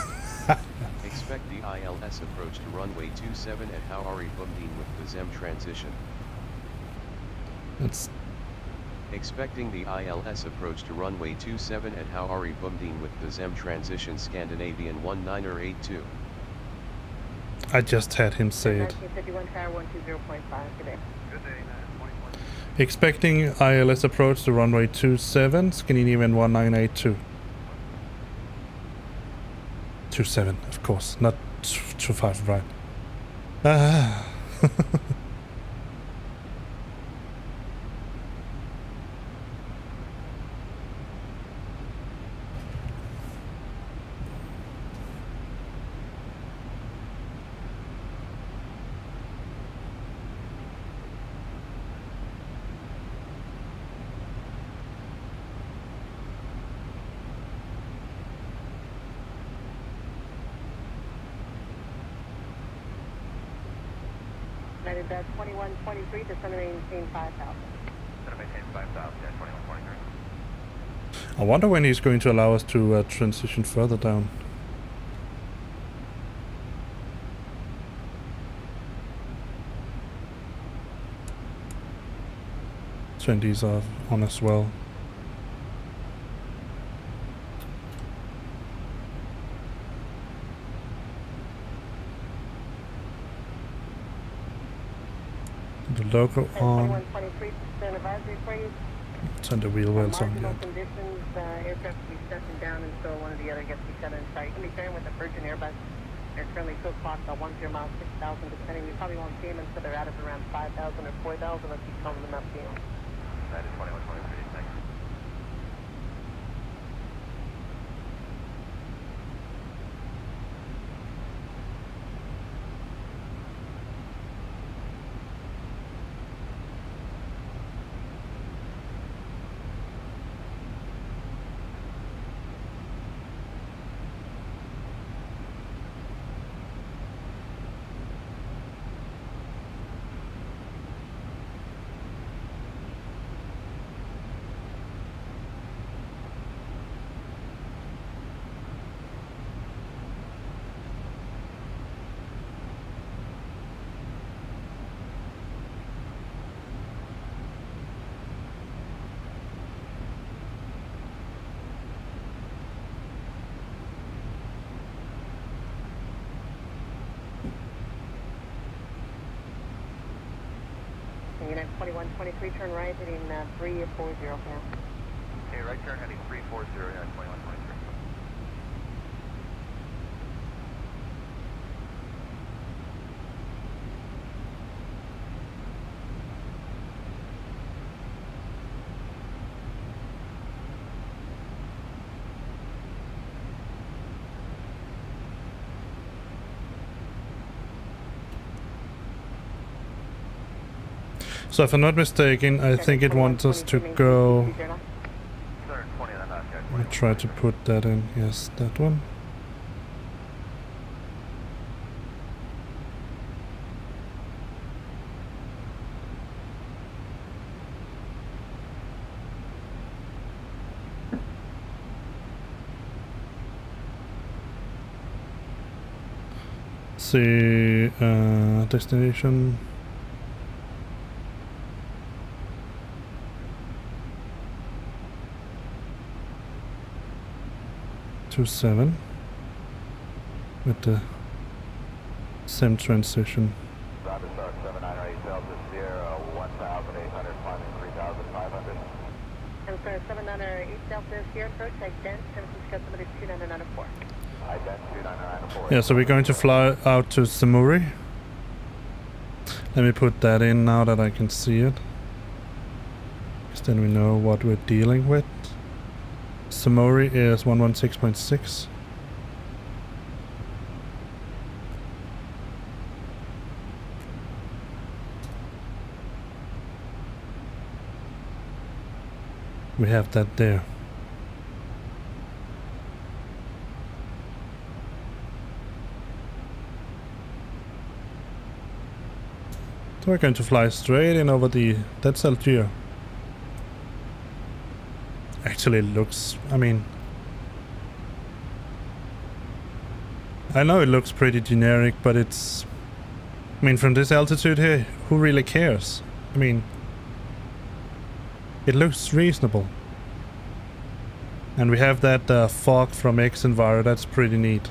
Speaker 6: Expect the ILS approach to runway 27 at Houari Bumdeen with the ZEM transition.
Speaker 2: That's
Speaker 6: Expecting the ILS approach to runway 27 at Houari Bumdeen with the ZEM transition, Scandinavian 1982.
Speaker 2: I just had him say it.
Speaker 9: 1951, tower 120.5 today.
Speaker 3: Good day, 921.
Speaker 2: Expecting ILS approach to runway 27, Scandinavian 1982. 27, of course, not 25, right? Ah.
Speaker 9: United 2123, descend and maintain 5,000.
Speaker 3: Center maintain 5,000, yeah, 2123.
Speaker 2: I wonder when he's going to allow us to transition further down. 20s are on as well. The logo on. Turn the wheel wells on yet.
Speaker 9: Conditions, aircraft will be stepping down until one of the other gets set in sight. You can be pairing with a Virgin Airbus. They're currently 2 o'clock, about 10 miles, 6,000 depending. We probably won't see them until they're out of around 5,000 or 4,000 if you come them up to you.
Speaker 3: That is 2123, thanks.
Speaker 9: Unit 2123, turn right, heading 340 for now.
Speaker 3: Okay, right turn heading 340, yeah, 2123.
Speaker 2: So if I'm not mistaken, I think it wants us to go... Let me try to put that in. Yes, that one. See, destination. .27 with the sim transition.
Speaker 3: Roger, start 798 Celsius, Sierra 1,800, climbing 3,500.
Speaker 9: I'm sorry, 798 Celsius here, approach, ident, San Francisco, somebody 2994.
Speaker 3: Ident 2994.
Speaker 2: Yeah, so we're going to fly out to Samuri. Let me put that in now that I can see it. Because then we know what we're dealing with. Samuri is 116.6. We have that there. So we're going to fly straight in over the... That's Algiers. Actually, it looks... I mean... I know it looks pretty generic, but it's... I mean, from this altitude here, who really cares? I mean... It looks reasonable. And we have that fog from X-Enviro, that's pretty neat.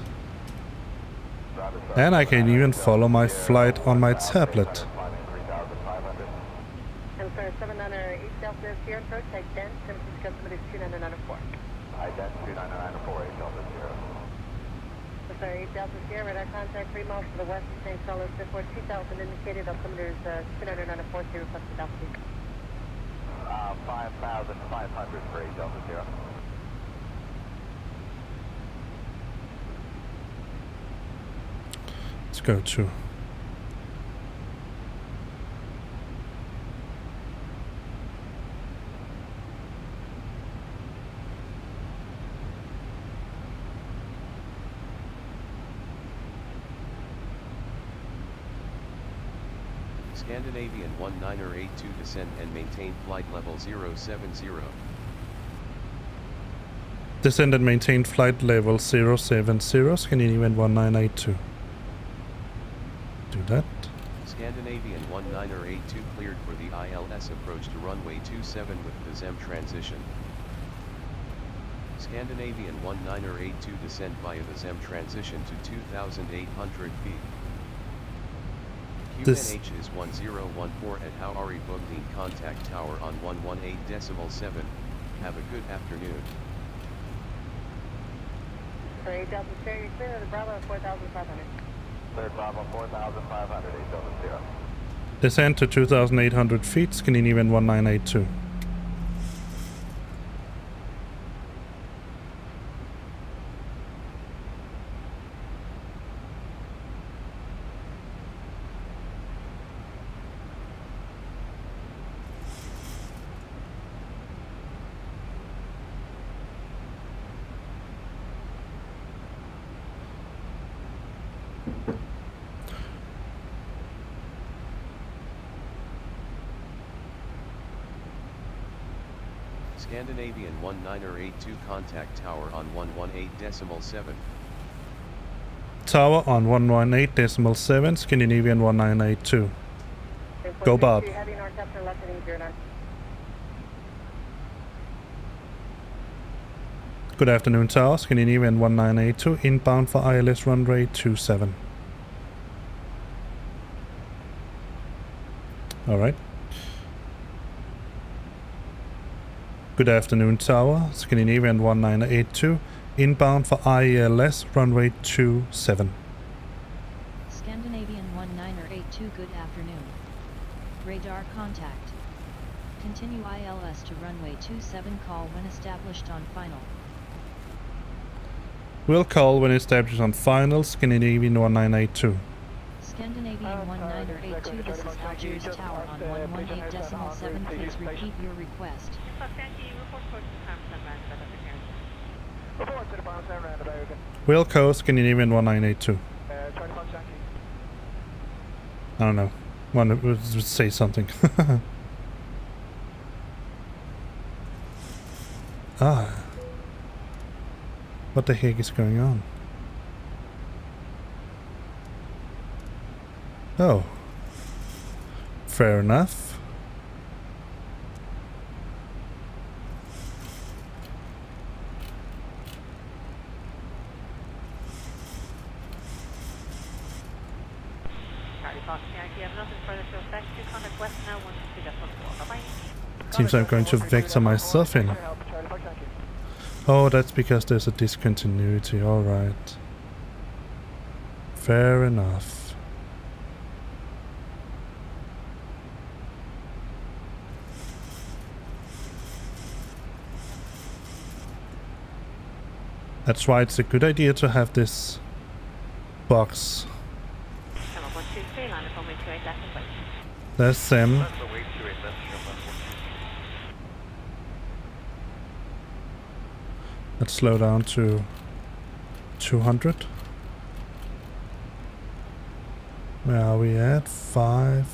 Speaker 2: And I can even follow my flight on my tablet.
Speaker 9: I'm sorry, 798 Celsius here, approach, ident, San Francisco, somebody 2994.
Speaker 3: Ident 2994, 8 Delta 0.
Speaker 9: I'm sorry, 8 Delta here, radar contact 3 miles to the west, St. Solis, before 2000 indicated, altimeter is 2994, requested altitude.
Speaker 3: 5,500 for 8 Delta 0.
Speaker 2: Let's go to...
Speaker 6: Scandinavian 1982 descend and maintain flight level 070.
Speaker 2: Descend and maintain flight level 070, Scandinavian 1982. Do that.
Speaker 6: Scandinavian 1982 cleared for the ILS approach to runway 27 with the ZEM transition. Scandinavian 1982 descend via the ZEM transition to 2,800 feet. QNH is 1014 at Houari Bugdeen contact tower on 118.7. Have a good afternoon.
Speaker 9: For 8,000 stereo, you're clear to the Bravo at 4,500.
Speaker 4: Cleared Bravo 4,500, 870.
Speaker 2: Descend to 2,800 feet, Scandinavian 1982.
Speaker 6: Scandinavian 1982 contact tower on 118.7.
Speaker 2: Tower on 118.7, Scandinavian 1982. Go Bob.
Speaker 9: Heavy north after left heading 09.
Speaker 2: Good afternoon, Tower, Scandinavian 1982, inbound for ILS runway 27. Alright. Good afternoon, Tower, Scandinavian 1982, inbound for ILS runway 27.
Speaker 8: Scandinavian 1982, good afternoon. Radar contact. Continue ILS to runway 27, call when established on final.
Speaker 2: We'll call when established on final, Scandinavian 1982.
Speaker 8: Scandinavian 1982, this is Algiers Tower on 118.7, please repeat your request.
Speaker 2: We'll call Scandinavian 1982. I don't know. Want to say something. Ah. What the heck is going on? Oh. Fair enough. Seems I'm going to vector myself in. Oh, that's because there's a discontinuity, alright. Fair enough. That's why it's a good idea to have this box. There's them. Let's slow down to 200. Where are we at? 5.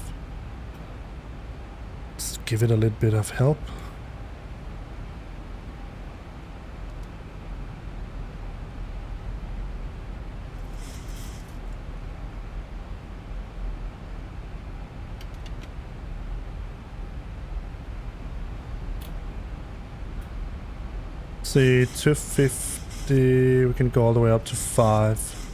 Speaker 2: Let's give it a little bit of help. See, 250, we can go all the way up to 5.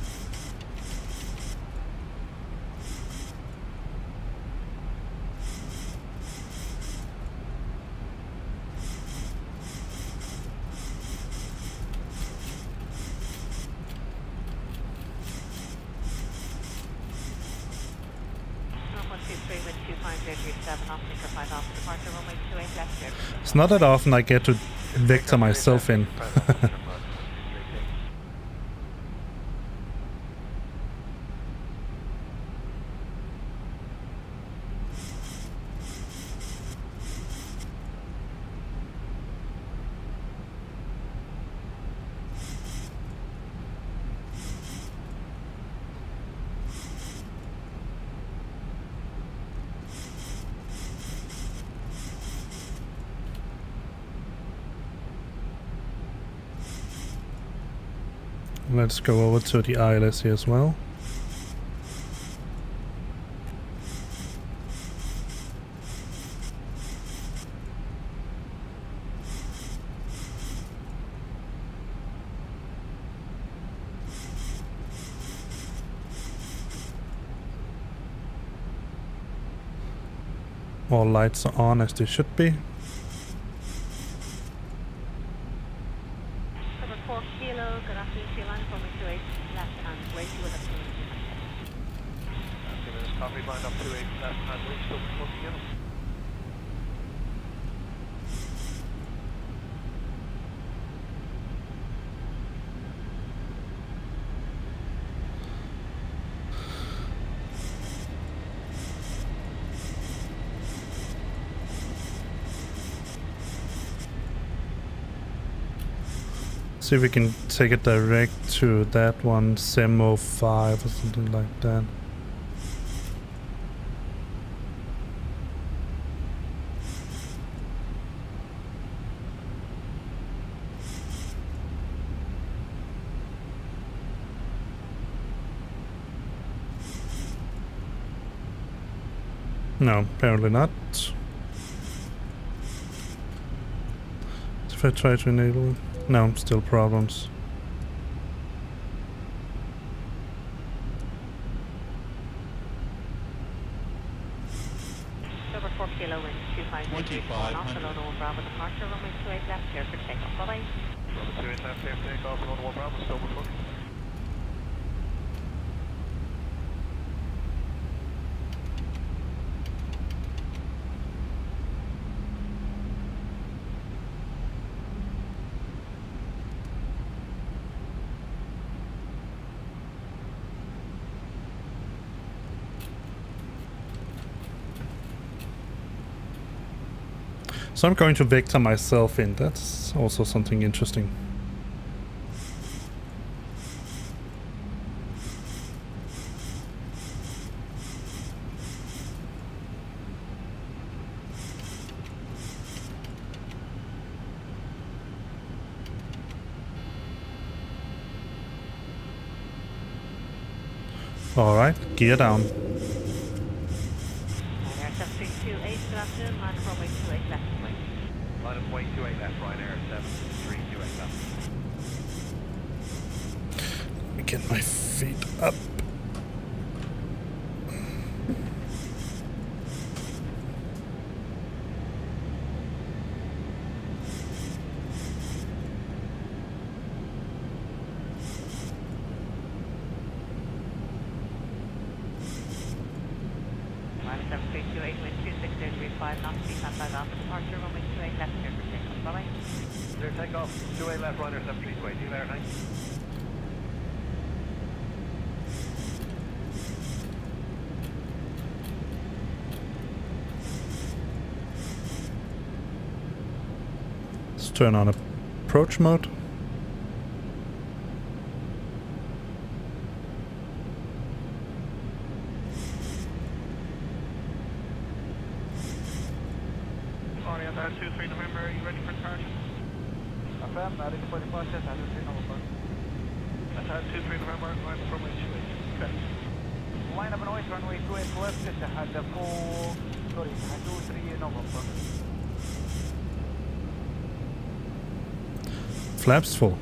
Speaker 2: It's not that often I get to vector myself in. Let's go over to the ILS here as well. All lights are on as they should be.
Speaker 9: Cover 4 kilo, good afternoon, sea line, forming 28 left and way to left.
Speaker 3: Copy, line up 28 left and way still looking in.
Speaker 2: See if we can take it direct to that one, Semo 5 or something like that. No, apparently not. If I try to enable it. No, still problems.
Speaker 9: Cover 4 kilo, wind 25 off, and on Bravo departure, runway 28 left, clear for takeoff. Bye-bye.
Speaker 3: Runway 28 left, clear for takeoff, and on Bravo, still before.
Speaker 2: So I'm going to vector myself in. That's also something interesting. All right, gear down.
Speaker 9: Air 7328, good afternoon, line of runway 28 left.
Speaker 3: Line up way 28 left, Ryanair 7328 left.
Speaker 2: Let me get my feet up.
Speaker 9: Line 7328, wind 26035 knots, decline by Alpha departure, runway 28 left, clear for takeoff. Bye-bye.
Speaker 3: Clear takeoff, 28 left, Ryanair 7328. See you later, thanks.
Speaker 2: Let's turn on approach mode.
Speaker 3: Sorry, I'm 23 November, are you ready for departure?
Speaker 4: Affirm, ready for departure, 23 November.
Speaker 3: That's 23 November, line up runway 28. Okay.
Speaker 4: Line up noise, runway 28 left, had 23 November.
Speaker 2: Flaps full.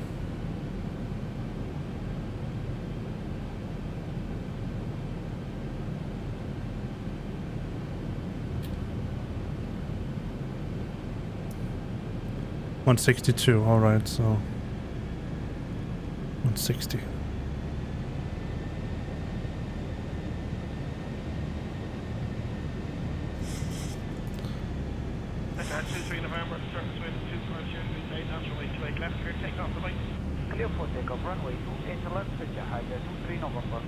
Speaker 2: $162, alright, so 160.
Speaker 3: That's 23 November, surface wind 240, 8 knots, runway 28 left, clear takeoff, bye-bye.
Speaker 4: Clear for takeoff, runway 28 left, had 23 November.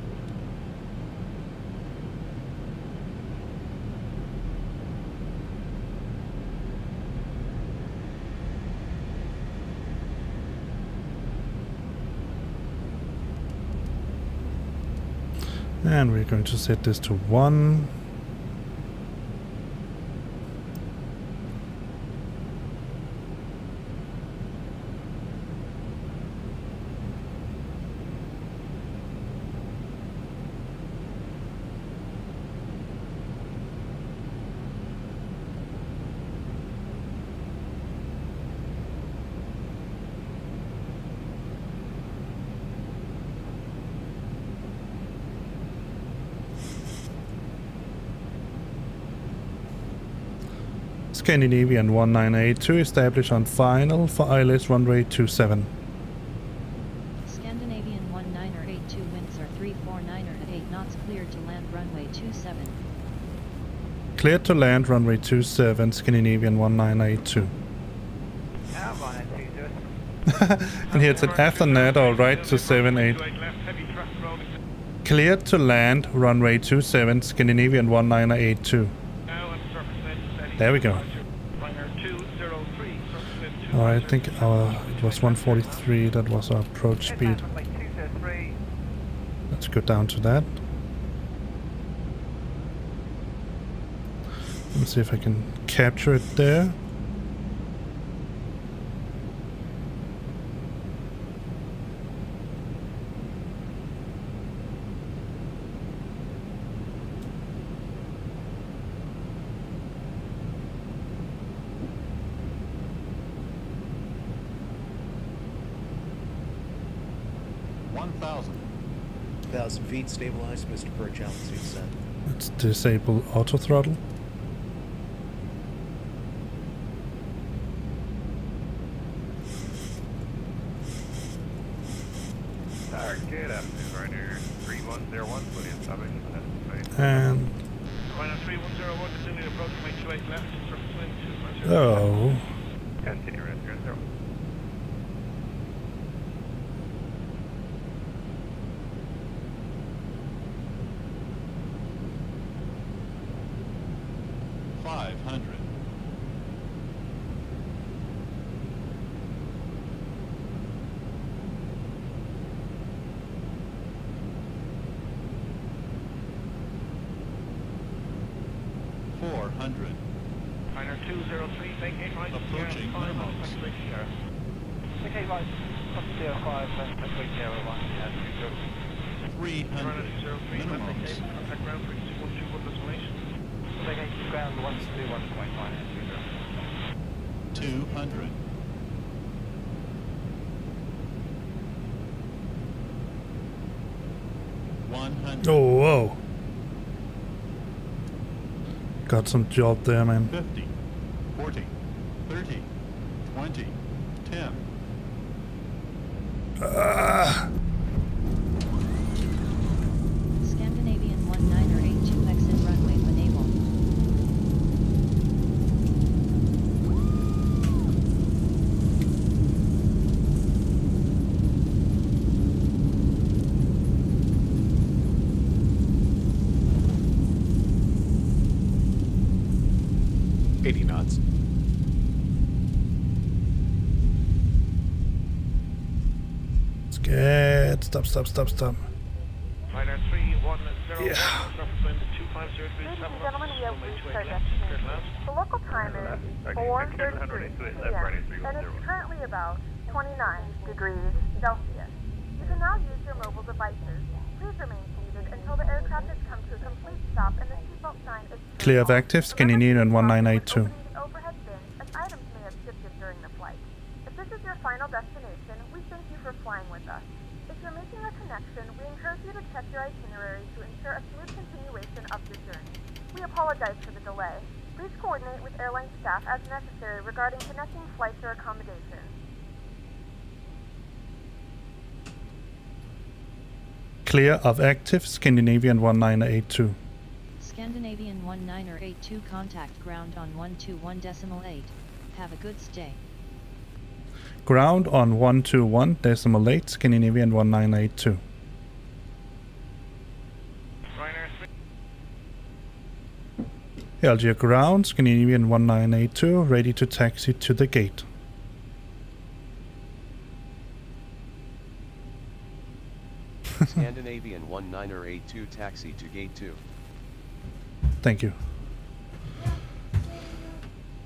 Speaker 2: And we're going to set this to 1. Scandinavian 1982 established on final for ILS runway 27.
Speaker 8: Scandinavian 1982 winds are 349er at 8 knots, cleared to land runway 27.
Speaker 2: Cleared to land runway 27, Scandinavian 1982. And here it's after that, all right, to 78. Cleared to land runway 27, Scandinavian 1982. There we go. Alright, I think it was 143, that was our approach speed. Let's go down to that. Let me see if I can capture it there.
Speaker 12: Feet stabilized, Mr. Perch, altitude set.
Speaker 2: Let's disable auto throttle.
Speaker 3: Good afternoon, right here. 3101, William Savage.
Speaker 2: And
Speaker 11: Minor 3101, continuing approach, make 28 left, surface wind 250.
Speaker 2: oh,
Speaker 3: Continue right here, 0.
Speaker 11: Minor 203, take 8 right, approaching minimums. Take 8 right, up 05, left, take 8 0 1, 300 minimums. Contact ground frequency 121 destination. Take 8 ground 121.5 and
Speaker 10: 200.
Speaker 2: oh, whoa. Got some job there, man.
Speaker 10: 50, 40, 30, 20, 10.
Speaker 8: Scandinavian 1982 exit runway when able.
Speaker 12: Knots.
Speaker 2: Scared. Stop.
Speaker 11: Minor 310,
Speaker 2: Yeah.
Speaker 11: surface wind 250
Speaker 1: Ladies and
Speaker 11: 7
Speaker 1: gentlemen, we have
Speaker 11: runway
Speaker 1: reached
Speaker 11: 28
Speaker 1: our
Speaker 11: left, clear to
Speaker 1: destination.
Speaker 11: land.
Speaker 1: The local time is 4:33 p.m. and it's currently about 29 degrees Celsius. You can now use your mobile devices. Please remain seated until the aircraft has come to a complete stop and the seatbelt sign is
Speaker 2: Clear of active, Scandinavian 1982.
Speaker 1: overhead bins as items may have shifted during the flight. If this is your final destination, we thank you for flying with us. If you're making a connection, we encourage you to check your itinerary to ensure a smooth continuation of your journey. We apologize for the delay. Please coordinate with airline staff as necessary regarding connecting flights or accommodations.
Speaker 2: Clear of active, Scandinavian 1982.
Speaker 8: Scandinavian 1982 contact ground on 121.8. Have a good stay.
Speaker 2: Ground on 121.8, Scandinavian 1982. Algiers ground, Scandinavian 1982, ready to taxi to the gate.
Speaker 6: Scandinavian 1982 taxi to gate 2.
Speaker 2: Thank you.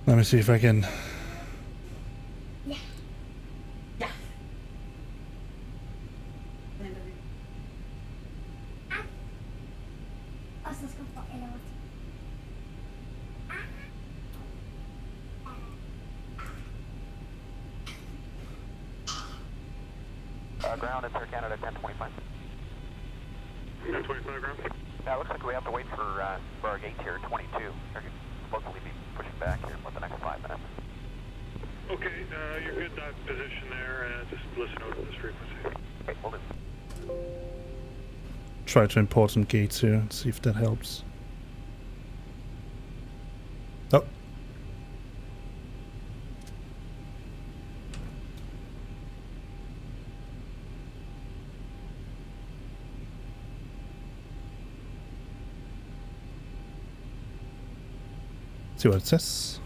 Speaker 2: Let me see if I can...
Speaker 3: Ground at Air Canada 1025. 1025 ground? Yeah, it looks like we have to wait for our gate here, 22. They're supposed to be pushing back here. What the next Okay, you're good that position there, just listen out of this frequency. Okay, hold it.
Speaker 2: Try to import some gates here and see if that helps. Oh. See what it says.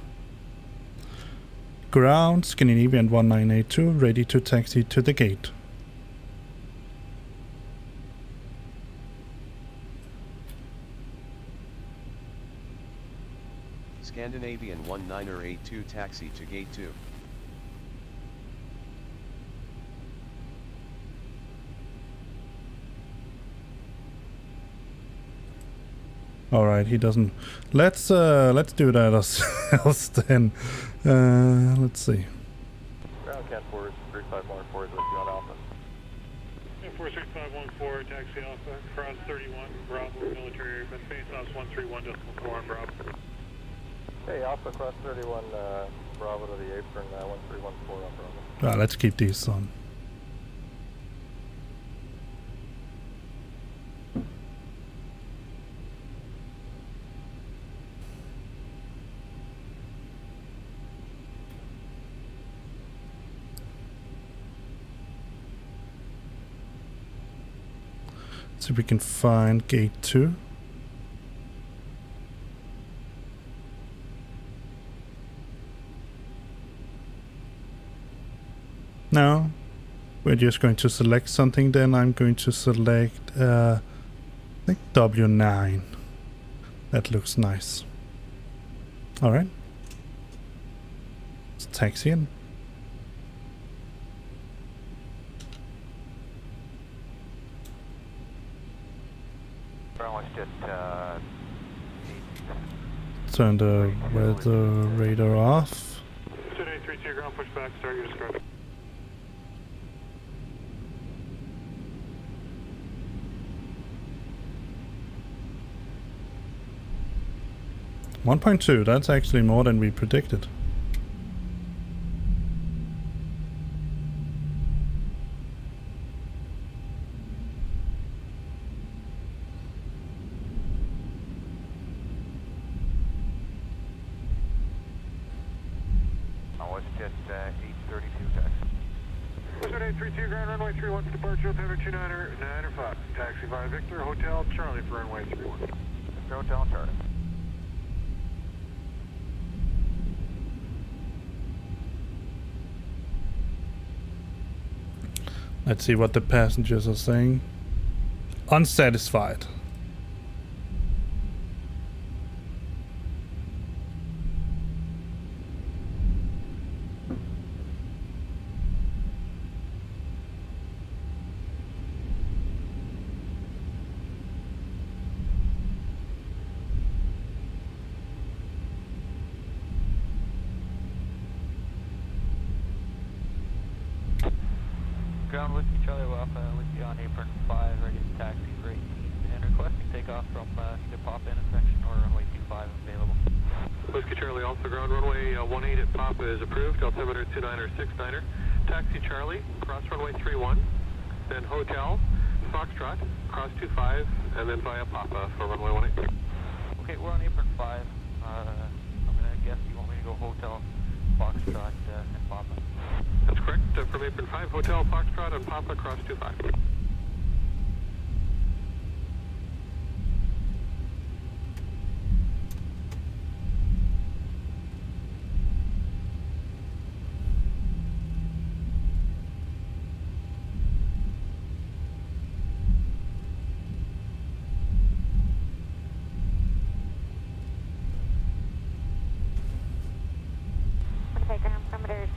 Speaker 2: Ground, Scandinavian 1982, ready to taxi to the gate.
Speaker 6: Scandinavian 1982 taxi to gate 2.
Speaker 2: All right, he doesn't. Let's do that ourselves then. Let's see.
Speaker 5: Ground Cat 43514 is with you on Alpha.
Speaker 3: 46514, taxi Alpha, cross 31, Bravo, military airman, face off 131.4 on Bravo.
Speaker 5: Hey, Alpha, cross 31, Bravo to the apron, 1314 on Bravo.
Speaker 2: Let's keep these on. See if we can find gate 2. No, we're just going to select something. Then I'm going to select I think W9. That looks nice. All right, let's taxi in. Turn the weather radar off.
Speaker 3: Today 32 ground pushback, start your description.
Speaker 2: 1.2, that's actually more than we predicted.
Speaker 5: Jet 832 taxi.
Speaker 3: Western 832 ground runway 31 for departure, altimeter 2995. Taxi via Victor, Hotel Charlie for runway 31.
Speaker 5: Victor, Hotel Charlie.
Speaker 2: Let's see what the passengers are saying. Unsatisfied.
Speaker 13: Ground Whiskey Charlie Alpha with you on apron 5, ready to taxi for 18 and requesting takeoff from either pop-in section or runway 25 available.
Speaker 3: Whiskey Charlie Alpha ground runway 18 at Papa is approved, altimeter 2969er. Taxi Charlie, cross runway 31, then Hotel, Foxtrot, cross 25, and then via Papa for runway 18.
Speaker 13: Okay, we're on apron 5. I'm going to guess you want me to go Hotel, Foxtrot, and Papa.
Speaker 3: That's correct. From apron 5, Hotel Foxtrot and Papa cross 25.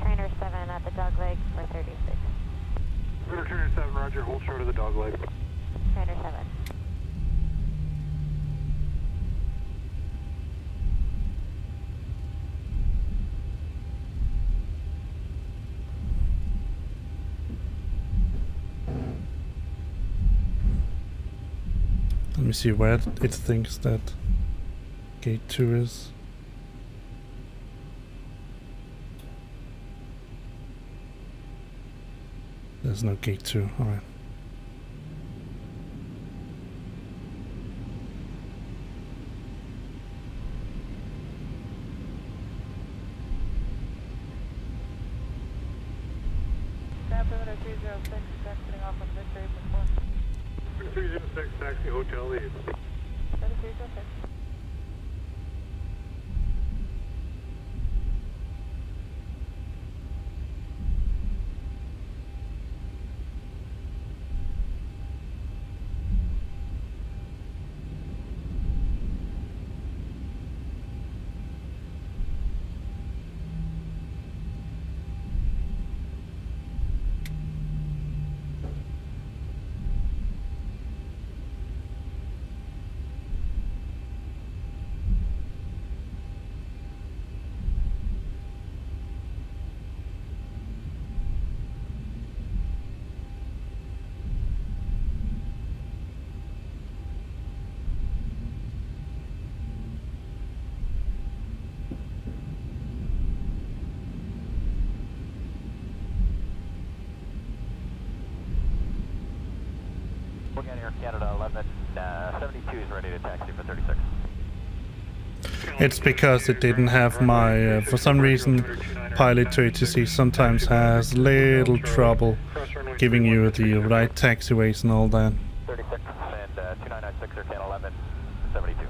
Speaker 1: Trainer 7 at the dog leg for 36.
Speaker 3: Trainer 7, roger, hold short of the dog leg.
Speaker 1: Trainer 7.
Speaker 2: Let me see where it thinks that gate 2 is. There's no gate 2. Alright.
Speaker 13: Perimeter 306, exiting off on Victory before.
Speaker 3: 306, taxi hotel leave.
Speaker 13: 306.
Speaker 11: Again, Air Canada 11, 72 is ready to taxi for 36.
Speaker 2: It's because it didn't have my, for some reason, Pilot2ATC sometimes has little trouble giving you the right taxiways and all that.
Speaker 11: 36 and 2996 Air Canada 11, 72.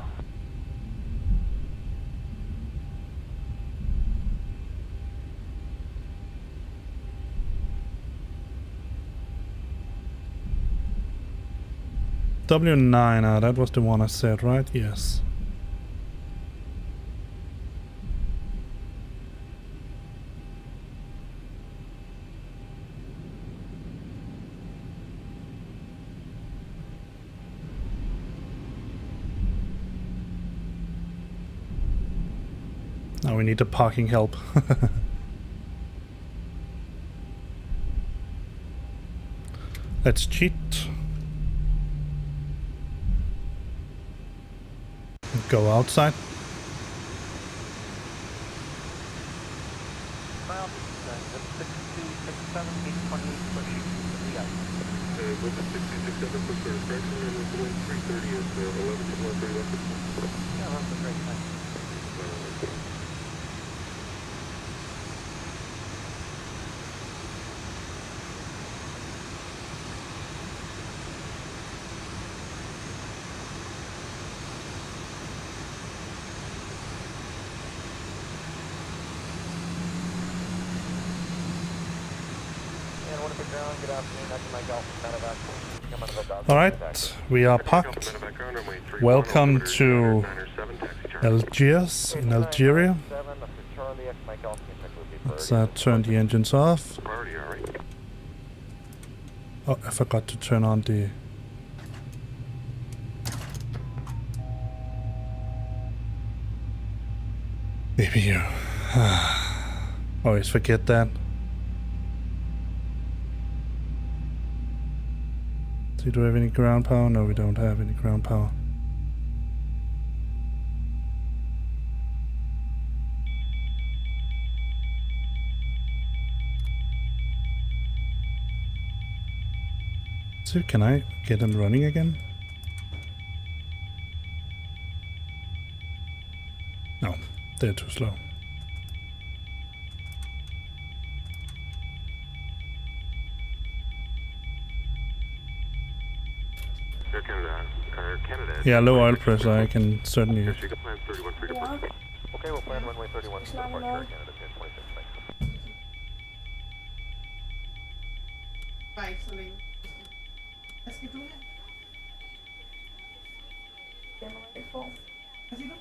Speaker 2: W9, that was the one I said, right? Yes. Now we need the parking help. Let's cheat. Go outside.
Speaker 11: Well, 6267, 828, pushing to the ice.
Speaker 3: With the 667, push for correction, and with the wind 330 is 11 to 130 left.
Speaker 11: Yeah, that's a great thing.
Speaker 2: Alright, we are parked. Welcome to Algiers in Algeria. Let's turn the engines off. Oh, I forgot to turn on the... Maybe you... Always forget that. Do we have any ground power? No, we don't have any ground power. So can I get them running again? No, they're too slow. Yeah, low oil pressure, I can certainly...
Speaker 11: Okay, we'll plan runway 31 for departure Air Canada 1026, thanks.
Speaker 7: Bare ikke så længe. Hvad skal du have? Hvad siger du?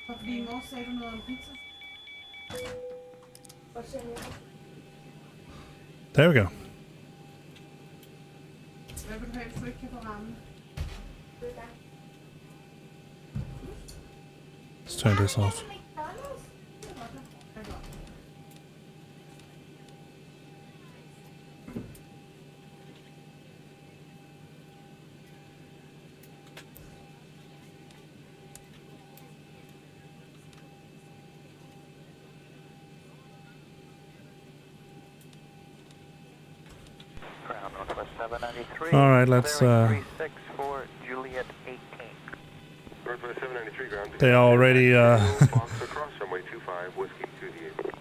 Speaker 7: Og fordi i morges sagde du noget om pizza?
Speaker 2: There we go.
Speaker 7: Hvad vil du have, hvis du ikke kan få rammen?
Speaker 2: Let's turn this off.
Speaker 13: Northwest 793.
Speaker 2: Alright, let's
Speaker 13: 36 for Juliet 18.
Speaker 3: Northwest 793 ground.
Speaker 2: they are already
Speaker 3: Fox across runway 25, whiskey 28.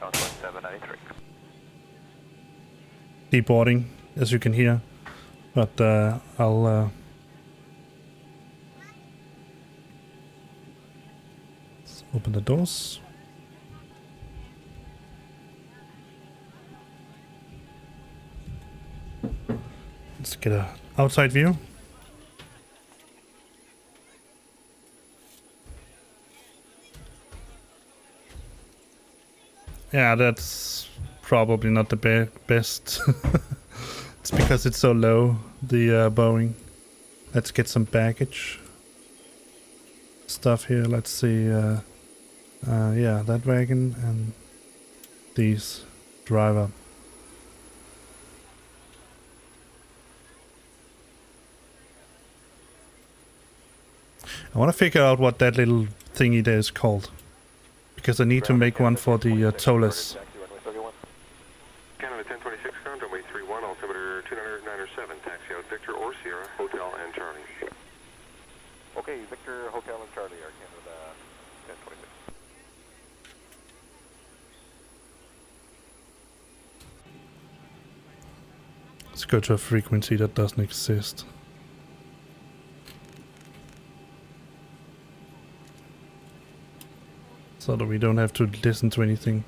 Speaker 13: Northwest 793.
Speaker 2: deboarding, as you can hear. But I'll let's open the doors. Let's get a outside view. Yeah, that's probably not the best. It's because it's so low, the Boeing. Let's get some baggage stuff here. Let's see. Yeah, that wagon and these driver. I want to figure out what that little thingy there is called, because I need to make one for the tollers.
Speaker 3: Canada 1026 ground, runway 31, altimeter 2907, taxi out Victor or Sierra, Hotel and Charlie.
Speaker 5: Okay, Victor, Hotel and Charlie, Air Canada 1026.
Speaker 2: Let's go to a frequency that doesn't exist. So that we don't have to listen to anything.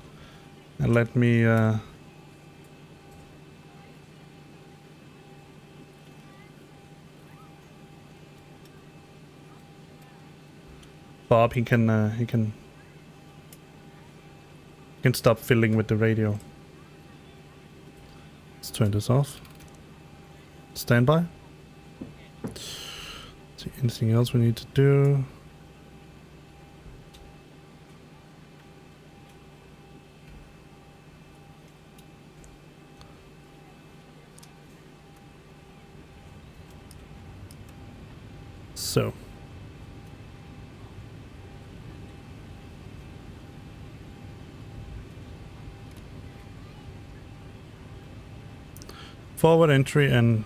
Speaker 2: And let me Bob, he can stop fiddling with the radio. Let's turn this off. Standby. See anything else we need to do? So. Forward entry and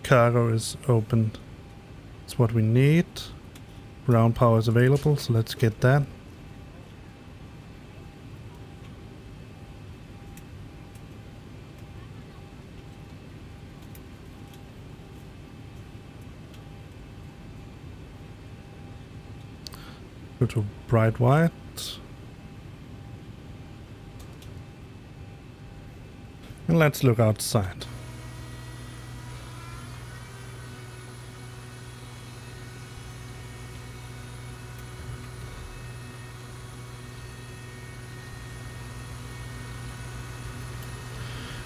Speaker 2: cargo is opened. That's what we need. Ground power is available, so let's get that. Go to bright white. And let's look outside.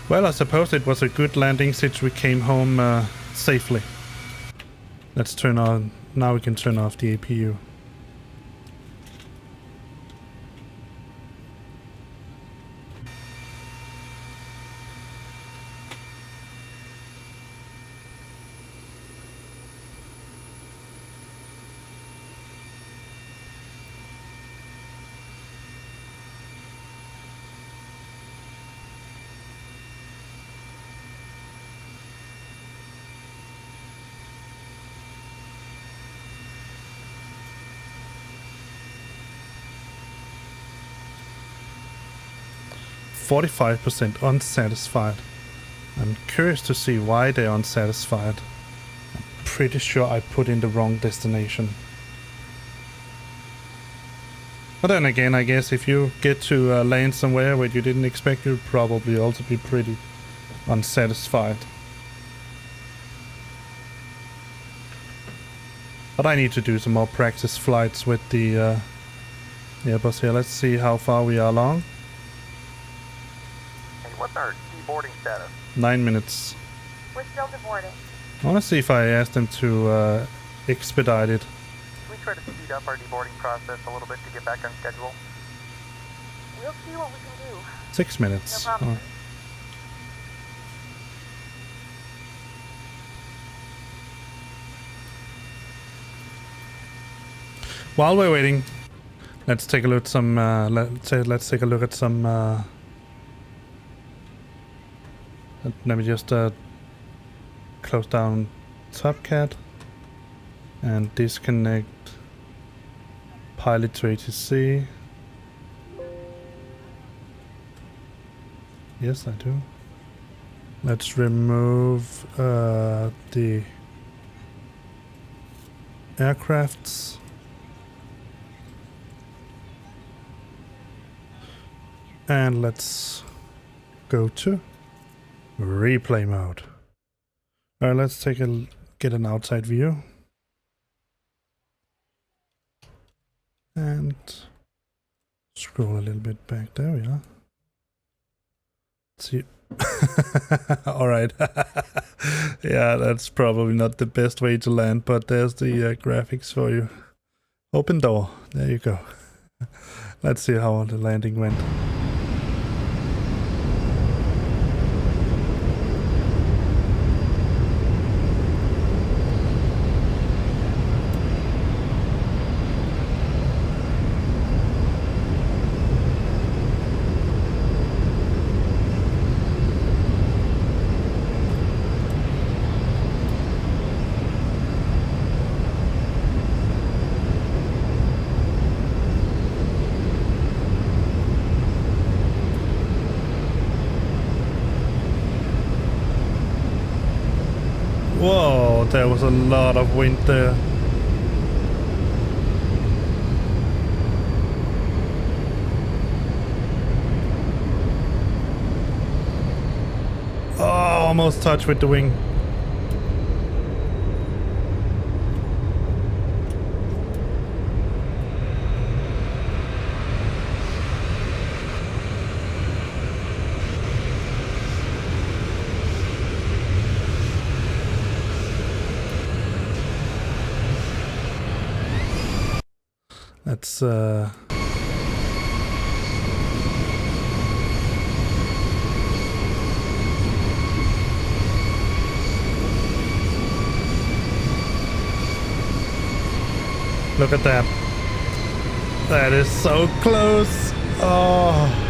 Speaker 2: Well, I suppose it was a good landing since we came home safely. Let's turn on. Now we can turn off the APU. %, unsatisfied. I'm curious to see why they're unsatisfied. I'm pretty sure I put in the wrong destination. But then again, I guess if you get to land somewhere where you didn't expect, you'll probably also be pretty unsatisfied. But I need to do some more practice flights with the Airbus here. Let's see how far we are along.
Speaker 13: What's our deboarding status?
Speaker 2: 9 minutes.
Speaker 1: We're still deboarding.
Speaker 2: I want to see if I ask them to expedite it.
Speaker 13: We try to speed up our deboarding process a little bit to get back on schedule.
Speaker 1: We'll see what we can do.
Speaker 2: 6 minutes.
Speaker 1: No problem.
Speaker 2: While we're waiting, let's take a look at some. Let's take a look at some. Let me just close down Topcat and disconnect Pilot2ATC. Yes, I do. Let's remove the aircrafts. And let's go to replay mode. Alright, let's get an outside view. And scroll a little bit back. There we are. Let's see. Alright. Yeah, that's probably not the best way to land, but there's the graphics for you. Open door. There you go. Let's see how the landing went. Whoa, there was a lot of wind there. Oh, almost touched with the wing. Let's look at that. That is so close. Oh.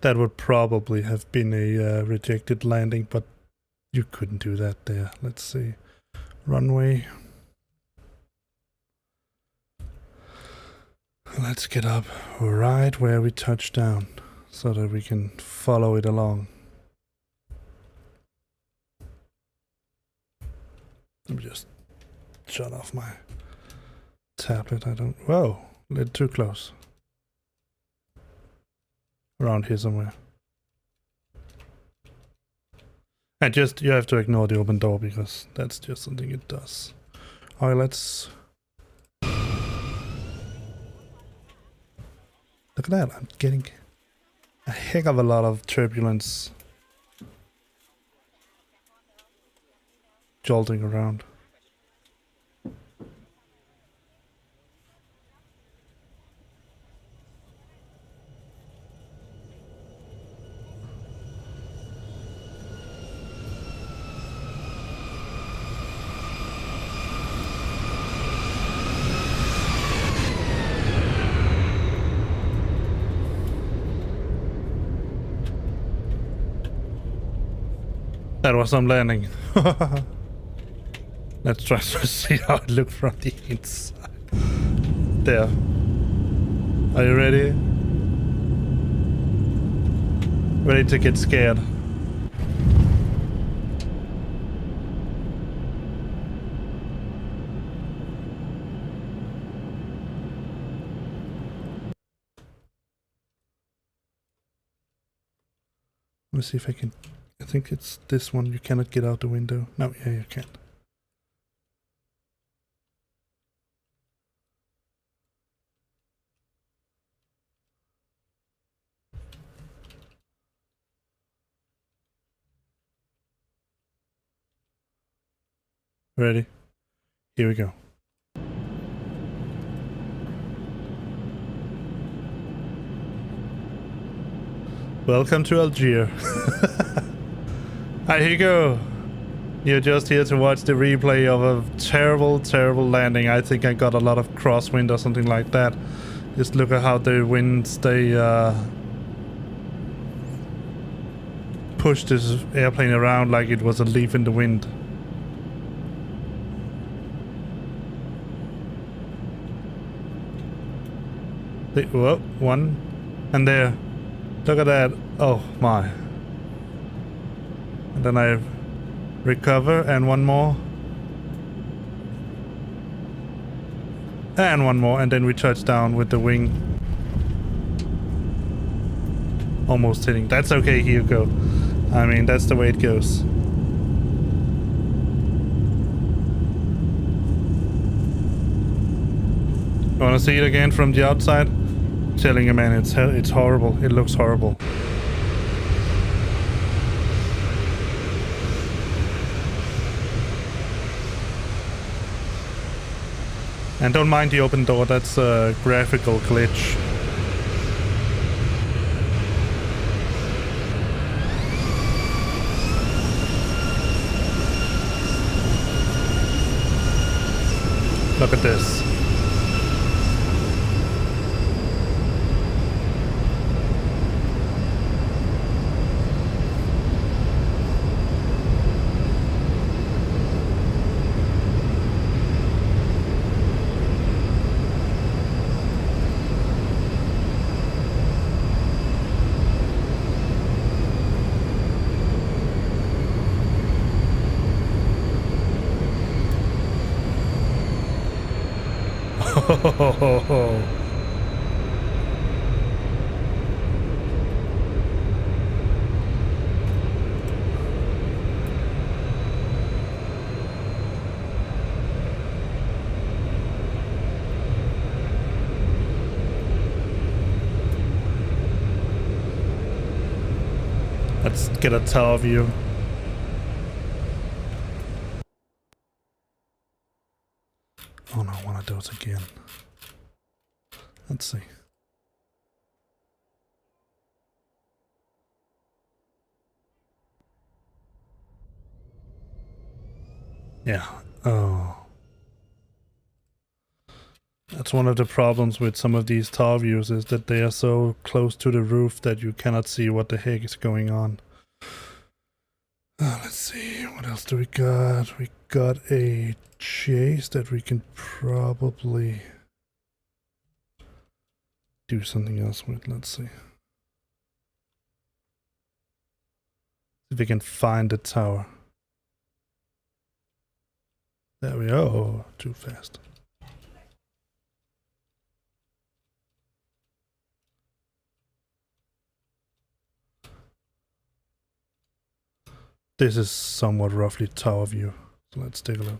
Speaker 2: That would probably have been a rejected landing, but you couldn't do that there. Let's see. Runway. Let's get up right where we touched down so that we can follow it along. Let me just shut off my tablet. I don't... Whoa, a little too close. Around here somewhere. And just, you have to ignore the open door because that's just something it does. Alright, let's... Look at that, I'm getting a heck of a lot of turbulence jolting around. That was some landing. Let's try to see how it looked from the inside. There. Are you ready? Ready to get scared? Let me see if I can... I think it's this one. You cannot get out the window. No, yeah, you can. Ready? Here we go. Welcome to Algiers. Hi, Hugo. You're just here to watch the replay of a terrible, terrible landing. I think I got a lot of crosswind or something like that. Just look at how the winds, they pushed this airplane around like it was a leaf in the wind. Whoa, one. And there. Look at that. Oh my. And then I recover and one more. And one more. And then we touch down with the wing. Almost hitting. That's okay, Hugo. I mean, that's the way it goes. Wanna see it again from the outside? Telling you, man, it's horrible. It looks horrible. And don't mind the open door, that's a graphical glitch. Look at this. Let's get a tower view. Oh no, one of those again. Let's see. Yeah. Oh. That's one of the problems with some of these tower views, is that they are so close to the roof that you cannot see what the heck is going on. Let's see, what else do we got? We got a chase that we can probably do something else with. Let's see. If we can find the tower. There we go. Oh, too fast. This is somewhat roughly tower view. So let's take a look.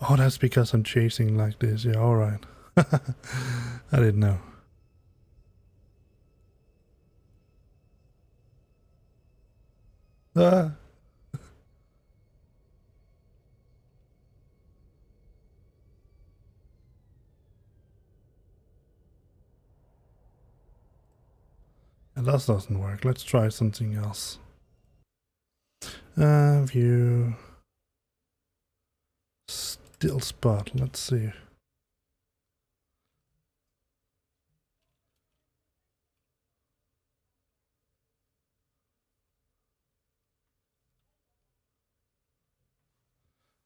Speaker 2: Oh, that's because I'm chasing like this. Yeah, alright. I didn't know. Ah. And that doesn't work. Let's try something else. View. Still spot. Let's see.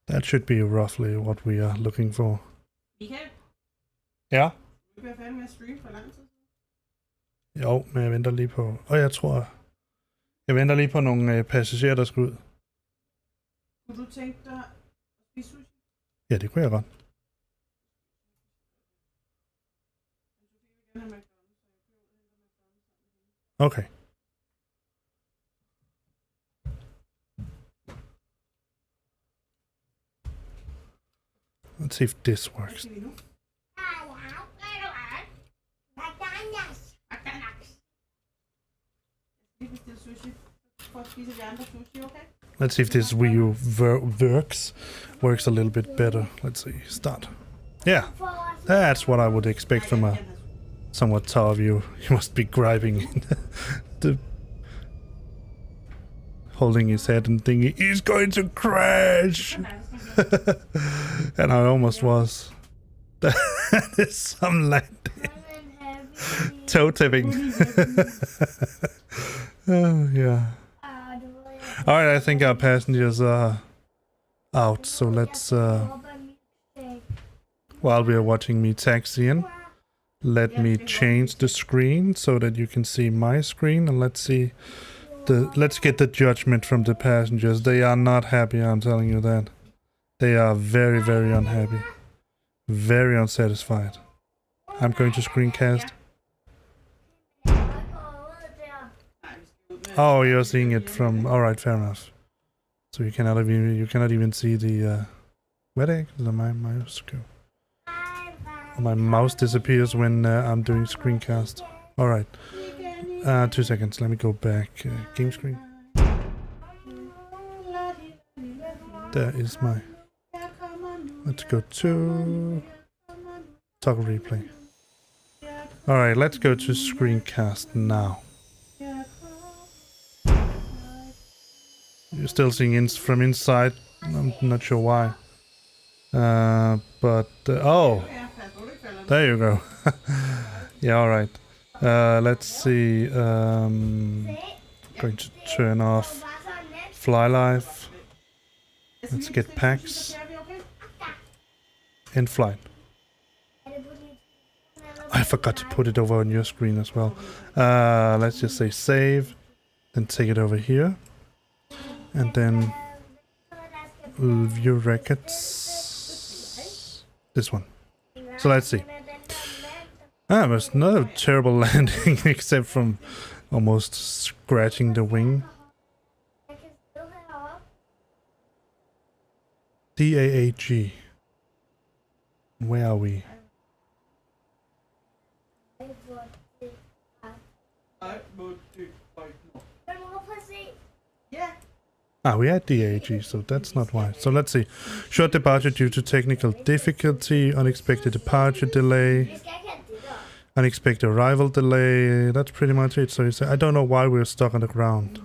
Speaker 2: That should be roughly what we are looking for.
Speaker 7: Michael?
Speaker 2: Ja?
Speaker 7: Du bliver færdig med at streame for lang tid.
Speaker 2: Jo, men jeg venter lige på... Jeg venter lige på nogle passagerer, der skal ud.
Speaker 7: Kunne du tænke dig at spise sushi?
Speaker 2: Ja, det kunne jeg godt. Okay. Let's see if this works.
Speaker 7: Vi bestiller sushi for at spise de andre sushi, okay?
Speaker 2: Let's see if this view works a little bit better. Let's see, start. Yeah, that's what I would expect from a somewhat tower view. He must be griping, holding his head and thinking, he's going to crash! And I almost was. That is some landing. Toe tipping. Oh, yeah. Alright, I think our passengers are out, so let's, while we are watching me taxi in, let me change the screen so that you can see my screen, and let's see let's get the judgment from the passengers. They are not happy, I'm telling you that. They are very, very unhappy. Very unsatisfied. I'm going to screencast. Oh, you're seeing it from... Alright, fair enough. So you cannot even see the... Where the heck did my mouse go? Oh, my mouse disappears when I'm doing screencast. Alright. 2 seconds, let me go back. Game screen. There is my... Let's go to... Toggle replay. Alright, let's go to screencast now. You're still seeing from inside. I'm not sure why. Oh! There you go. Yeah, alright. Let's see. Going to turn off Fly Live. Let's get packs. In flight. I forgot to put it over on your screen as well. Let's just say save. Then take it over here. And then view records. This one. So let's see. It was not a terrible landing except from almost scratching the wing. DAAG. Where are we? We had DAAG, so that's not why. So let's see. Short departure due to technical difficulty, unexpected departure delay, unexpected arrival delay. That's pretty much it. So you say, I don't know why we're stuck on the ground.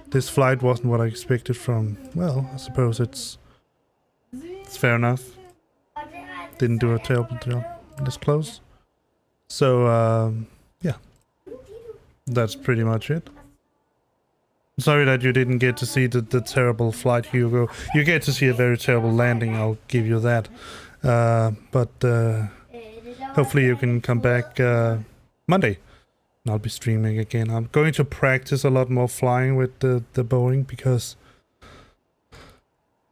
Speaker 2: This flight wasn't what I expected from... Well, I suppose it's fair enough. Didn't do a terrible job. Let's close. So, yeah. That's pretty much it. Sorry that you didn't get to see the terrible flight, Hugo. You get to see a very terrible landing, I'll give you that. Hopefully you can come back Monday. And I'll be streaming again. I'm going to practice a lot more flying with the Boeing because...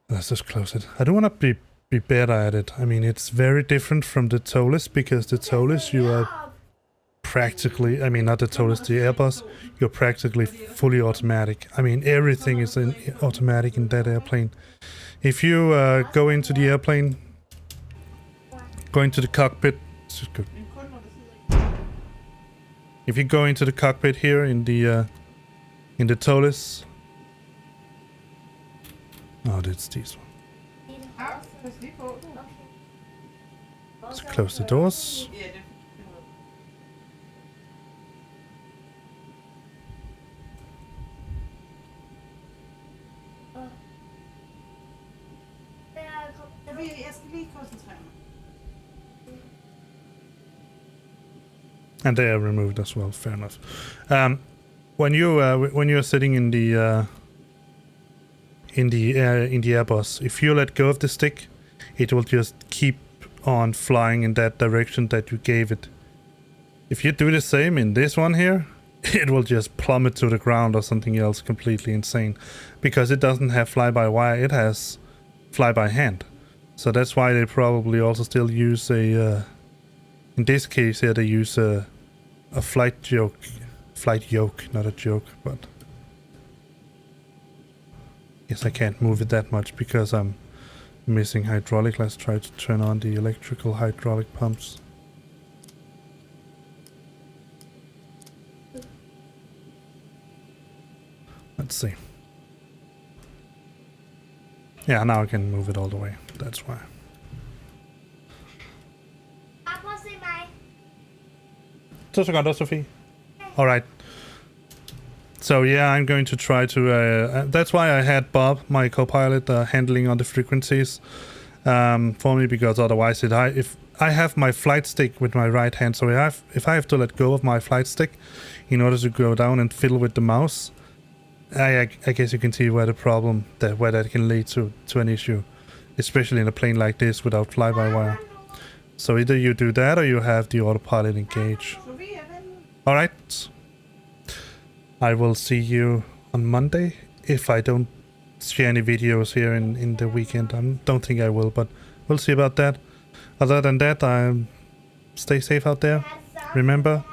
Speaker 2: Let's just close it. I don't want to be better at it. I mean, it's very different from the TOLIS because the TOLIS you are... practically, I mean not the TOLIS, the Airbus, you're practically fully automatic. I mean everything is automatic in that airplane. If you go into the airplane, go into the cockpit, if you go into the cockpit here in the TOLIS, oh that's this one. Let's close the doors. And they are removed as well. Fair enough. When you're sitting in the Airbus, if you let go of the stick, it will just keep on flying in that direction that you gave it. If you do the same in this one here, it will just plummet to the ground or something else completely insane, because it doesn't have fly-by-wire. It has fly-by-hand. So that's why they probably also still use a. In this case here, they use a flight yoke, not a joke, but yes, I can't move it that much because I'm missing hydraulic. Let's try to turn on the electrical hydraulic pumps. Let's see. Yeah, now I can move it all the way. That's why. Så godt da, Sophie. All right. So yeah, I'm going to try to. That's why I had Bob, my co-pilot, handling on the frequencies for me, because otherwise, if I have my flight stick with my right hand, so if I have to let go of my flight stick in order to go down and fiddle with the mouse, I guess you can see where the problem where that can lead to an issue, especially in a plane like this without fly-by-wire. So either you do that or you have the autopilot engaged. All right. I will see you on Monday if I don't share any videos here in the weekend. I don't think I will, but we'll see about that. Other than that, stay safe out there. Remember,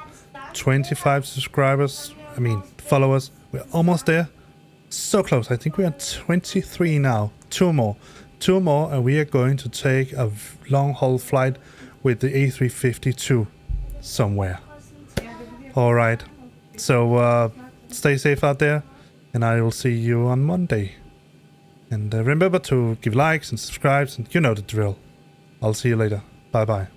Speaker 2: 25 subscribers, followers. We're almost there. So close. I think we're on 23 now. Two more, and we are going to take a long-haul flight with the A350 somewhere. All right. So stay safe out there, and I will see you on Monday. And remember to give likes and subscribes, and you know the drill. I'll see you later. Bye-bye.